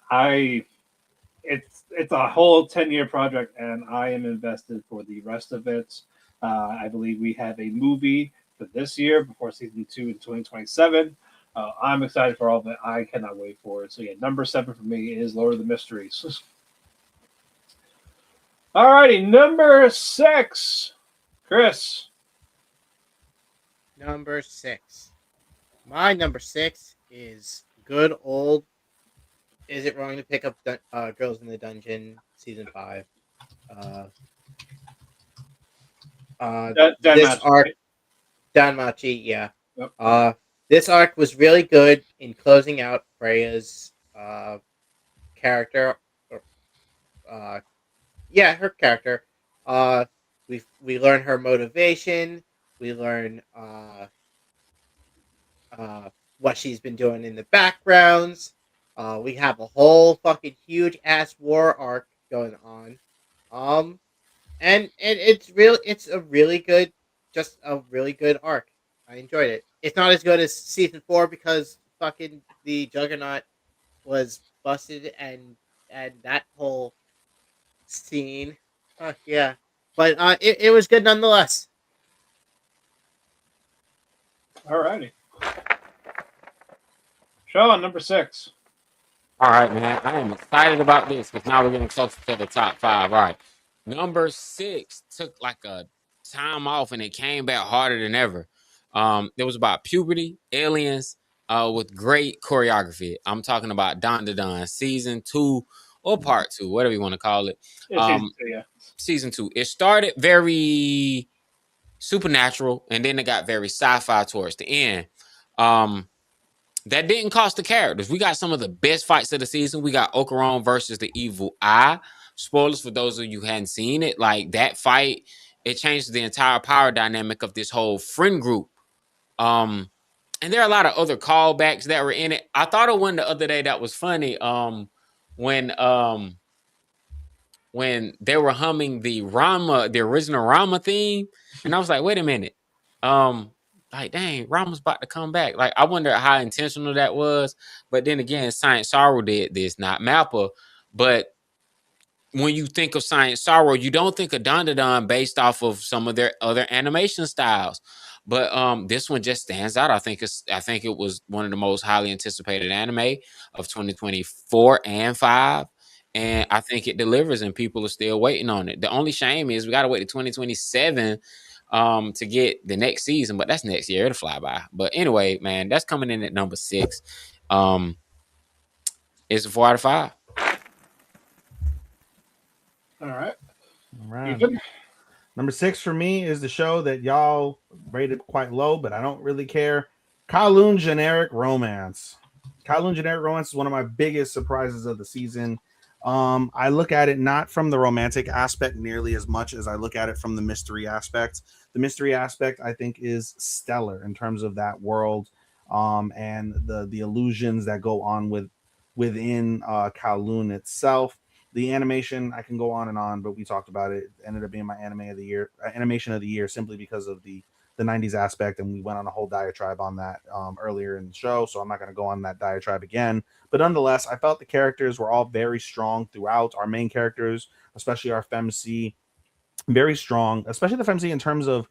it's a whole 10-year project, and I am invested for the rest of it. I believe we have a movie for this year before season 2 in 2027. I'm excited for all of it. I cannot wait for it. So yeah, number 7 for me is Lord of the Mysteries. Alrighty, number 6, Chris. Number 6. My number 6 is good old. Is it wrong to pick up Girls in the Dungeon season 5? This arc, Danmachi, yeah. Yep. This arc was really good in closing out Freya's character. Her character. We learn her motivation. We learn what she's been doing in the backgrounds. We have a whole fucking huge ass war arc going on. And it's a really good arc. I enjoyed it. It's not as good as season 4 because fucking the Juggernaut was busted and that whole scene. Yeah. But it was good nonetheless. Alrighty. Sean, number 6. All right, man. I am excited about this because now we're getting closer to the top 5. All right. Number 6 took like a time off and it came back harder than ever. It was about puberty, aliens, with great choreography. I'm talking about Don to Don season 2 or part 2, whatever you want to call it. Season 2. It started very supernatural and then it got very sci-fi towards the end. That didn't cost the characters. We got some of the best fights of the season. We got Okaron versus the Evil Eye. Spoilers for those of you who hadn't seen it. Like that fight, it changed the entire power dynamic of this whole friend group. And there are a lot of other callbacks that were in it. I thought of one the other day that was funny. When they were humming the original Rama theme, and I was like, wait a minute. Like, dang, Rama's about to come back. Like, I wonder how intentional that was. But then again, Science Sorrow did this, not Mappa. But when you think of Science Sorrow, you don't think of Don to Don based off of some of their other animation styles. But this one just stands out. I think it was one of the most highly anticipated anime of 2024 and 5. And I think it delivers and people are still waiting on it. The only shame is we got to wait to 2027 to get the next season, but that's next year. It'll fly by. But anyway, man, that's coming in at number 6. It's a 4 out of 5. All right. All right. Ethan? Number 6 for me is the show that y'all rated quite low, but I don't really care. Kowloon Generic Romance. Kowloon Generic Romance is one of my biggest surprises of the season. I look at it not from the romantic aspect nearly as much as I look at it from the mystery aspect. The mystery aspect, I think, is stellar in terms of that world, and the illusions that go on within Kowloon itself. The animation, I can go on, but we talked about it. It ended up being my animation of the year, simply because of the 90s aspect, and we went on a whole diatribe on that earlier in the show, so I'm not going to go on that diatribe again. But nonetheless, I felt the characters were all very strong throughout. Our main characters, especially our femc, very strong, especially the femc in terms of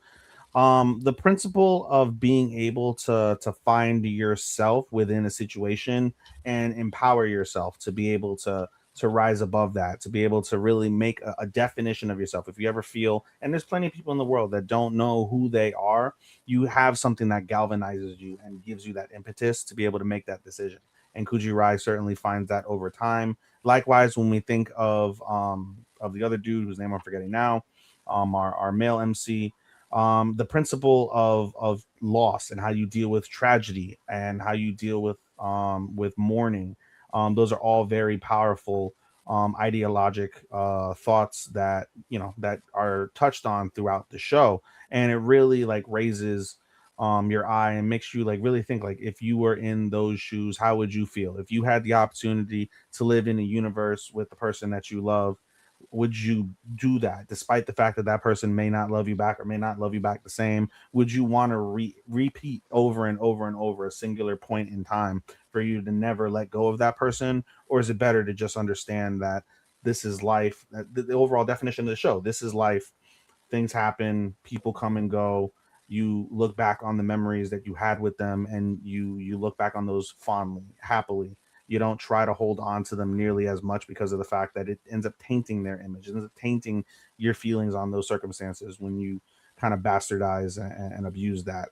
the principle of being able to find yourself within a situation and empower yourself to be able to rise above that, to be able to really make a definition of yourself. If you ever feel, and there's plenty of people in the world that don't know who they are, you have something that galvanizes you and gives you that impetus to be able to make that decision. And Kuji certainly finds that over time. Likewise, when we think of the other dude whose name I'm forgetting now, our male MC, the principle of loss and how you deal with tragedy and how you deal with mourning. Those are all very powerful ideologic thoughts that that are touched on throughout the show, and it really like raises your eye and makes you like really think, like, if you were in those shoes, how would you feel if you had the opportunity to live in a universe with the person that you love? Would you do that despite the fact that that person may not love you back or may not love you back the same? Would you want to repeat over and over and over a singular point in time for you to never let go of that person? Or is it better to just understand that this is life? The overall definition of the show, this is life. Things happen, people come and go. You look back on the memories that you had with them, and you look back on those fondly, happily. You don't try to hold on to them nearly as much because of the fact that it ends up tainting their image, it ends up tainting your feelings on those circumstances when you kind of bastardize and abuse that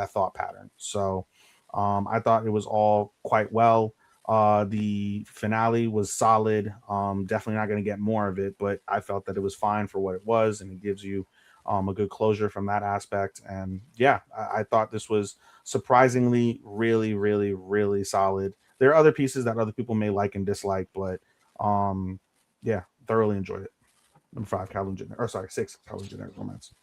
thought pattern. So I thought it was all quite well. The finale was solid. Definitely not going to get more of it, but I felt that it was fine for what it was, and it gives you a good closure from that aspect. And yeah, I thought this was surprisingly really, really, really solid. There are other pieces that other people may like and dislike, but yeah, thoroughly enjoyed it. Number 5, Calvin Jenner, or sorry, 6, Calvin Jenner Romance.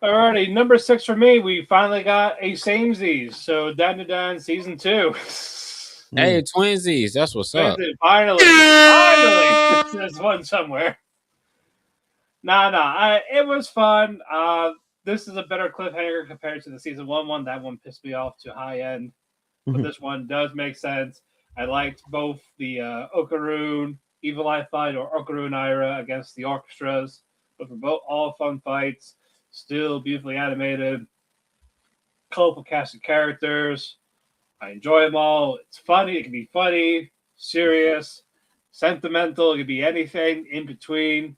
Alrighty, number 6 for me. We finally got a samesies. So Dan to Dan season 2. Hey, twinsies, that's what's up. Finally, there's one somewhere. It was fun. This is a better cliffhanger compared to the season 1 one. That one pissed me off to high end, but this one does make sense. I liked both the Okaroon Evil Eye fight or Okaroon Ira against the orchestras, but for both all fun fights, still beautifully animated, colorful cast of characters. I enjoy them all. It's funny. It can be funny, serious, sentimental. It can be anything in between.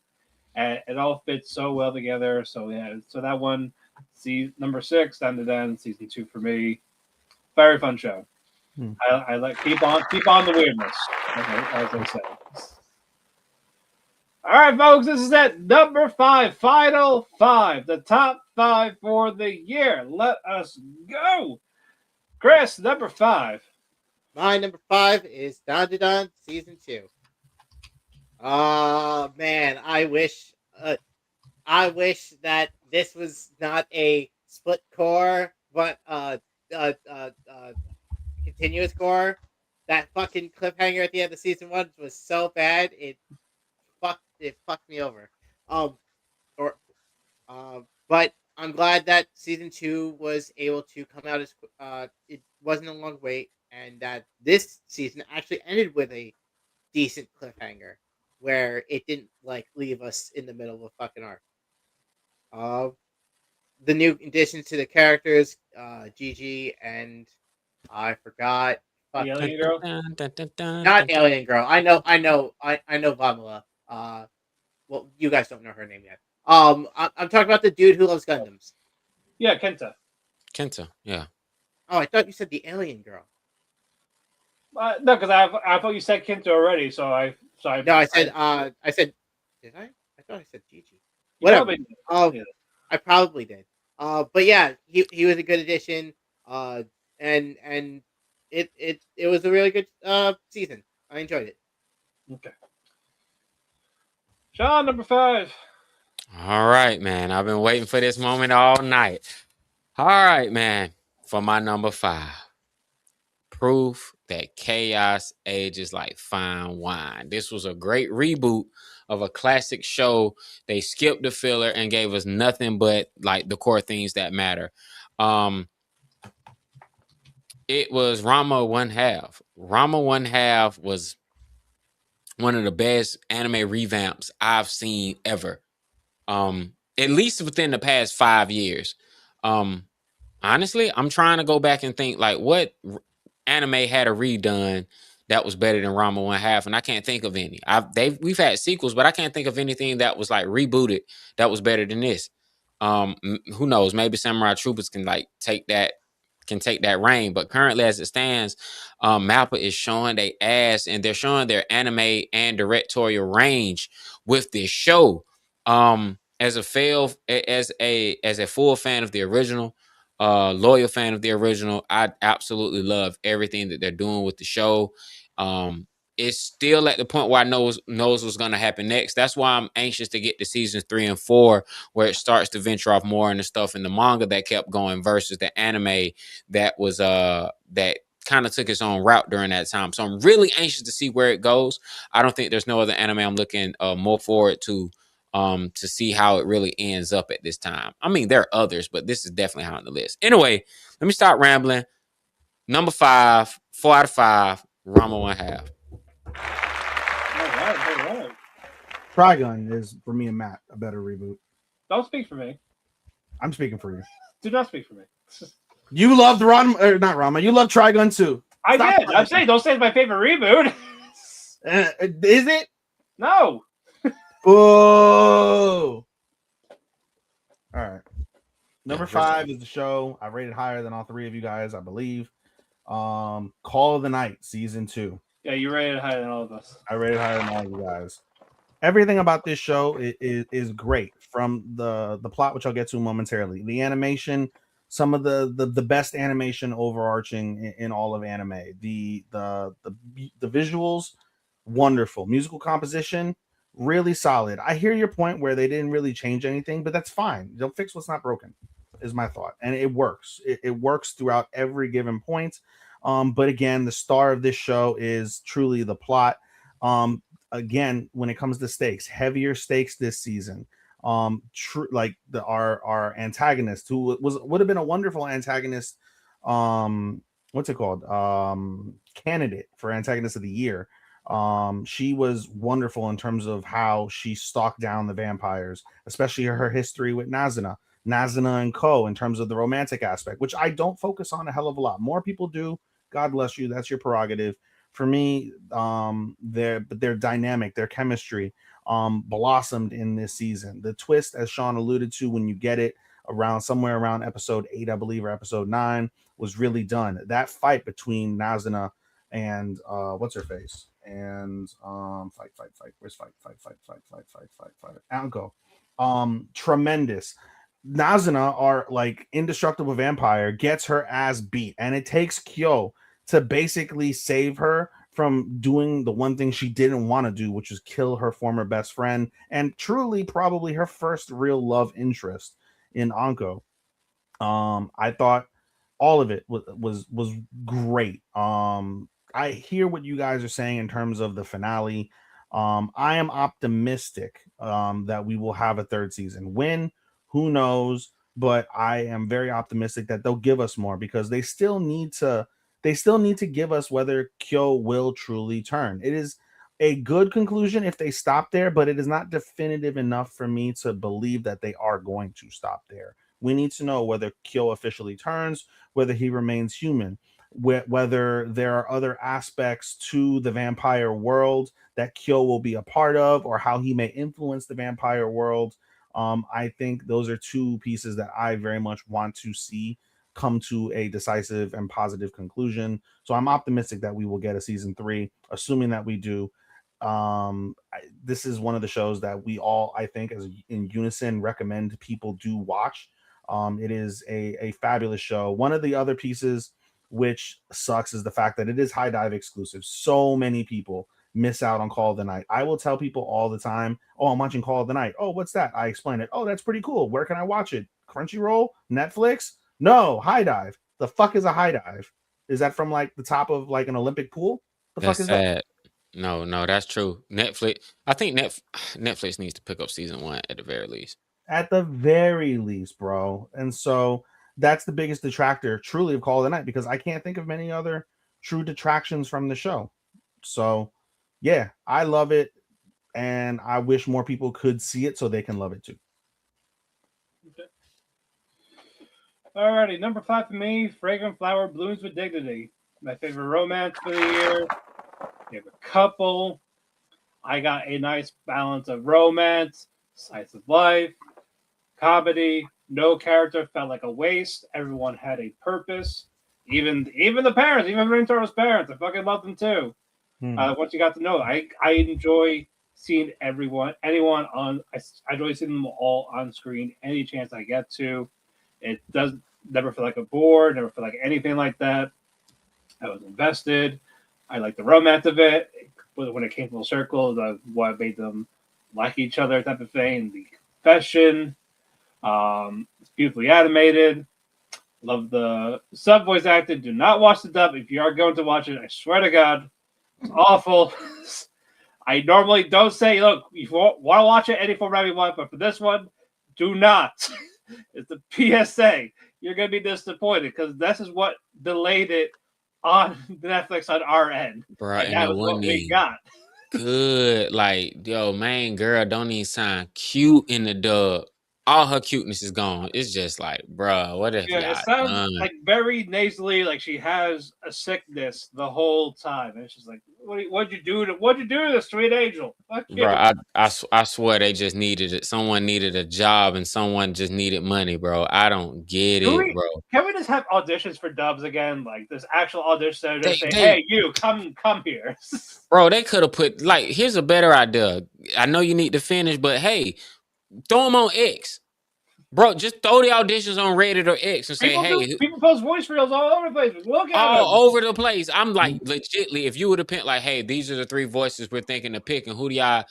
And it all fits so well together. So yeah, so that one, see number 6, Dan to Dan, season 2 for me. Very fun show. I like keep on the weirdness, as I say. All right, folks, this is it. Number 5, final 5, the top 5 for the year. Let us go. Chris, number 5. My number 5 is Dan to Dan season 2. Oh man, I wish that this was not a split core, but continuous core. That fucking cliffhanger at the end of season 1 was so bad it fucked me over. But I'm glad that season 2 was able to come out as it wasn't a long wait, and that this season actually ended with a decent cliffhanger where it didn't like leave us in the middle of a fucking arc. The new additions to the characters, Gigi and I forgot. The alien girl? Not Alien Girl. I know Vamila. Well, you guys don't know her name yet. I'm talking about the dude who loves Gundams. Yeah, Kenta. Kenta, yeah. Oh, I thought you said the alien girl. No, because I thought you said Kenta already, so I No, I said did I? I thought I said Gigi. you Whatever. probably yeah. I probably did. But yeah, he was a good addition. And it was a really good season. I enjoyed it. Okay. Sean, number 5. All right, man. I've been waiting for this moment all night. All right, man. For my number 5. Proof that chaos ages like fine wine. This was a great reboot of a classic show. They skipped the filler and gave us nothing but like the core things that matter. It was Rama One Half. Rama One Half was one of the best anime revamps I've seen ever. At least within the past 5 years. Honestly, I'm trying to go back and think like what anime had a redone that was better than Rama One Half, and I can't think of any. We've had sequels, but I can't think of anything that was like rebooted that was better than this. Who knows? Maybe Samurai Troopers can like take that reign, but currently as it stands, Mappa is showing their ass and they're showing their anime and directorial range with this show. As a full fan of the original, loyal fan of the original, I absolutely love everything that they're doing with the show. It's still at the point where I knows what's going to happen next. That's why I'm anxious to get to seasons 3 and 4, where it starts to venture off more into stuff in the manga that kept going versus the anime that was that kind of took its own route during that time. So I'm really anxious to see where it goes. I don't think there's no other anime I'm looking more forward to see how it really ends up at this time. I mean, there are others, but this is definitely high on the list. Anyway, let me stop rambling. Number 5, 4 out of 5, Rama One Half. All right. Trigun is for me and Matt a better reboot. Don't speak for me. I'm speaking for you. Do not speak for me. You loved not Rama. You love Trigun too. I did. I'm saying don't say it's my favorite reboot. Is it? No. Oh. All right. Number Yeah, 5 is the show. I rated higher than all 3 of you guys, I believe. Call of the Night season 2. Yeah, you rated higher than all of us. I rated higher than all of you guys. Everything about this show is great. From the plot, which I'll get to momentarily, the animation, some of the best animation overarching in all of anime. The visuals, wonderful. Musical composition, really solid. I hear your point where they didn't really change anything, but that's fine. They'll fix what's not broken, is my thought. And it works. It works throughout every given point. But again, the star of this show is truly the plot. Again, when it comes to stakes, heavier stakes this season. Like our antagonist, who would have been a wonderful antagonist. What's it called? Candidate for antagonist of the year. She was wonderful in terms of how she stalked down the vampires, especially her history with Nazuna and Co. in terms of the romantic aspect, which I don't focus on a hell of a lot. More people do. God bless you. That's your prerogative. For me, their dynamic, their chemistry, blossomed in this season. The twist, as Sean alluded to, when you get it somewhere around episode 8, I believe, or episode 9, was really done. That fight between Nazuna and what's her face and where's Anko. Tremendous. Nazuna, our like indestructible vampire, gets her ass beat, and it takes Kyo to basically save her from doing the one thing she didn't want to do, which was kill her former best friend and truly probably her first real love interest in Anko. I thought all of it was great. I hear what you guys are saying in terms of the finale. I am optimistic that we will have a 3rd season. When? Who knows? But I am very optimistic that they'll give us more, because they still need to give us whether Kyo will truly turn. It is a good conclusion if they stop there, but it is not definitive enough for me to believe that they are going to stop there. We need to know whether Kyo officially turns, whether he remains human. whether there are other aspects to the vampire world that Kyo will be a part of, or how he may influence the vampire world. I think those are two pieces that I very much want to see come to a decisive and positive conclusion. So I'm optimistic that we will get a season 3, assuming that we do. This is one of the shows that we all, I think, as in unison, recommend people do watch. It is a fabulous show. One of the other pieces which sucks is the fact that it is High Dive exclusive. So many people miss out on Call of the Night. I will tell people all the time, oh, I'm watching Call of the Night. Oh, what's that? I explain it. Oh, that's pretty cool. Where can I watch it? Crunchyroll? Netflix? No, High Dive. The fuck is a High Dive? Is that from like the top of like an Olympic pool? The fuck That's is that? sad. No, that's true. Netflix. I think Netflix needs to pick up season 1 at the very least. At the very least, bro. And so that's the biggest detractor truly of Call of the Night, because I can't think of many other true detractions from the show. So yeah, I love it, and I wish more people could see it so they can love it too. Okay. Alrighty, number 5 for me, Fragrant Flower Blooms with Dignity. My favorite romance for the year. We have a couple. I got a nice balance of romance, slice of life, comedy. No character felt like a waste. Everyone had a purpose. Even the parents, even Rintoro's parents, I fucking love them too. Once you got to know, I enjoy seeing anyone on. I enjoy seeing them all on screen any chance I get to. It does never feel like a bore, never feel like anything like that. I was invested. I like the romance of it. When it came full circle, what made them like each other, type of thing. The confession. It's beautifully animated. Love the sub voice acted. Do not watch the dub if you are going to watch it. I swear to God, it's awful. I normally don't say, look, if you want to watch it any format you want, but for this one, do not. It's the PSA. You're going to be disappointed because this is what delayed it on Netflix on our end. Bro, And that was what we got. Good. Like, yo, main girl don't even sound cute in the dub. All her cuteness is gone. It's just like, bro, what if Yeah, it y'all sounds done? like very nasally, like she has a sickness the whole time. And it's just like, what'd you do to this sweet angel? Fuck you. Bro, I swear they just needed it. Someone needed a job and someone just needed money, bro. I don't get it, bro. Can we just have auditions for dubs again? Like this actual audition, just say, They "Hey, you come here." bro, they could have put like, here's a better idea. I know you need to finish, but hey, throw them on X. Bro, just throw the auditions on Reddit or X and say, People post voice reels all over the place. Look at all them. over the place. I'm like, legitly, if you would have picked like, hey, these are the 3 voices we're thinking of picking, who do y'all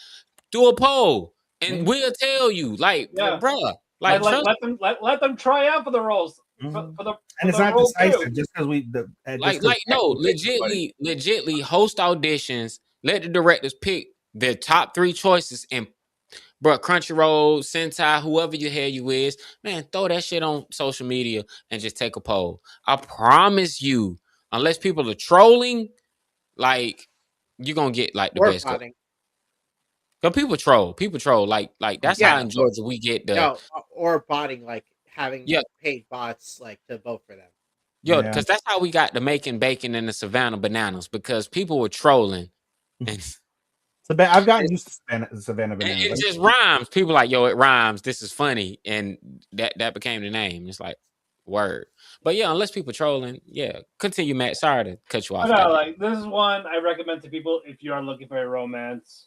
do a poll and we'll tell you. Like, Yeah. bro, like let them try out for the roles. And For it's the not role decisive too. just because legitly host auditions, let the directors pick their top 3 choices, and bro, Crunchyroll, Sentai, whoever the hell you is, man, throw that shit on social media and just take a poll. I promise you, unless people are trolling, like, you're gonna get like the best. Botting. Because people troll. Like that's how in Georgia we get the or botting, like having paid bots like to vote for them. Yo, because that's how we got the making bacon and the Savannah bananas, because people were trolling. And I've gotten used to Savannah bananas. It just rhymes. People like, yo, it rhymes. This is funny, and that became the name. It's like, word. But yeah, unless people trolling, yeah. Continue, Matt. Sorry to cut you off. No, like this is one I recommend to people if you are looking for a romance.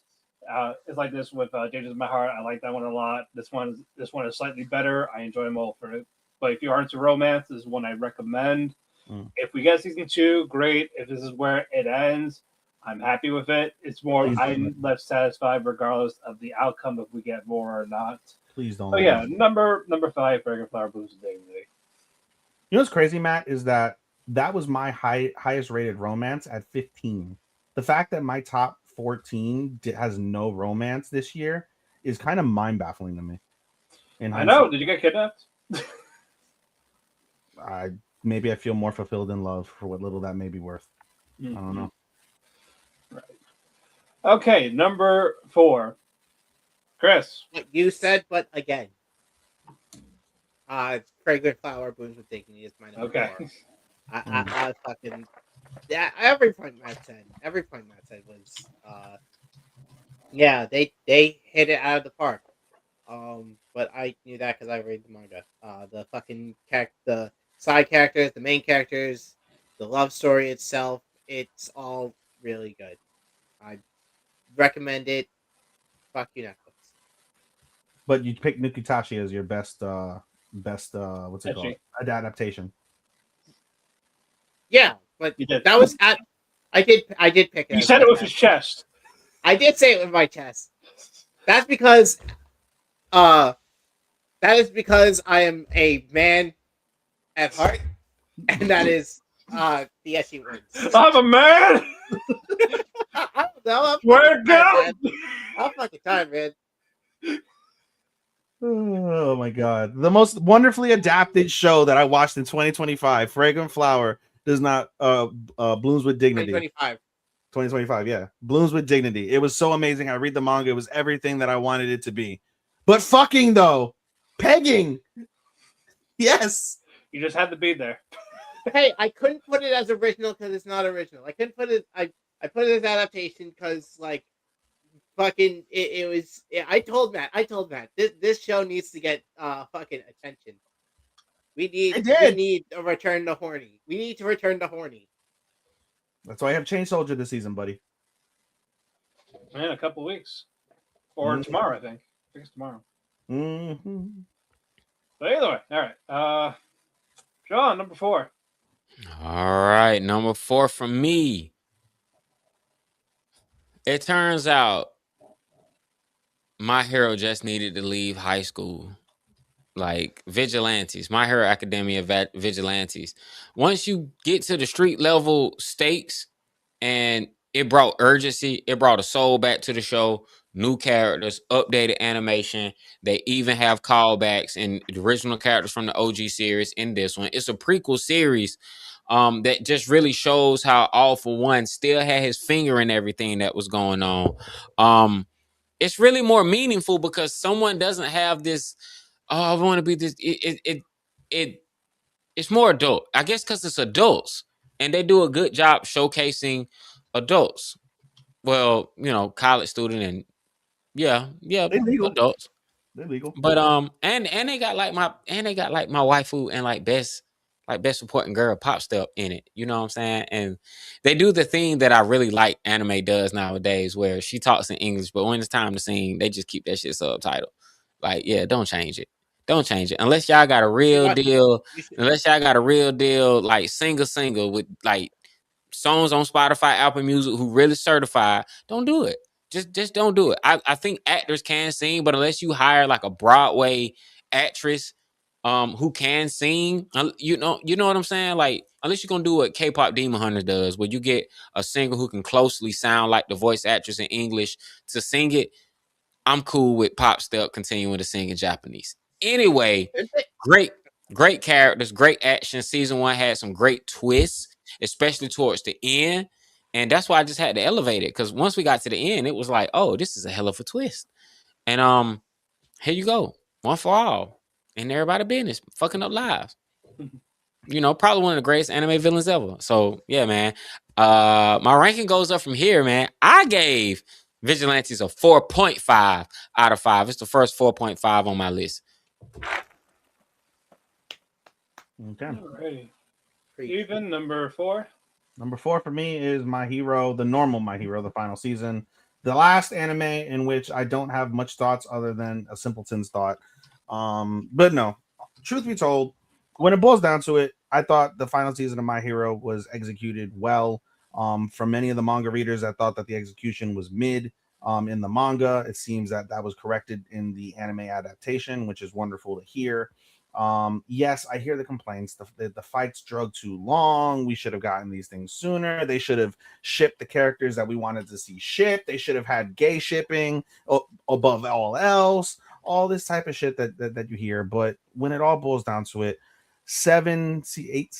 It's like this with Dangerous in My Heart. I like that one a lot. This one is slightly better. I enjoy them all for it. But if you are into romance, this is one I recommend. If we get season 2, great. If this is where it ends, I'm happy with it. It's more I'm left satisfied regardless of the outcome if we get more or not. Please don't. Oh yeah, number 5, Fragrant Flower Blooms with Dignity. You know what's crazy, Matt, is that was my highest rated romance at 15. The fact that my top 14 has no romance this year is kind of mind baffling to me. I know. Did you get kidnapped? Maybe I feel more fulfilled in love for what little that may be worth. I don't know. Right. Okay, number 4. Chris. What you said, but again. Fragrant Flower Blooms with Dignity is my number 4. I fucking yeah. Every point Matt said was yeah. They hit it out of the park. But I knew that because I read the manga. The fucking the side characters, the main characters, the love story itself, it's all really good. I recommend it. Fuck you, Netflix. But you picked Nukitashi as your best what's it called? Adaptation. Yeah, but You did. that was at. I did pick it. He as said my it with best. his chest. I did say it with my chest. That's because uh that is because I am a man at heart, and that is the SE words. I'm a man. I don't know. I'm Where fucking tired, go? man. I'm fucking tired, man. Oh my god. The most wonderfully adapted show that I watched in 2025, Fragrant Flower, does not blooms with dignity. 2025. 2025, yeah. Blooms with dignity. It was so amazing. I read the manga. It was everything that I wanted it to be. But fucking though, pegging. Yes. You just had to be there. Hey, I couldn't put it as original because it's not original. I couldn't put it. I put it as adaptation because like fucking it was. I told Matt. This show needs to get fucking attention. We need a return to horny. We need to return to horny. That's why I have Chain Soldier this season, buddy. In a couple weeks. Or tomorrow, I think. I think it's tomorrow. Mm-hmm. But either way, all right. Sean, number 4. All right, number 4 from me. It turns out my hero just needed to leave high school. Like Vigilantes, My Hero Academia Vigilantes. Once you get to the street level stakes, and it brought urgency, it brought a soul back to the show, new characters, updated animation. They even have callbacks and the original characters from the OG series in this one. It's a prequel series that just really shows how All For One still had his finger in everything that was going on. It's really more meaningful because someone doesn't have this. Oh, I want to be this. It's more adult, I guess, because it's adults, and they do a good job showcasing adults. Well, college student and yeah, They legal. adults. They're legal. But and they got like my waifu and like best supporting girl pop step in it. You know what I'm saying? And they do the thing that I really like anime does nowadays, where she talks in English, but when it's time to sing, they just keep that shit subtitled. Like, yeah, don't change it. Don't change it unless y'all got a real deal. Unless y'all got a real deal, like singer with like songs on Spotify, Apple Music, who really certified. Don't do it. Just don't do it. I think actors can sing, but unless you hire like a Broadway actress who can sing, you know what I'm saying? Like, unless you're gonna do what K-pop Demon Hunter does, where you get a singer who can closely sound like the voice actress in English to sing it, I'm cool with Pop Step continuing to sing in Japanese. Anyway, great characters, great action. Season 1 had some great twists, especially towards the end. And that's why I just had to elevate it. Because once we got to the end, it was like, oh, this is a hell of a twist. And here you go. One for all. And everybody business. Fucking up lives. Probably one of the greatest anime villains ever. So yeah, man. My ranking goes up from here, man. I gave Vigilantes a 4.5 out of 5. It's the first 4.5 on my list. Okay. Alrighty. Even number 4. Number 4 for me is My Hero, the normal My Hero, the final season. The last anime in which I don't have much thoughts other than a simpleton's thought. But no, truth be told, when it boils down to it, I thought the final season of My Hero was executed well. From many of the manga readers, I thought that the execution was mid. In the manga, it seems that was corrected in the anime adaptation, which is wonderful to hear. Yes, I hear the complaints. The fights drug too long. We should have gotten these things sooner. They should have shipped the characters that we wanted to see shipped. They should have had gay shipping above all else. All this type of shit that you hear. But when it all boils down to it, 8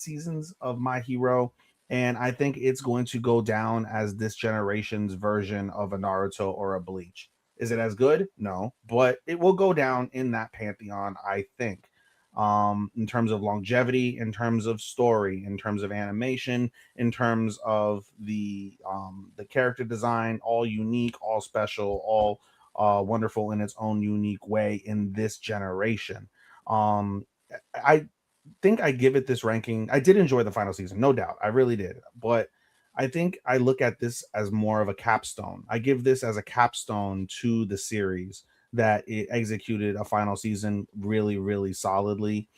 seasons of My Hero, and I think it's going to go down as this generation's version of a Naruto or a Bleach. Is it as good? No, but it will go down in that pantheon, I think. in terms of longevity, in terms of story, in terms of animation, in terms of the character design, all unique, all special, all wonderful in its own unique way in this generation. Um, I think I give it this ranking. I did enjoy the final season, no doubt. I really did. But I think I look at this as more of a capstone. I give this as a capstone to the series that it executed a final season really, really solidly.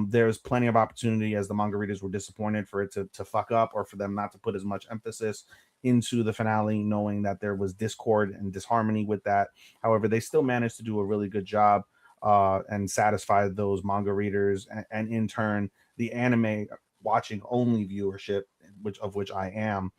There's plenty of opportunity as the manga readers were disappointed for it to fuck up or for them not to put as much emphasis into the finale, knowing that there was discord and disharmony with that. However, they still managed to do a really good job and satisfy those manga readers, and in turn, the anime watching only viewership, which I am,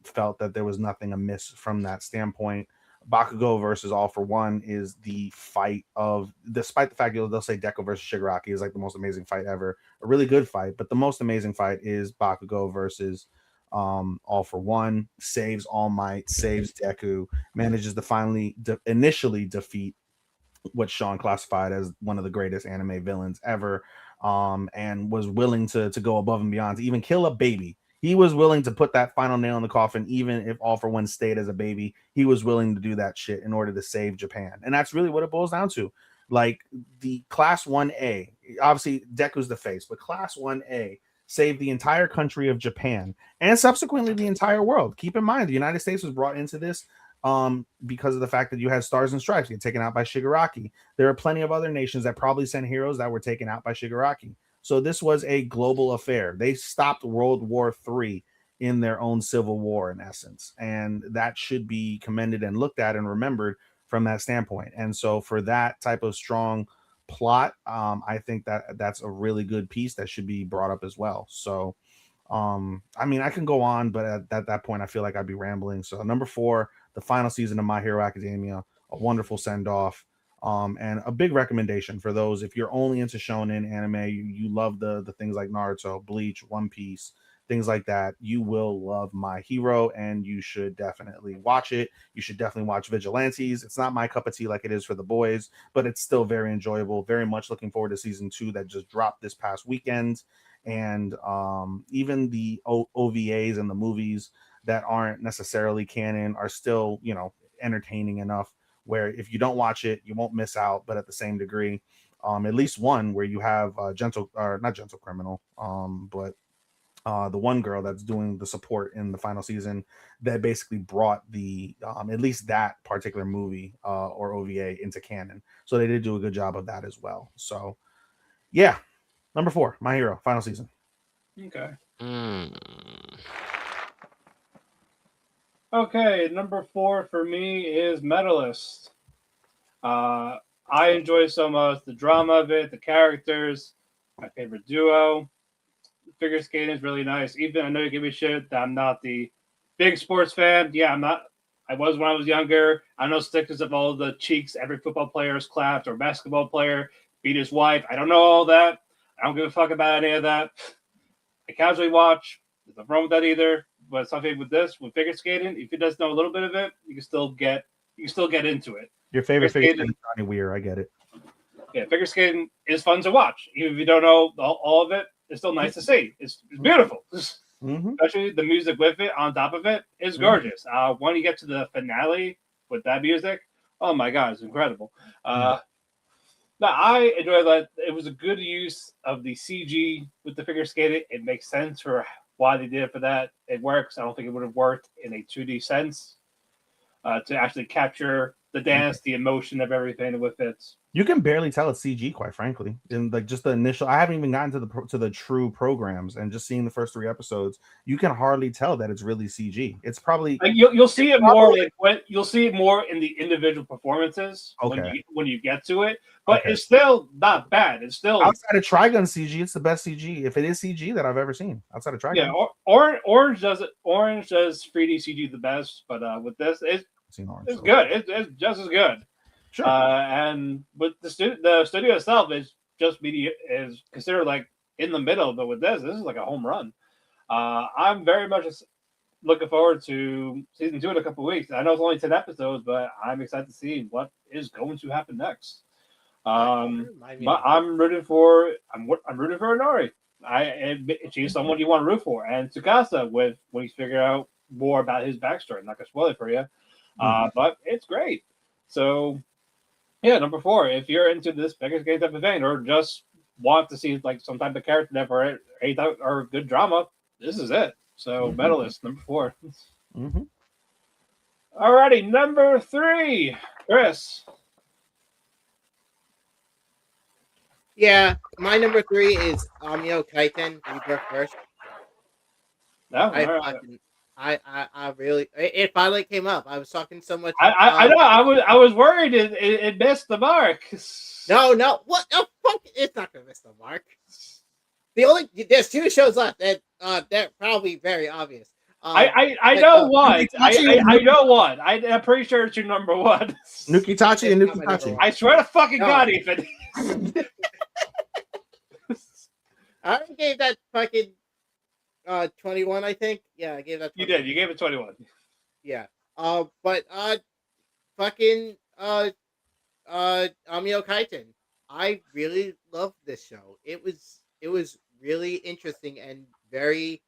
felt that there was nothing amiss from that standpoint. Bakugo versus All for One is the fight of, despite the fact they'll say Deco versus Shigaraki is like the most amazing fight ever, a really good fight, but the most amazing fight is Bakugo versus All for One. Saves All Might, saves Deku, manages to finally initially defeat what Sean classified as one of the greatest anime villains ever, and was willing to go above and beyond to even kill a baby. He was willing to put that final nail in the coffin, even if All for One stayed as a baby. He was willing to do that shit in order to save Japan, and that's really what it boils down to. Like the Class 1A, obviously Deku's the face, but Class 1A saved the entire country of Japan and subsequently the entire world. Keep in mind, the United States was brought into this because of the fact that you had Stars and Stripes get taken out by Shigaraki. There are plenty of other nations that probably sent heroes that were taken out by Shigaraki. So this was a global affair. They stopped World War III in their own civil war, in essence. And that should be commended and looked at and remembered from that standpoint. And so for that type of strong plot, I think that that's a really good piece that should be brought up as well. So I mean, I can go on, but at that point I feel like I'd be rambling. So number 4, the final season of My Hero Academia, a wonderful send off, and a big recommendation for those if you're only into shonen anime, you love the things like Naruto, Bleach, One Piece, things like that. You will love My Hero, and you should definitely watch it. You should definitely watch Vigilantes. It's not my cup of tea like it is for the boys, but it's still very enjoyable. Very much looking forward to season 2 that just dropped this past weekend. And even the OVAs and the movies that aren't necessarily canon are still, entertaining enough where if you don't watch it, you won't miss out. But at the same degree, at least one where you have not Gentle Criminal, but the one girl that's doing the support in the final season that basically brought the at least that particular movie or OVA into canon. So they did do a good job of that as well. So yeah, number 4, My Hero, final season. Okay. Mm. Okay, number 4 for me is Medalist. I enjoy so much the drama of it, the characters, my favorite duo. Figure skating is really nice. Even I know you give me shit that I'm not the big sports fan. Yeah, I'm not. I was when I was younger. I know stickers of all the cheeks every football player has clapped or basketball player beat his wife. I don't know all that. I don't give a fuck about any of that. I casually watch. There's nothing wrong with that either. But something with this, with figure skating, if you just know a little bit of it, you can still get into it. Your favorite figure skating is Johnny Weir. I get it. Yeah, figure skating is fun to watch. Even if you don't know all of it, it's still nice to see. It's beautiful. Mm-hmm. Especially the music with it on top of it is gorgeous. When you get to the finale with that music, oh my god, it's incredible. No, I enjoy that. It was a good use of the CG with the figure skating. It makes sense for why they did it for that. It works. I don't think it would have worked in a 2D sense to actually capture the dance, the emotion of everything with it. You can barely tell it's CG, quite frankly. In like just the initial, I haven't even gotten to the true programs, and just seeing the first 3 episodes, you can hardly tell that it's really CG. It's probably you'll see it more like when you'll see it more in the individual performances when you get to it, but it's still not bad. It's still outside of Trigun CG, it's the best CG if it is CG that I've ever seen outside of Trigun. Yeah, Orange does 3D CG the best, but with this, it's good. It's just as good. Sure. And but the studio itself is considered like in the middle, but with this is like a home run. I'm very much looking forward to season 2 in a couple of weeks. I know it's only 10 episodes, but I'm excited to see what is going to happen next. Remind me But of it. I'm rooting for Inari. She's someone you want to root for, and Tsukasa with when you figure out more about his backstory. I'm not gonna spoil it for you, but it's great. So yeah, number 4. If you're into this biggest game type of thing, or just want to see like some type of character that for or good drama, this is it. So medalist number 4. Mm-hmm. Alrighty, number 3, Chris. Yeah, my number 3 is Amio Kaiten Rebirth First. No, I all right. fucking I really it finally came up. I was talking so much. I know. I was worried it missed the mark. No, what? Oh, fuck! It's not gonna miss the mark. There's 2 shows left that probably very obvious. I But, know one. I Nukitachi know one. I'm pretty sure it's your number 1. Nukitachi and It's not my number Nukitachi. one. I swear to fucking No. God, Ethan. I already gave that fucking 21. I think. Yeah, I gave that. 21. You did. You gave it 21. Yeah. But fucking Amio Kaiten. I really loved this show. It was really interesting and very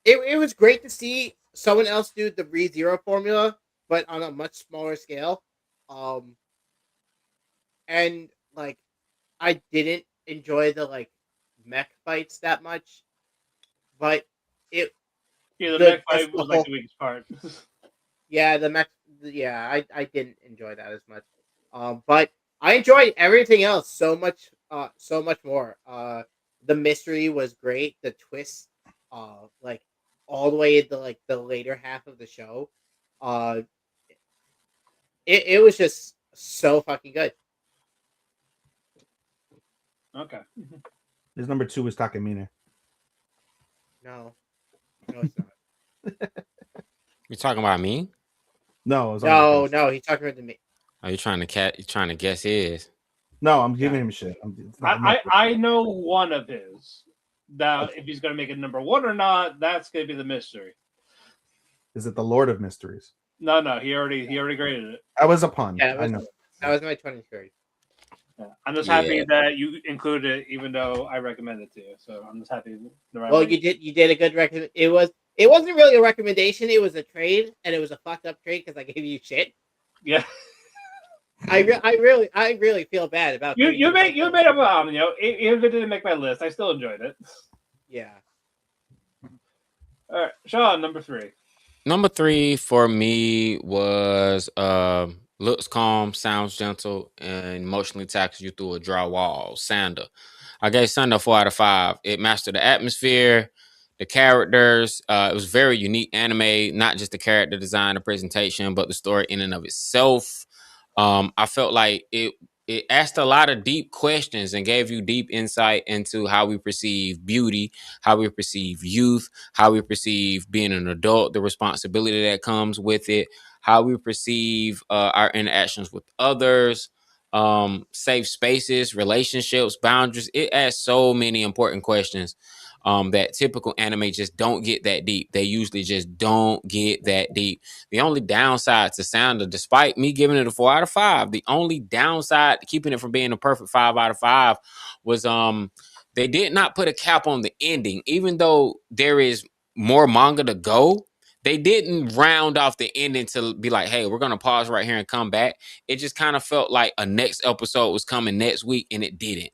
it was great to see someone else do the ReZero formula, but on a much smaller scale. And like I didn't enjoy the like mech fights that much, but it Yeah, the the next just fight the was like whole the weakest part. yeah the mech yeah I didn't enjoy that as much. But I enjoyed everything else so much more. The mystery was great. The twist, like all the way into like the later half of the show, uh, it was just so fucking good. Okay. His number 2 is Takamine. No, it's not. You talking about me? No, it was No, he's talking about me. Are you trying to guess his? No, I'm giving him shit. It's not I know one of his. Now, if he's going to make it number 1 or not, that's going to be the mystery. Is it the Lord of Mysteries? No, he already graded it. That was a pun. Yeah, I know. that was my 23rd. Yeah. I'm just Yeah. happy that you included it, even though I recommended it to you. So I'm just happy. Well, you did a good recommend. It wasn't really a recommendation. It was a trade, and it was a fucked up trade because I gave you shit. Yeah. I really feel bad about You made a bomb. You know, even if it didn't make my list, I still enjoyed it. Yeah. All right, Sean, number 3. Number 3 for me was looks calm, sounds gentle, and emotionally tackles you through a dry wall. Sander. I gave Sander a 4 out of 5. It mastered the atmosphere, the characters. It was very unique anime, not just the character design, the presentation, but the story in and of itself. I felt like it asked a lot of deep questions and gave you deep insight into how we perceive beauty, how we perceive youth, how we perceive being an adult, the responsibility that comes with it, how we perceive our interactions with others, safe spaces, relationships, boundaries. It asks so many important questions that typical anime just don't get that deep. They usually just don't get that deep. The only downside to Sounder, despite me giving it a 4 out of 5, the only downside to keeping it from being a perfect 5 out of 5 was they did not put a cap on the ending. Even though there is more manga to go, they didn't round off the ending to be like, hey, we're gonna pause right here and come back. It just kind of felt like a next episode was coming next week, and it didn't.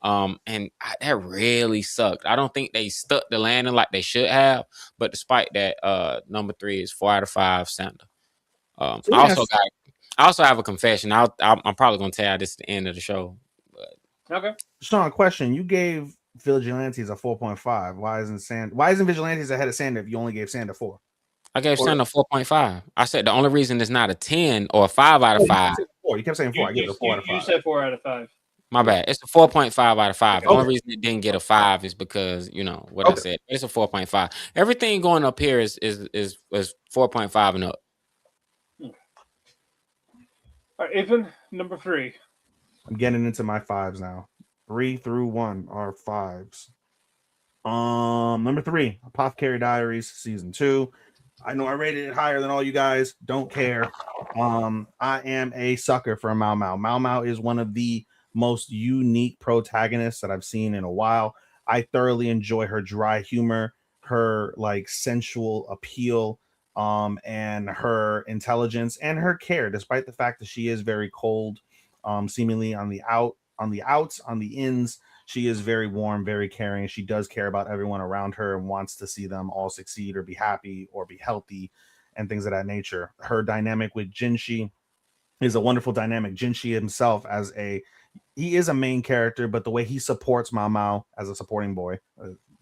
That really sucked. I don't think they stuck the landing like they should have. But despite that, number 3 is 4 out of 5 Sander. I also have a confession. I'm probably gonna tell you this at the end of the show. But Okay. Sean, question. You gave Vigilantes a 4.5. Why isn't Vigilantes ahead of Sander if you only gave Sander 4? I gave Sander 4.5. I said the only reason it's not a 10 or a 5 out of 5. You kept saying 4. I gave it a 4 out of 5. You said 4 out of 5. My bad. It's a 4.5 out of 5. The Okay. only reason it didn't get a 5 is because, what I said. It's a 4.5. Everything going up here is 4.5 and up. All right, Ethan, number 3. I'm getting into my 5s now. 3 through 1 are 5s. Number 3, Apothecary Diaries season 2. I know I rated it higher than all you guys. Don't care. I am a sucker for Mao Mao. Mao Mao is one of the most unique protagonists that I've seen in a while. I thoroughly enjoy her dry humor, her like sensual appeal, and her intelligence and her care, despite the fact that she is very cold, seemingly on the outs, on the ins. She is very warm, very caring. She does care about everyone around her and wants to see them all succeed or be happy or be healthy and things of that nature. Her dynamic with Jinshi is a wonderful dynamic. Jinshi himself, he is a main character, but the way he supports Mao Mao as a supporting boy,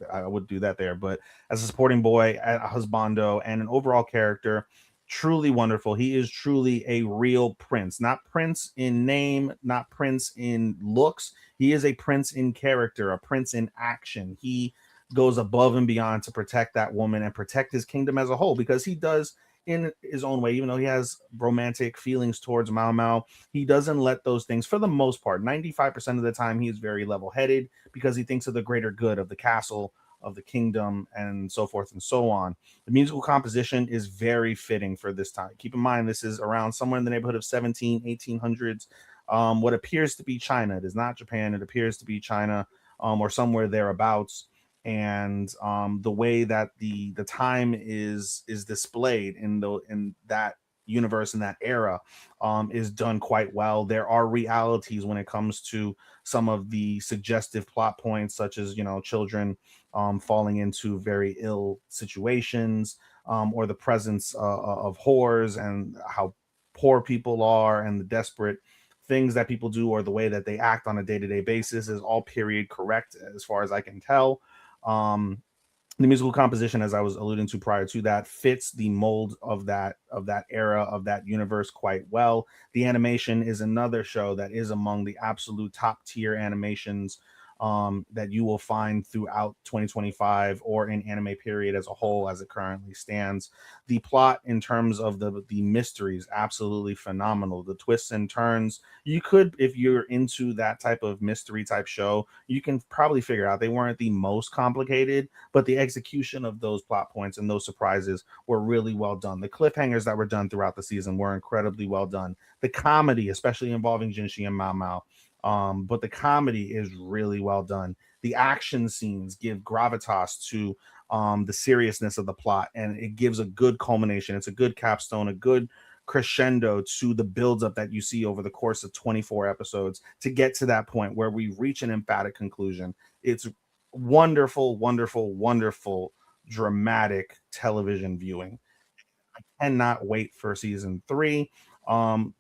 I would do that there, but as a supporting boy, a husbando, and an overall character, truly wonderful. He is truly a real prince, not prince in name, not prince in looks. He is a prince in character, a prince in action. He goes above and beyond to protect that woman and protect his kingdom as a whole, because he does in his own way, even though he has romantic feelings towards Mao Mao, he doesn't let those things, for the most part, 95% of the time, he is very level-headed because he thinks of the greater good of the castle, of the kingdom, and so forth and so on. The musical composition is very fitting for this time. Keep in mind, this is around somewhere in the neighborhood of 1800s. What appears to be China. It is not Japan. It appears to be China, or somewhere thereabouts. And the way that the time is displayed in that universe, in that era, is done quite well. There are realities when it comes to some of the suggestive plot points, such as, you know, children falling into very ill situations, or the presence of whores and how poor people are and the desperate things that people do, or the way that they act on a day-to-day basis, is all period correct as far as I can tell. um the musical composition, as I was alluding to prior to that, fits the mold of that era, of that universe quite well. The animation is another show that is among the absolute top tier animations that you will find throughout 2025, or in anime period as a whole as it currently stands. The plot, in terms of the mysteries, absolutely phenomenal. The twists and turns, you could, if you're into that type of mystery type show, you can probably figure out they weren't the most complicated, but the execution of those plot points and those surprises were really well done. The cliffhangers that were done throughout the season were incredibly well done. The comedy, especially involving Jinshi and Mao Mao, but the comedy is really well done. The action scenes give gravitas to the seriousness of the plot, and it gives a good culmination. It's a good capstone, a good crescendo to the buildup that you see over the course of 24 episodes to get to that point where we reach an emphatic conclusion. It's wonderful, wonderful, wonderful, dramatic television viewing. Cannot wait for season 3.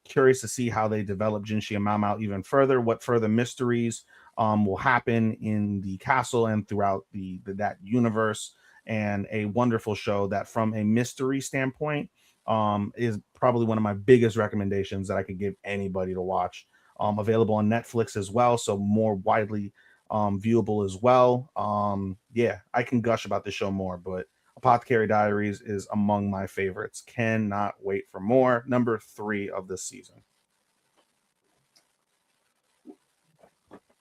Curious to see how they develop Jinshi and Mao Mao even further. What further mysteries will happen in the castle and throughout that universe. And a wonderful show that, from a mystery standpoint, is probably one of my biggest recommendations that I could give anybody to watch. Available on Netflix as well, so more widely viewable as well. Yeah, I can gush about this show more, but Apothecary Diaries is among my favorites. Cannot wait for more. Number 3 of this season.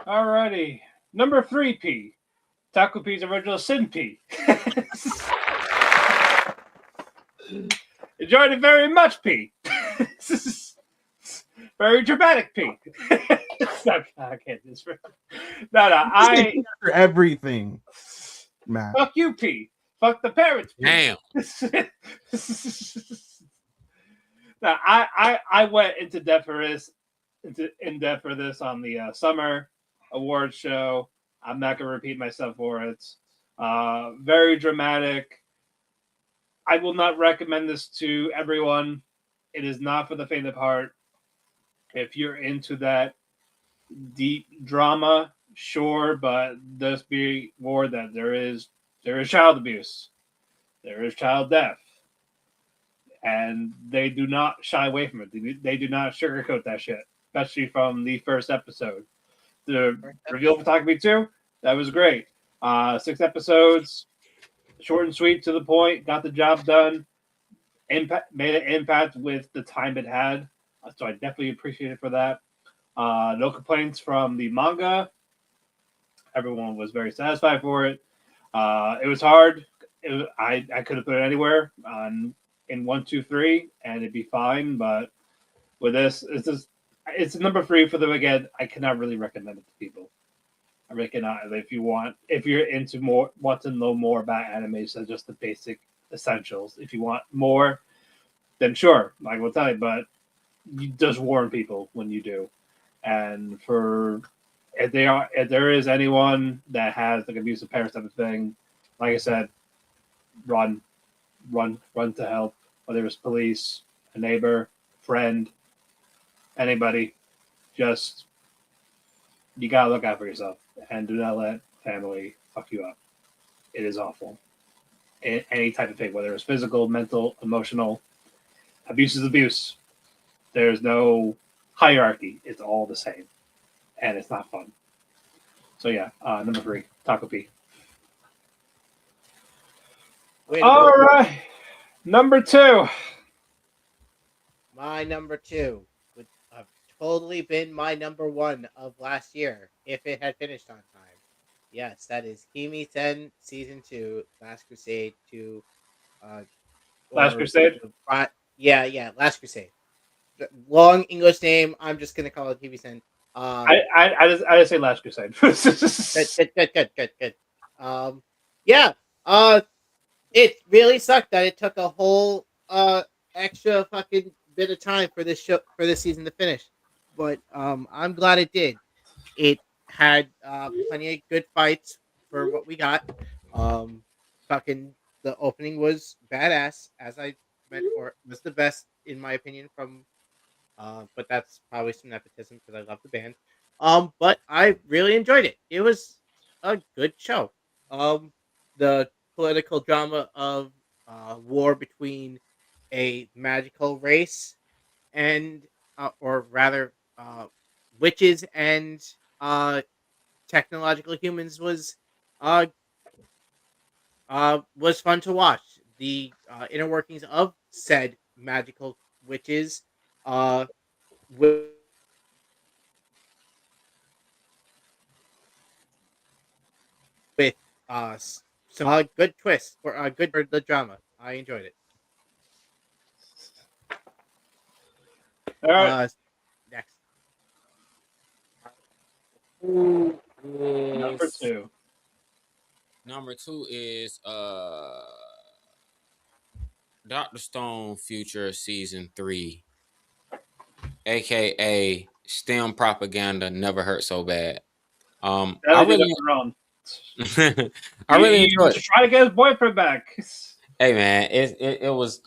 Alrighty. Number 3 P. Taco P's original Sin P. Enjoyed it very much, P. Very dramatic, P. No, I can't. No, I. For everything, Matt. Fuck you, P. Fuck the parents, P. Damn. No, I went into depth for this, on the summer awards show. I'm not gonna repeat myself for it. Very dramatic. I will not recommend this to everyone. It is not for the faint of heart. If you're into that deep drama, sure, but just be warned that there is child abuse, there is child death, and they do not shy away from it. They do not sugarcoat that shit, especially from the first episode. The reveal for Takumi 2, that was great. 6 episodes, short and sweet, to the point, got the job done. Made an impact with the time it had, so I definitely appreciate it for that. No complaints from the manga. Everyone was very satisfied for it. It was hard. I could have put it anywhere on in 1, 2, 3, and it'd be fine. But with this, it's number 3 for them again. I cannot really recommend it to people. I really cannot. If you're into want to know more about anime, so just the basic essentials. If you want more, then sure, I will tell you. But you just warn people when you do. And if there is anyone that has like abusive parents type of thing, like I said, run, run to help. Whether it's police, a neighbor, friend, anybody, just you gotta look out for yourself and do not let family fuck you up. It is awful. Any type of thing, whether it's physical, mental, emotional, abuse is abuse. There's no hierarchy. It's all the same, and it's not fun. So yeah, number 3, Taco P. All right, number 2. My number 2 would have totally been my number 1 of last year if it had finished on time. Yes, that is Himi-Sen Season 2, Last Crusade 2. Last Crusade? Yeah, Last Crusade. Long English name. I'm just going to call it Himi-Sen. I just say Last Crusade. Good. Yeah. It really sucked that it took a whole extra fucking bit of time for this season to finish, but I'm glad it did. It had plenty of good fights for what we got. Fucking the opening was badass, as I meant, or was the best in my opinion from. But that's probably some nepotism because I love the band. But I really enjoyed it. It was a good show. The political drama of war between a magical race and, or rather, witches and technological humans uh, was fun to watch. The inner workings of said magical witches with some good twists for good for the drama. I enjoyed it. All right, Next. Who number is 2. number 2 is Dr. Stone Future Season 3, aka STEM propaganda never hurt so bad. I That did really that wrong. I really He was enjoyed it. trying to get his boyfriend back. Hey man, it was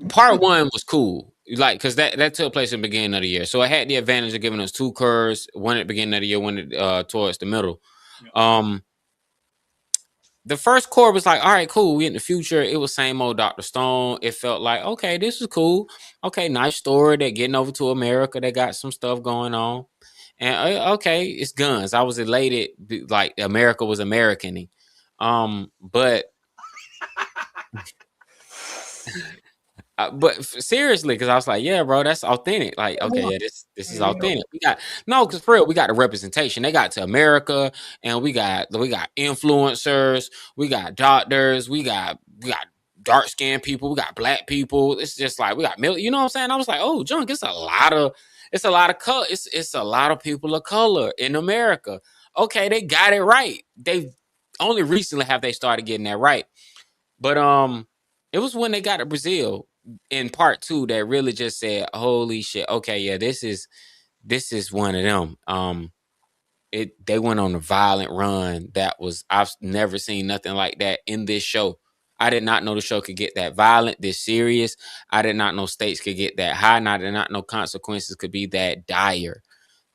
part 1 was cool. Like, cause that took place in the beginning of the year. So it had the advantage of giving us 2 curves, one at the beginning of the year, one towards the middle. Um the first core was like, all right, cool. We in the future. It was same old Dr. Stone. It felt like, okay, this is cool. Okay, nice story. They're getting over to America. They got some stuff going on. And okay, it's guns. I was elated, like America was Americaning. But seriously, because I was like, yeah, bro, that's authentic. Like, okay, yeah, this is authentic. We got no, because for real, we got the representation. They got to America, and we got influencers, we got doctors, we got dark skinned people, we got black people. It's just like we got you know what I'm saying? I was like, oh, junk, it's a lot of color. It's a lot of people of color in America. Okay, they got it right. They only recently have they started getting that right. But it was when they got to Brazil in part 2 that really just said, "Holy shit! Okay, yeah, this is one of them." They went on a violent run that was I've never seen nothing like that in this show. I did not know the show could get that violent, this serious. I did not know stakes could get that high, and I did not know consequences could be that dire.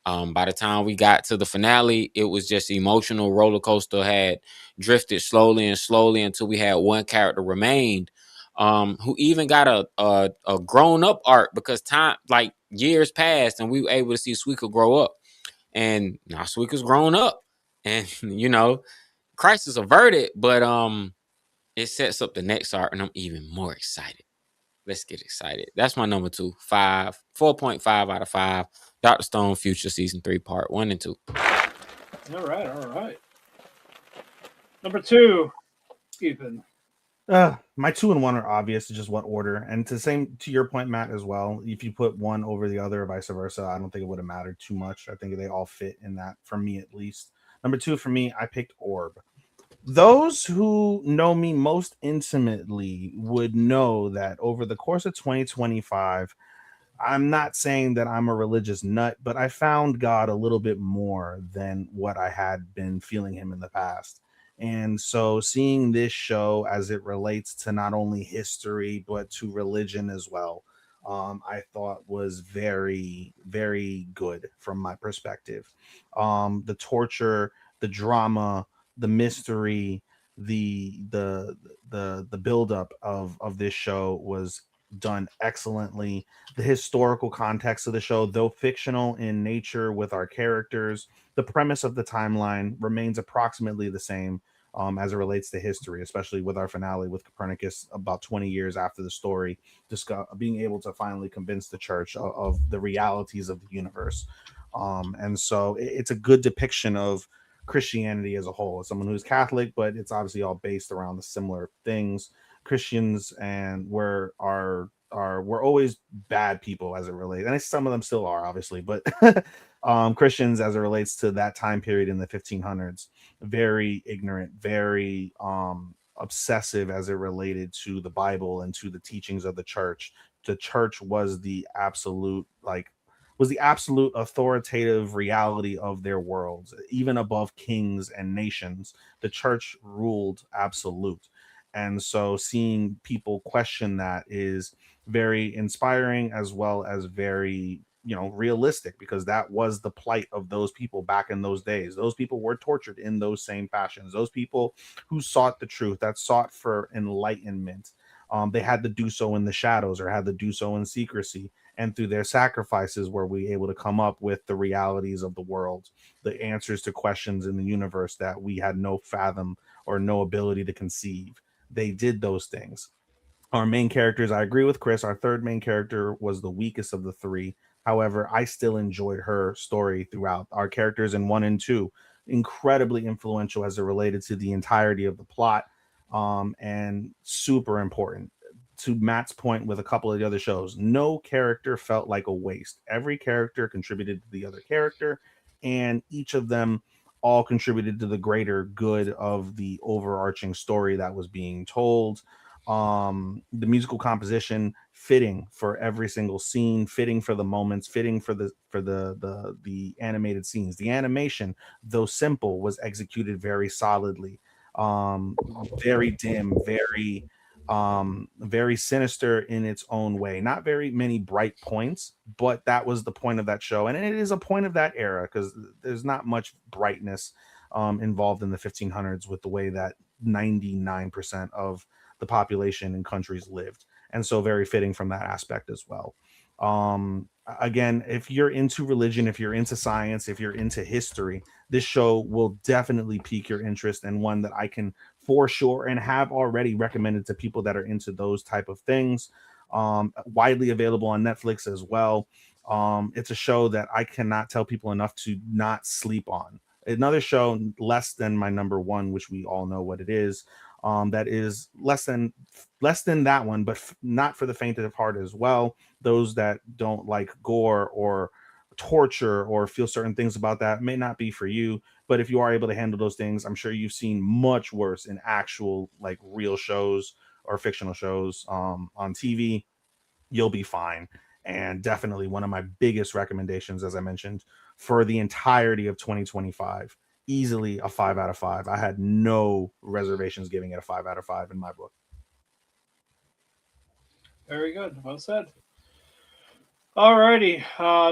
By the time we got to the finale, it was just emotional roller coaster had drifted slowly and slowly until we had one character remained, who even got a grown up arc because time like years passed and we were able to see Suika grow up, and now Suika's grown up, and crisis averted, but it sets up the next arc, and I'm even more excited. Let's get excited. That's my number 2. 4.5 out of 5. Dr. Stone Future Season 3, Part 1 and 2. All right. Number 2, Ethan. My 2 and 1 are obvious, just what order. And to your point, Matt, as well. If you put one over the other, or vice versa, I don't think it would have mattered too much. I think they all fit in that for me at least. Number 2 for me, I picked Orb. Those who know me most intimately would know that over the course of 2025, I'm not saying that I'm a religious nut, but I found God a little bit more than what I had been feeling him in the past. And so seeing this show as it relates to not only history, but to religion as well, I thought was very, very good from my perspective. The torture, the drama, the mystery, the buildup of this show was done excellently. The historical context of the show, though fictional in nature with our characters, the premise of the timeline remains approximately the same as it relates to history, especially with our finale with Copernicus about 20 years after the story, being able to finally convince the church of the realities of the universe. And so it's a good depiction of Christianity as a whole. As someone who's Catholic, but it's obviously all based around the similar things. Christians and we're always bad people as it relates, and some of them still are, obviously, but Christians as it relates to that time period in the 1500s, very ignorant, very obsessive as it related to the Bible and to the teachings of the church. The church was the absolute authoritative reality of their worlds, even above kings and nations. The church ruled absolute. And so seeing people question that is very inspiring as well as very, realistic, because that was the plight of those people back in those days. Those people were tortured in those same fashions. Those people who sought the truth, that sought for enlightenment, they had to do so in the shadows or had to do so in secrecy. And through their sacrifices were we able to come up with the realities of the world, the answers to questions in the universe that we had no fathom or no ability to conceive. They did those things. Our main characters, I agree with Chris, our third main character was the weakest of the three. However, I still enjoyed her story throughout. Our characters in 1 and 2, incredibly influential as it related to the entirety of the plot, and super important. To Matt's point with a couple of the other shows, no character felt like a waste. Every character contributed to the other character, and each of them all contributed to the greater good of the overarching story that was being told. The musical composition fitting for every single scene, fitting for the moments, fitting for the animated scenes. The animation, though simple, was executed very solidly. Very dim, very sinister in its own way. Not very many bright points, but that was the point of that show, and it is a point of that era because there's not much brightness involved in the 1500s with the way that 99% of the population in countries lived, and so very fitting from that aspect as well. Again, if you're into religion, if you're into science, if you're into history, this show will definitely pique your interest, and one that I can for sure and have already recommended to people that are into those type of things. Widely available on Netflix as well. It's a show that I cannot tell people enough to not sleep on. Another show less than my number one, which we all know what it is, that is less than that one, but not for the faint of heart as well. Those that don't like gore or torture or feel certain things about that may not be for you. But if you are able to handle those things, I'm sure you've seen much worse in actual, like, real shows or fictional shows on TV. You'll be fine. And definitely one of my biggest recommendations, as I mentioned, for the entirety of 2025. Easily a 5 out of 5. I had no reservations giving it a 5 out of 5 in my book. Very good. Well said. Alrighty.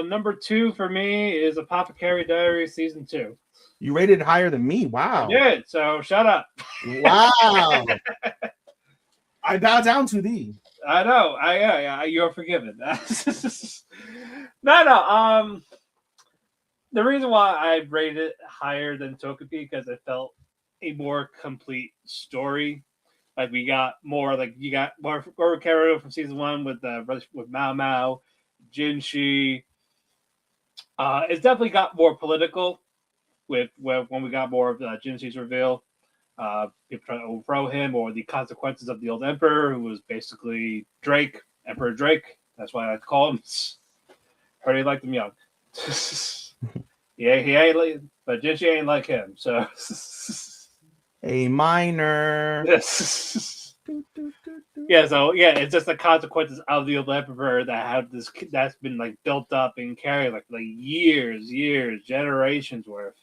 Number 2 for me is Apothecary Diary Season 2. You rated it higher than me. Wow. I did, so shut up. Wow. I bow down to thee. I know. Yeah, you're forgiven. No. The reason why I rated it higher than Togepi because it felt a more complete story. Like we got more, like you got more carried over from season 1 with Mao Mao, Jinshi. It's definitely got more political with when we got more of Jinshi's reveal. people trying to overthrow him, or the consequences of the old emperor, who was basically Drake, Emperor Drake. That's why I call him. Heard he liked him young. Yeah, he ain't like, but Jinchi ain't like him. So, A minor. yeah. So yeah, it's just the consequences of the old emperor that have this that's been like built up and carried like years, generations worth,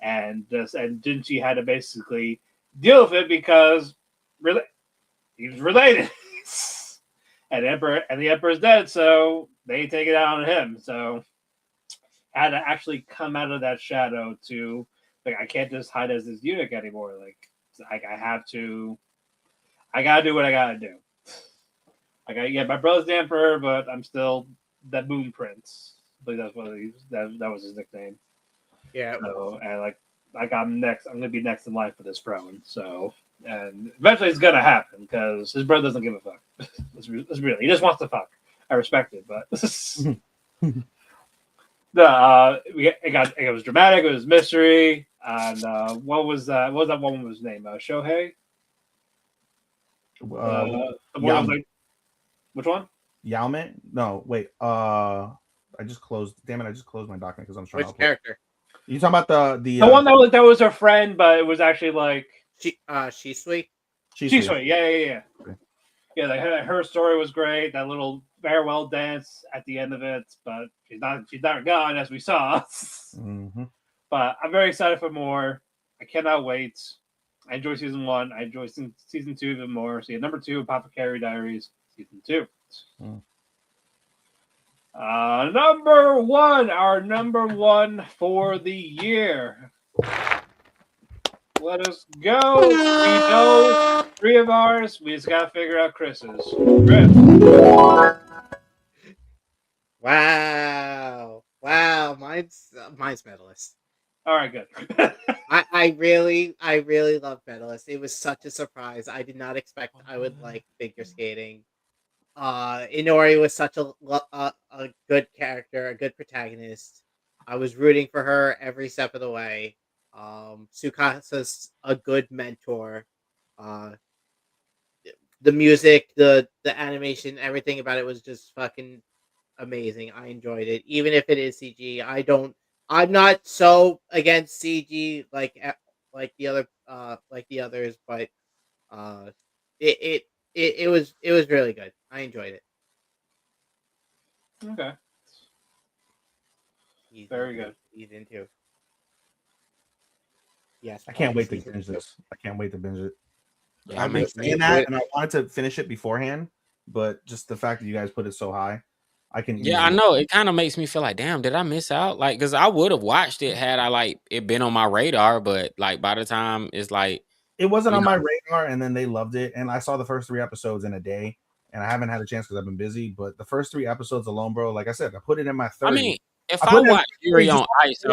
and Jinchi had to basically deal with it because really he was related. And the emperor's dead, so they take it out on him. So had to actually come out of that shadow to like I can't just hide as this eunuch anymore. Like I gotta do what I gotta do. My brother's the emperor, but I'm still the moon prince. I believe that's what that was his nickname. Yeah. So and like I'm next. I'm gonna be next in line for this throne. So and eventually it's gonna happen because his brother doesn't give a fuck. It's really he just wants to fuck. I respect it, but it was dramatic. It was mystery. And what was that one woman's name? Shohei. The one was like, which one? Yaume? No, wait. I just closed. Damn it! I just closed my document because I'm trying to. Which character? You talking about the one that was her friend, but it was actually like Shisui. Shisui. Yeah. Okay. Yeah, like her story was great. That little farewell dance at the end of it, but she's not gone as we saw. Mm-hmm. But I'm very excited for more. I cannot wait. I enjoy season 1. I enjoy season 2 even more. So number 2, Apothecary Diaries, season 2. Number 1, our number 1 for the year. Let us go. We know 3 of ours. We just gotta figure out Chris's. Chris. Wow. Mine's Medalist. All right, good. I really love Medalist. It was such a surprise. I did not expect I would like figure skating. Inori was such a good character, a good protagonist. I was rooting for her every step of the way. Tsukasa's a good mentor. The music, the animation, everything about it was just fucking amazing. I enjoyed it, even if it is CG. I'm not so against CG like the others, but it was really good. I enjoyed it. Okay. Very good. He's into. Yes, I can't wait to binge this. I can't wait to binge it. Yeah, I've been saying that, and I wanted to finish it beforehand, but just the fact that you guys put it so high, I can. Yeah, I know. It kind of makes me feel like, damn, did I miss out? Like, because I would have watched it had I like it been on my radar, but like by the time it's like it wasn't on my radar, and then they loved it, and I saw the first 3 episodes in a day, and I haven't had a chance because I've been busy. But the first 3 episodes alone, bro, like I said, I put it in my 30s. I mean, if I watch Yuri on Ice,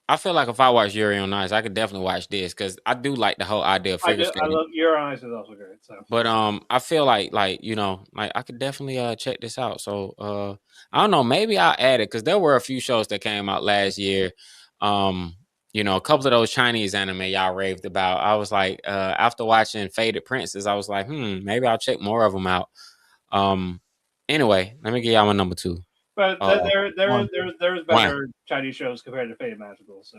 I feel like if I watch Yuri on Ice, I could definitely watch this because I do like the whole idea of figure skating. I love Yuri on Ice is also great. So, but I feel like I could definitely check this out. So I don't know, maybe I'll add it because there were a few shows that came out last year. A couple of those Chinese anime y'all raved about. I was like, after watching Faded Princess, I was like, maybe I'll check more of them out. Anyway, let me give y'all my number 2. But there's better Chinese shows compared to Fate Magical. So.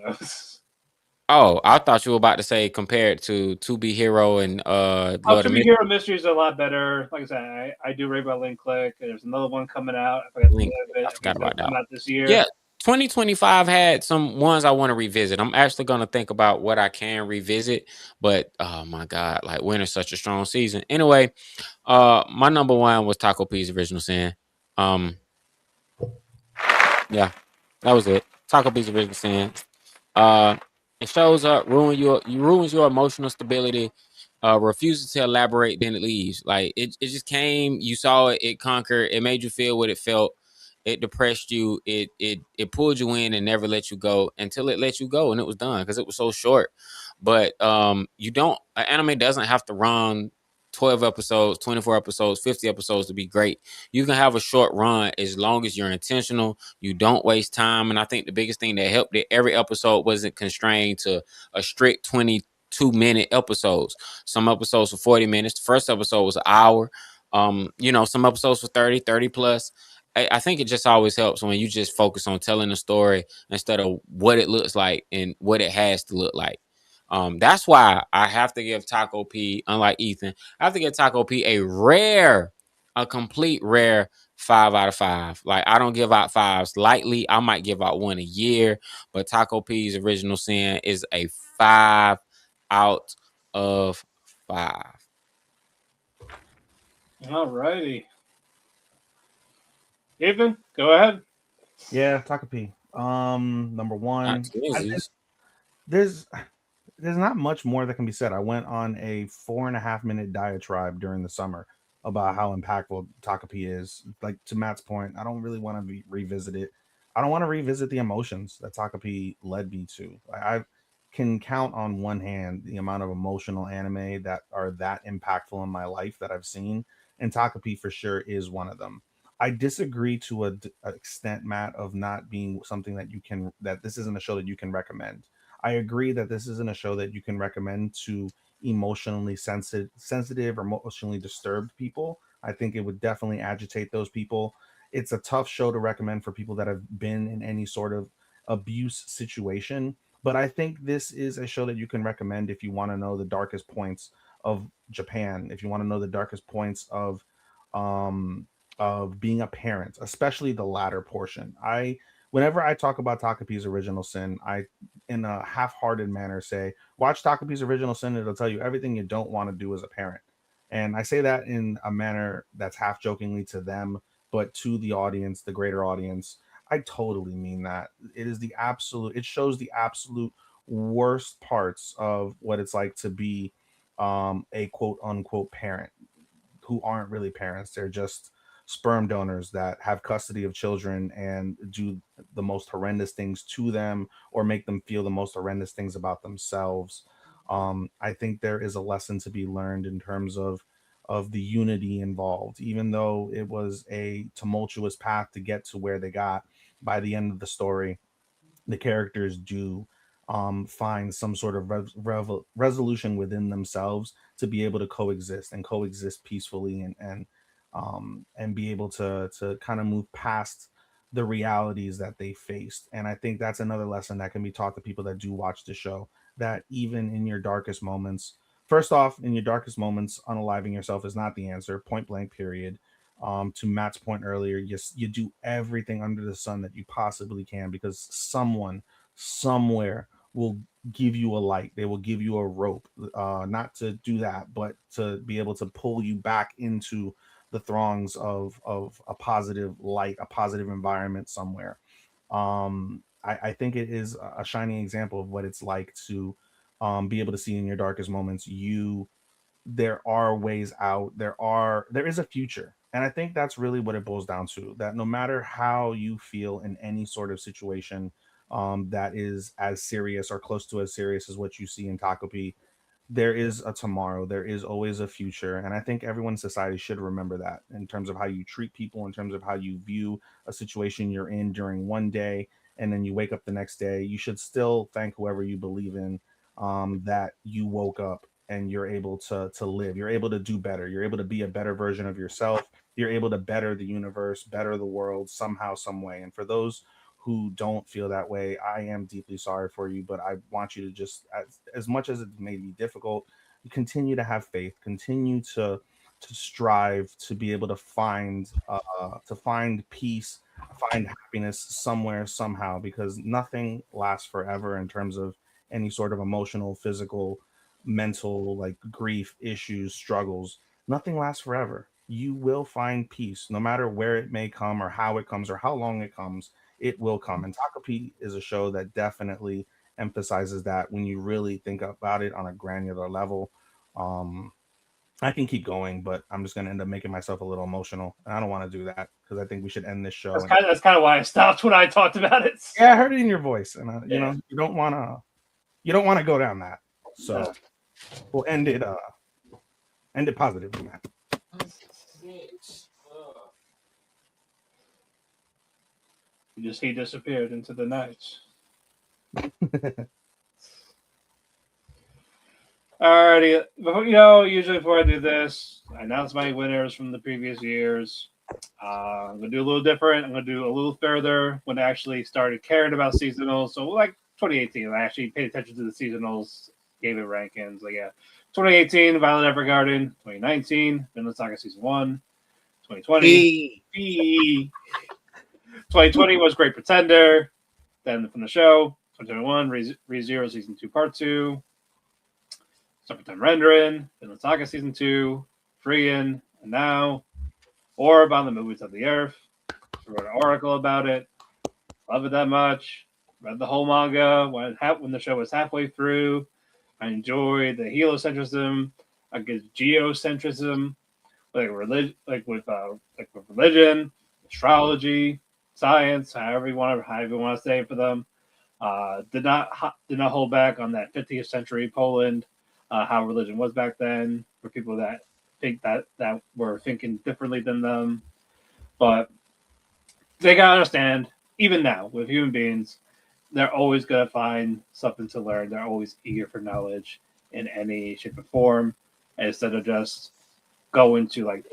Oh, I thought you were about to say compared to 2B Hero and Blood 2B Hero Mystery is a lot better. Like I said, I do rave about Link Click. There's another one coming out. I forgot about that. Out this year. Yeah, 2025 had some ones I want to revisit. I'm actually going to think about what I can revisit. But oh my god, like winter's such a strong season. Anyway, my number 1 was Taco P's Original Sin. Yeah, that was it. Taco P's Original Sin. It shows up, ruins your emotional stability, refuses to elaborate, then it leaves. Like it just came, you saw it, it conquered, it made you feel what it felt, it depressed you, it pulled you in and never let you go until it let you go and it was done because it was so short. But an anime doesn't have to run 12 episodes, 24 episodes, 50 episodes to be great. You can have a short run as long as you're intentional, you don't waste time. And I think the biggest thing that helped it, every episode wasn't constrained to a strict 20 2-minute episodes. Some episodes were 40 minutes. The first episode was an hour. Some episodes were 30 plus. I think it just always helps when you just focus on telling the story instead of what it looks like and what it has to look like. That's why I have to give Taco P, unlike Ethan, I have to give Taco P a complete rare 5 out of 5. Like, I don't give out 5s lightly. I might give out 1 a year, but Taco P's Original Sin is a 5 out of 5. All righty. Ethan, go ahead. Yeah, Taco P. Number one. There's not much more that can be said. I went on a 4.5-minute diatribe during the summer about how impactful Taco P is. Like, to Matt's point, I don't really want to revisit it. I don't want to revisit the emotions that Taco P led me to. I can count on one hand the amount of emotional anime that are that impactful in my life that I've seen, and Taco P for sure is one of them. I disagree to a extent, Matt, of not being something that this isn't a show that you can recommend. I agree that this isn't a show that you can recommend to emotionally sensitive or emotionally disturbed people. I think it would definitely agitate those people. It's a tough show to recommend for people that have been in any sort of abuse situation. But I think this is a show that you can recommend if you want to know the darkest points of Japan, if you want to know the darkest points of being a parent, especially the latter portion. Whenever I talk about Takapi's Original Sin, I, in a half-hearted manner, say, watch Takapi's Original Sin. It'll tell you everything you don't want to do as a parent. And I say that in a manner that's half jokingly to them, but to the audience, the greater audience, I totally mean that. It shows the absolute worst parts of what it's like to be a quote unquote parent, who aren't really parents. They're just sperm donors that have custody of children and do the most horrendous things to them or make them feel the most horrendous things about themselves. I think there is a lesson to be learned in terms of the unity involved, even though it was a tumultuous path to get to where they got. By the end of the story, the characters do find some sort of resolution within themselves to be able to coexist peacefully, and be able to kind of move past the realities that they faced. And I think that's another lesson that can be taught to people that do watch the show, that even in your darkest moments, first off, in your darkest moments, unaliving yourself is not the answer, point blank, period. To Matt's point earlier, you do everything under the sun that you possibly can, because someone somewhere will give you a light. They will give you a rope, not to do that, but to be able to pull you back into the throngs of a positive light, a positive environment somewhere. I think it is a shining example of what it's like to be able to see in your darkest moments, there are ways out. There is a future. And I think that's really what it boils down to, that no matter how you feel in any sort of situation that is as serious or close to as serious as what you see in Takopi, there is a tomorrow. There is always a future. And I think everyone in society should remember that, in terms of how you treat people, in terms of how you view a situation you're in during one day, and then you wake up the next day. You should still thank whoever you believe in, that you woke up and you're able to live. You're able to do better. You're able to be a better version of yourself. You're able to better the universe, better the world somehow, some way. And for those who don't feel that way, I am deeply sorry for you, but I want you to just, as much as it may be difficult, continue to have faith, continue to strive to be able to find peace, find happiness somewhere, somehow, because nothing lasts forever in terms of any sort of emotional, physical, mental, like grief, issues, struggles. Nothing lasts forever. You will find peace no matter where it may come or how it comes or how long it comes. It will come. And Taco Pete is a show that definitely emphasizes that when you really think about it on a granular level. I can keep going, but I'm just going to end up making myself a little emotional. And I don't want to do that, because I think we should end this show. That's kind of why I stopped when I talked about it. Yeah, I heard it in your voice. And, you don't want to go down that. So we'll end it positively, Matt. He disappeared into the night. Alrighty, usually before I do this, I announce my winners from the previous years. I'm gonna do a little different. I'm gonna do a little further when I actually started caring about seasonals. So like 2018, I actually paid attention to the seasonals, gave it rankings. Like 2018, Violet Evergarden. 2019, Vinland Saga Season 1. 2020, P. 2020 was Great Pretender. Then from the show, 2021, ReZero Season 2 Part 2. Summertime Rendering, Vinland Saga Season 2, Freeing, and now Orb on the Movies of the Earth. Wrote an article about it. Love it that much. Read the whole manga when the show was halfway through. I enjoyed the helocentrism against geocentrism, like religion, with religion, astrology, science, however you want to say it for them. Did not hold back on that 50th century Poland, how religion was back then, for people that think that were thinking differently than them. But they gotta understand, even now with human beings, they're always gonna find something to learn. They're always eager for knowledge in any shape or form, instead of just going to like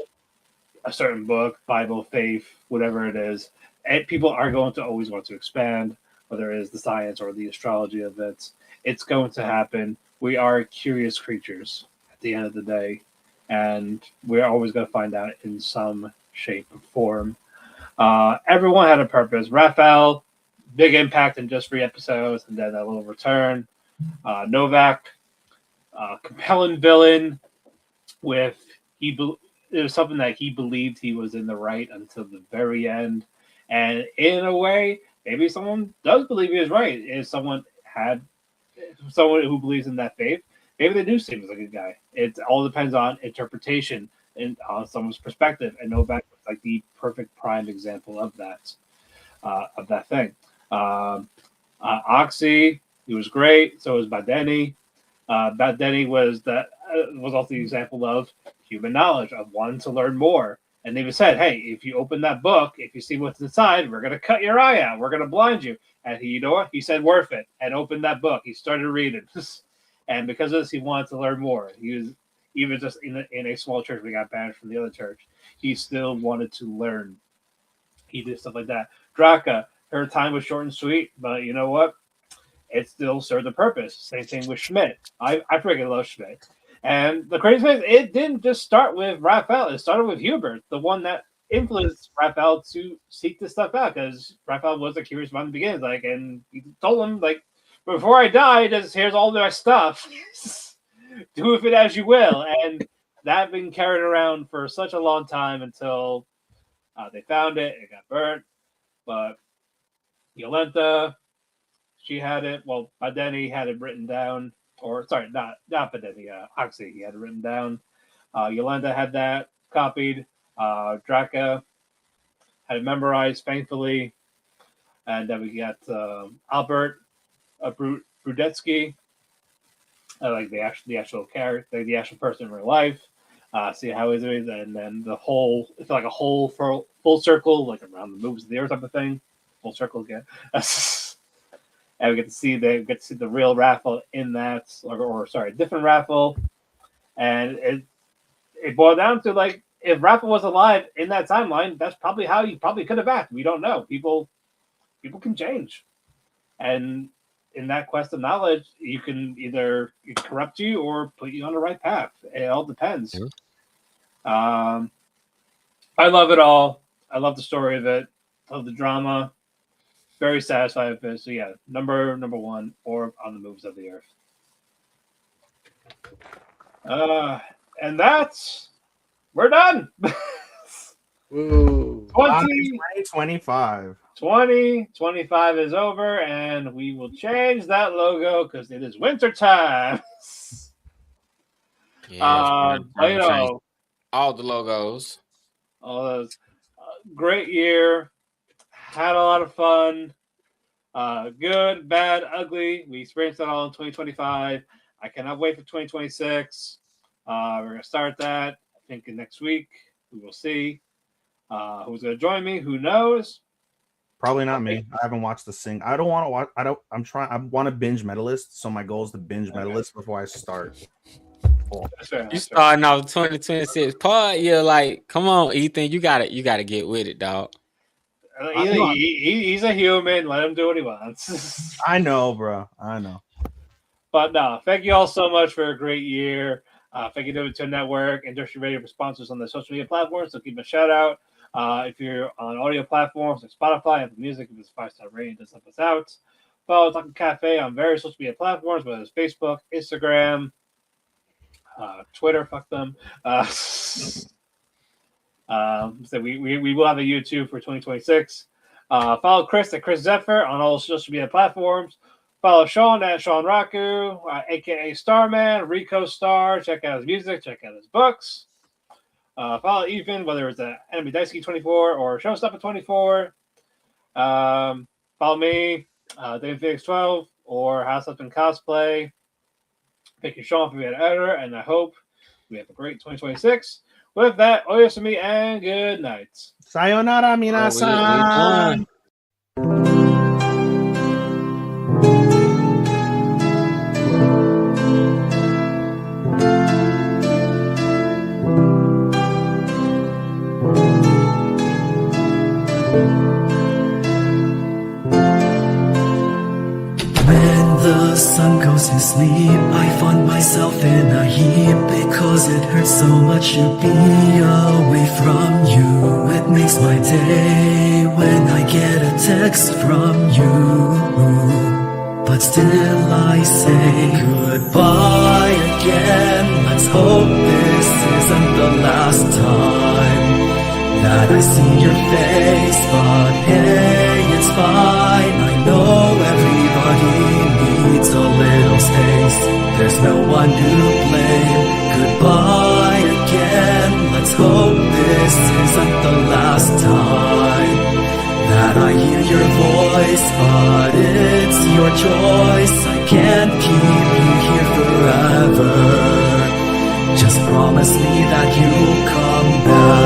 a certain book, Bible, faith, whatever it is. And people are going to always want to expand, whether it is the science or the astrology of it. It's going to happen. We are curious creatures at the end of the day, and we're always going to find out in some shape or form. Everyone had a purpose. Raphael, big impact in just 3 episodes, and then a little return. Novak, compelling villain with it was something that he believed he was in the right until the very end. And in a way, maybe someone does believe he is right. If someone who believes in that faith, maybe they do seem like a good guy. It all depends on interpretation and on someone's perspective. And Novak was like the perfect prime example of that thing. Oxy, he was great. So was Badeni. Badeni was also the example of human knowledge, of wanting to learn more. And they even said, hey, if you open that book, if you see what's inside, we're going to cut your eye out. We're going to blind you. And you know what? He said, worth it, and opened that book. He started reading. And because of this, he wanted to learn more. He was, even just in a small church, we got banished from the other church. He still wanted to learn. He did stuff like that. Draka, her time was short and sweet, but you know what? It still served a purpose. Same thing with Schmidt. I freaking love Schmidt. And the crazy thing is, it didn't just start with Raphael. It started with Hubert, the one that influenced Raphael to seek this stuff out, because Raphael was a curious man in the beginning. Like, and he told him, like, before I die, here's all my stuff. Do with it as you will. And that had been carried around for such a long time until they found it. It got burnt. But Yolenta, she had it. Well, Badeni had it written down. Or, sorry, not Badeni. Oxy, he had it written down. Yolanda had that copied. Draka had it memorized, thankfully. And then we got Albert Brudetsky, like the actual character, like the actual person in real life. See how it is, and then it's like a whole full circle, like around the moves of the earth type of thing. Full circle again. And we get to see the real Raphael in that, or sorry, different Raphael. And it boiled down to, like, if Raphael was alive in that timeline, that's probably how he probably could have acted. We don't know. People can change, and in that quest of knowledge, you can either corrupt you or put you on the right path. It all depends. I love it all. I love the story of it. I love the drama. Very satisfied with it. So yeah, number 1, or on the moves of the earth. And we're done. Ooh. 2025. 2025 is over, and we will change that logo because it is winter time. Yeah, you know, all the logos. all those great year. Had a lot of fun. Good, bad, ugly. We experienced it all in 2025. I cannot wait for 2026. We're going to start that, I think, next week. We will see. Who's going to join me? Who knows? Probably not me. I haven't watched the sing. I don't want to watch. I want to binge Medalist. So my goal is to binge Medalist before I start. Cool. You starting off 2026 pod, you're like, come on, Ethan, you gotta get with it, dog. He's a human. Let him do what he wants. I know, bro. I know. But no, thank you all so much for a great year. Thank you to Network, Industry Radio for sponsors on the social media platforms. So keep a shout out. If you're on audio platforms like Spotify, Apple Music, give us a 5-star rating to help us out. Follow Otalku Cafe on various social media platforms, whether it's Facebook, Instagram, Twitter, fuck them. So we will have a YouTube for 2026. Follow Chris at Chris Zephyr on all social media platforms. Follow Sean at Sean Raku, aka Starman, Rico Star. Check out his music, check out his books. Follow Ethan, whether it's at Enemy Daisuke 24 or Showstopper 24. Follow me, David Phoenix 12 or House Up in Cosplay. Thank you, Sean, for being an editor, and I hope we have a great 2026. With that, oyasumi and good night. Sayonara, minasan. The sun goes to sleep, I find myself in a heap because it hurts so much to be away from you. It makes my day when I get a text from you, but still I say goodbye again. Let's hope this isn't the last time that I see your face, but hey, it's fine. I know everybody needs a little space. There's no one to blame. Goodbye again. Let's hope this isn't the last time that I hear your voice, but it's your choice. I can't keep you here forever. Just promise me that you'll come back.